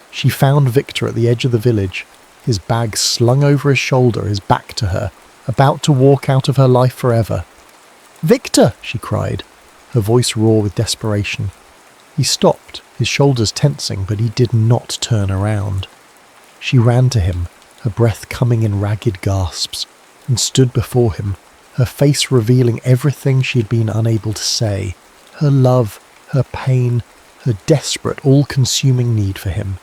She found Victor at the edge of the village, his bag slung over his shoulder, his back to her, about to walk out of her life forever. "Victor!" she cried, her voice raw with desperation. He stopped, his shoulders tensing, but he did not turn around. She ran to him, her breath coming in ragged gasps, and stood before him, her face revealing everything she had been unable to say, her love, her pain, her desperate, all-consuming need for him.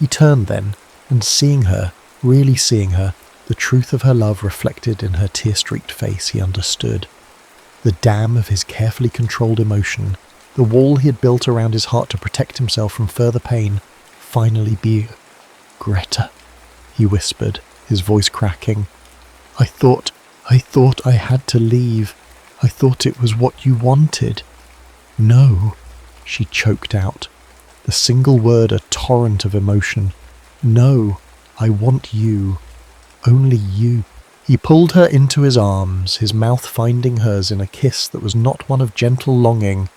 He turned then, and seeing her, really seeing her, the truth of her love reflected in her tear-streaked face, he understood. The dam of his carefully controlled emotion, the wall he had built around his heart to protect himself from further pain, finally be... "Greta," he whispered, his voice cracking. I thought I had to leave. I thought it was what you wanted." "No," she choked out, the single word a torrent of emotion. "No, I want you. Only you." He pulled her into his arms, his mouth finding hers in a kiss that was not one of gentle longing,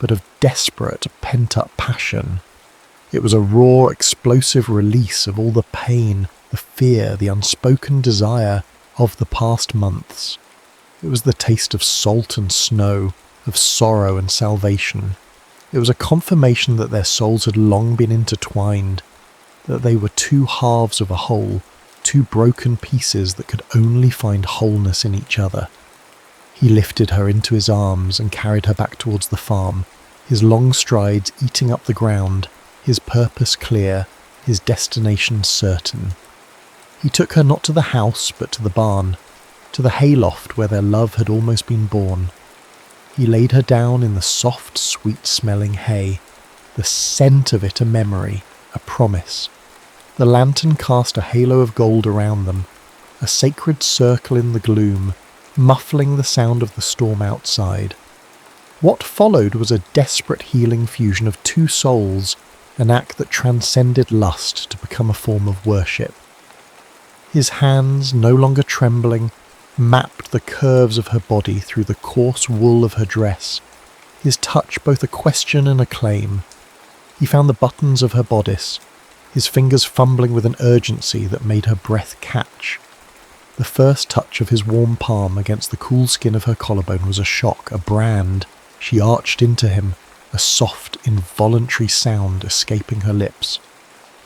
but of desperate, pent-up passion. It was a raw, explosive release of all the pain, the fear, the unspoken desire of the past months. It was the taste of salt and snow, of sorrow and salvation. It was a confirmation that their souls had long been intertwined, that they were two halves of a whole, two broken pieces that could only find wholeness in each other. He lifted her into his arms and carried her back towards the farm, his long strides eating up the ground, his purpose clear, his destination certain. He took her not to the house, but to the barn, to the hayloft where their love had almost been born. He laid her down in the soft, sweet-smelling hay, the scent of it a memory, a promise. The lantern cast a halo of gold around them, a sacred circle in the gloom, muffling the sound of the storm outside. What followed was a desperate healing fusion of two souls, an act that transcended lust to become a form of worship. His hands, no longer trembling, mapped the curves of her body through the coarse wool of her dress, his touch both a question and a claim. He found the buttons of her bodice, his fingers fumbling with an urgency that made her breath catch. The first touch of his warm palm against the cool skin of her collarbone was a shock, a brand. She arched into him, a soft, involuntary sound escaping her lips.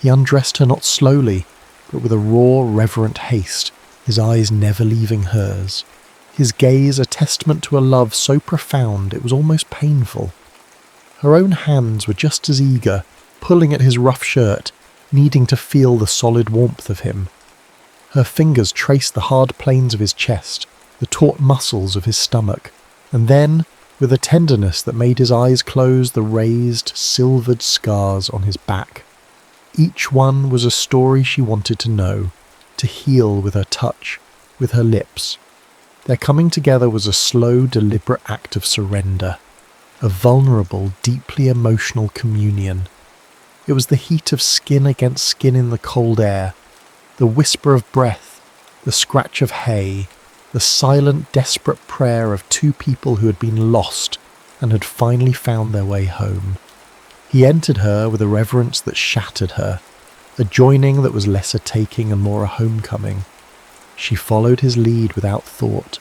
He undressed her not slowly, but with a raw, reverent haste, his eyes never leaving hers. His gaze a testament to a love so profound it was almost painful. Her own hands were just as eager, pulling at his rough shirt, needing to feel the solid warmth of him. Her fingers traced the hard planes of his chest, the taut muscles of his stomach, and then, with a tenderness that made his eyes close, the raised, silvered scars on his back. Each one was a story she wanted to know, to heal with her touch, with her lips. Their coming together was a slow, deliberate act of surrender, a vulnerable, deeply emotional communion. It was the heat of skin against skin in the cold air, the whisper of breath, the scratch of hay, the silent, desperate prayer of two people who had been lost and had finally found their way home. He entered her with a reverence that shattered her, a joining that was less a taking and more a homecoming. She followed his lead without thought,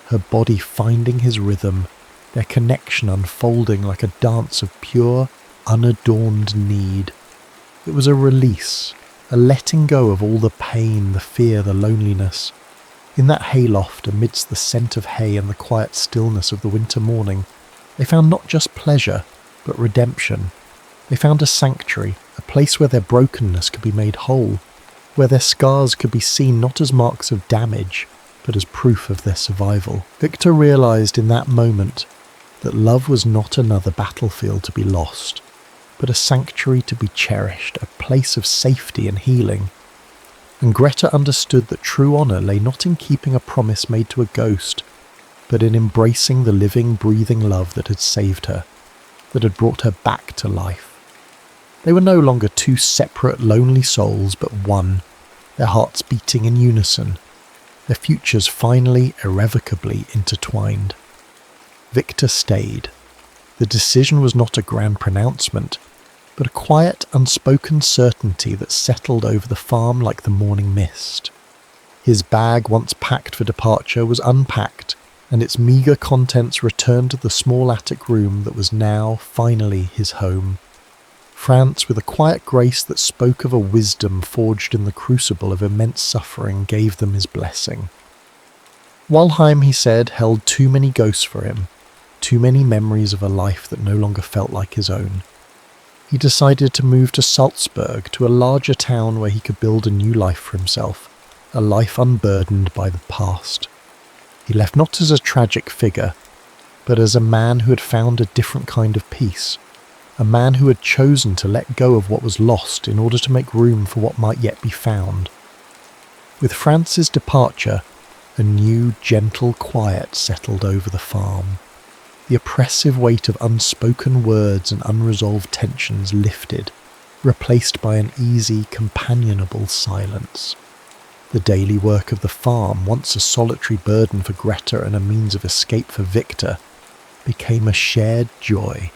her body finding his rhythm, their connection unfolding like a dance of pure, unadorned need. It was a release, a letting go of all the pain, the fear, the loneliness. In that hayloft, amidst the scent of hay and the quiet stillness of the winter morning, they found not just pleasure, but redemption. They found a sanctuary, a place where their brokenness could be made whole, where their scars could be seen not as marks of damage, but as proof of their survival. Victor realized in that moment that love was not another battlefield to be lost, but a sanctuary to be cherished, a place of safety and healing. And Greta understood that true honour lay not in keeping a promise made to a ghost, but in embracing the living, breathing love that had saved her, that had brought her back to life. They were no longer two separate, lonely souls, but one, their hearts beating in unison, their futures finally, irrevocably intertwined. Victor stayed. The decision was not a grand pronouncement, but a quiet, unspoken certainty that settled over the farm like the morning mist. His bag, once packed for departure, was unpacked, and its meagre contents returned to the small attic room that was now, finally, his home. Franz, with a quiet grace that spoke of a wisdom forged in the crucible of immense suffering, gave them his blessing. Walheim, he said, held too many ghosts for him, too many memories of a life that no longer felt like his own. He decided to move to Salzburg, to a larger town where he could build a new life for himself, a life unburdened by the past. He left not as a tragic figure, but as a man who had found a different kind of peace, a man who had chosen to let go of what was lost in order to make room for what might yet be found. With Franz's departure, a new, gentle quiet settled over the farm. The oppressive weight of unspoken words and unresolved tensions lifted, replaced by an easy, companionable silence. The daily work of the farm, once a solitary burden for Greta and a means of escape for Victor, became a shared joy.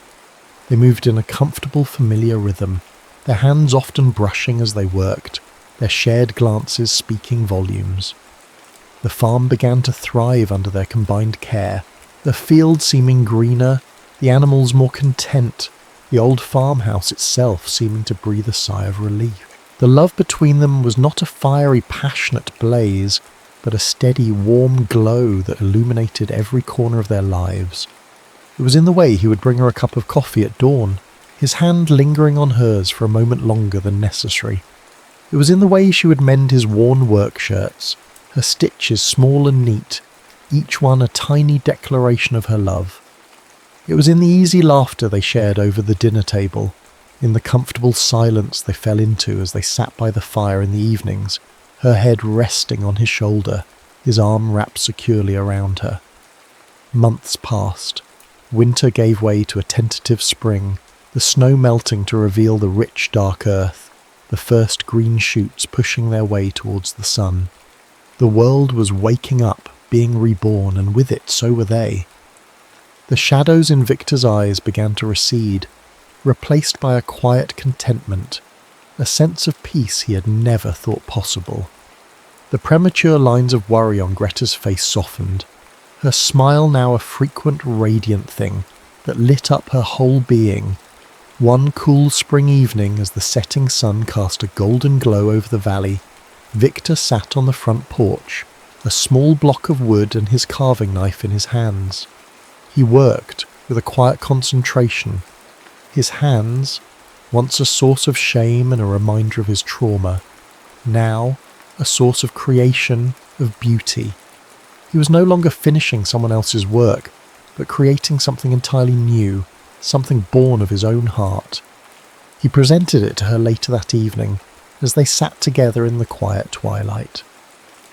They moved in a comfortable, familiar rhythm, their hands often brushing as they worked, their shared glances speaking volumes. The farm began to thrive under their combined care, the field seeming greener, the animals more content, the old farmhouse itself seeming to breathe a sigh of relief. The love between them was not a fiery, passionate blaze, but a steady, warm glow that illuminated every corner of their lives. It was in the way he would bring her a cup of coffee at dawn, his hand lingering on hers for a moment longer than necessary. It was in the way she would mend his worn work shirts, her stitches small and neat, each one a tiny declaration of her love. It was in the easy laughter they shared over the dinner table, in the comfortable silence they fell into as they sat by the fire in the evenings, her head resting on his shoulder, his arm wrapped securely around her. Months passed. Winter gave way to a tentative spring, the snow melting to reveal the rich, dark earth, the first green shoots pushing their way towards the sun. The world was waking up, being reborn, and with it so were they. The shadows in Victor's eyes began to recede, replaced by a quiet contentment, a sense of peace he had never thought possible. The premature lines of worry on Greta's face softened, her smile now a frequent, radiant thing that lit up her whole being. One cool spring evening, as the setting sun cast a golden glow over the valley, Victor sat on the front porch, a small block of wood and his carving knife in his hands. He worked with a quiet concentration. His hands, once a source of shame and a reminder of his trauma, now a source of creation, of beauty. He was no longer finishing someone else's work, but creating something entirely new, something born of his own heart. He presented it to her later that evening, as they sat together in the quiet twilight.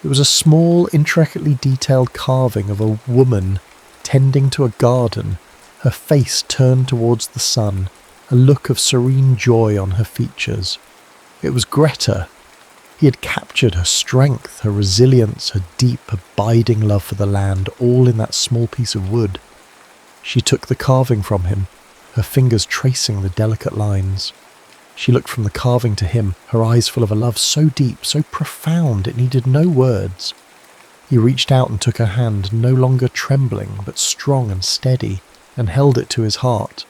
It was a small, intricately detailed carving of a woman tending to a garden, her face turned towards the sun, a look of serene joy on her features. It was Greta. He had captured her strength, her resilience, her deep, abiding love for the land, all in that small piece of wood. She took the carving from him, her fingers tracing the delicate lines. She looked from the carving to him, her eyes full of a love so deep, so profound, it needed no words. He reached out and took her hand, no longer trembling, but strong and steady, and held it to his heart.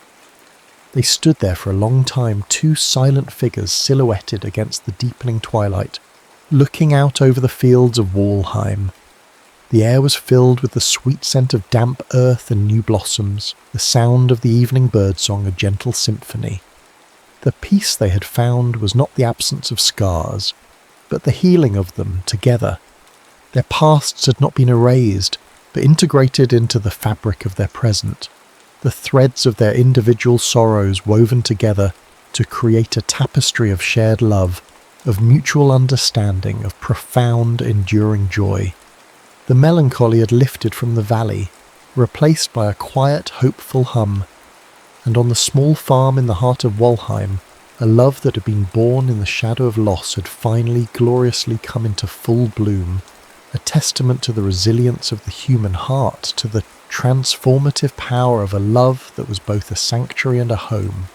They stood there for a long time, two silent figures silhouetted against the deepening twilight, looking out over the fields of Walheim. The air was filled with the sweet scent of damp earth and new blossoms, the sound of the evening birdsong a gentle symphony. The peace they had found was not the absence of scars, but the healing of them together. Their pasts had not been erased, but integrated into the fabric of their present, the threads of their individual sorrows woven together to create a tapestry of shared love, of mutual understanding, of profound, enduring joy. The melancholy had lifted from the valley, replaced by a quiet, hopeful hum, and on the small farm in the heart of Walheim, a love that had been born in the shadow of loss had finally gloriously come into full bloom, a testament to the resilience of the human heart, to the transformative power of a love that was both a sanctuary and a home.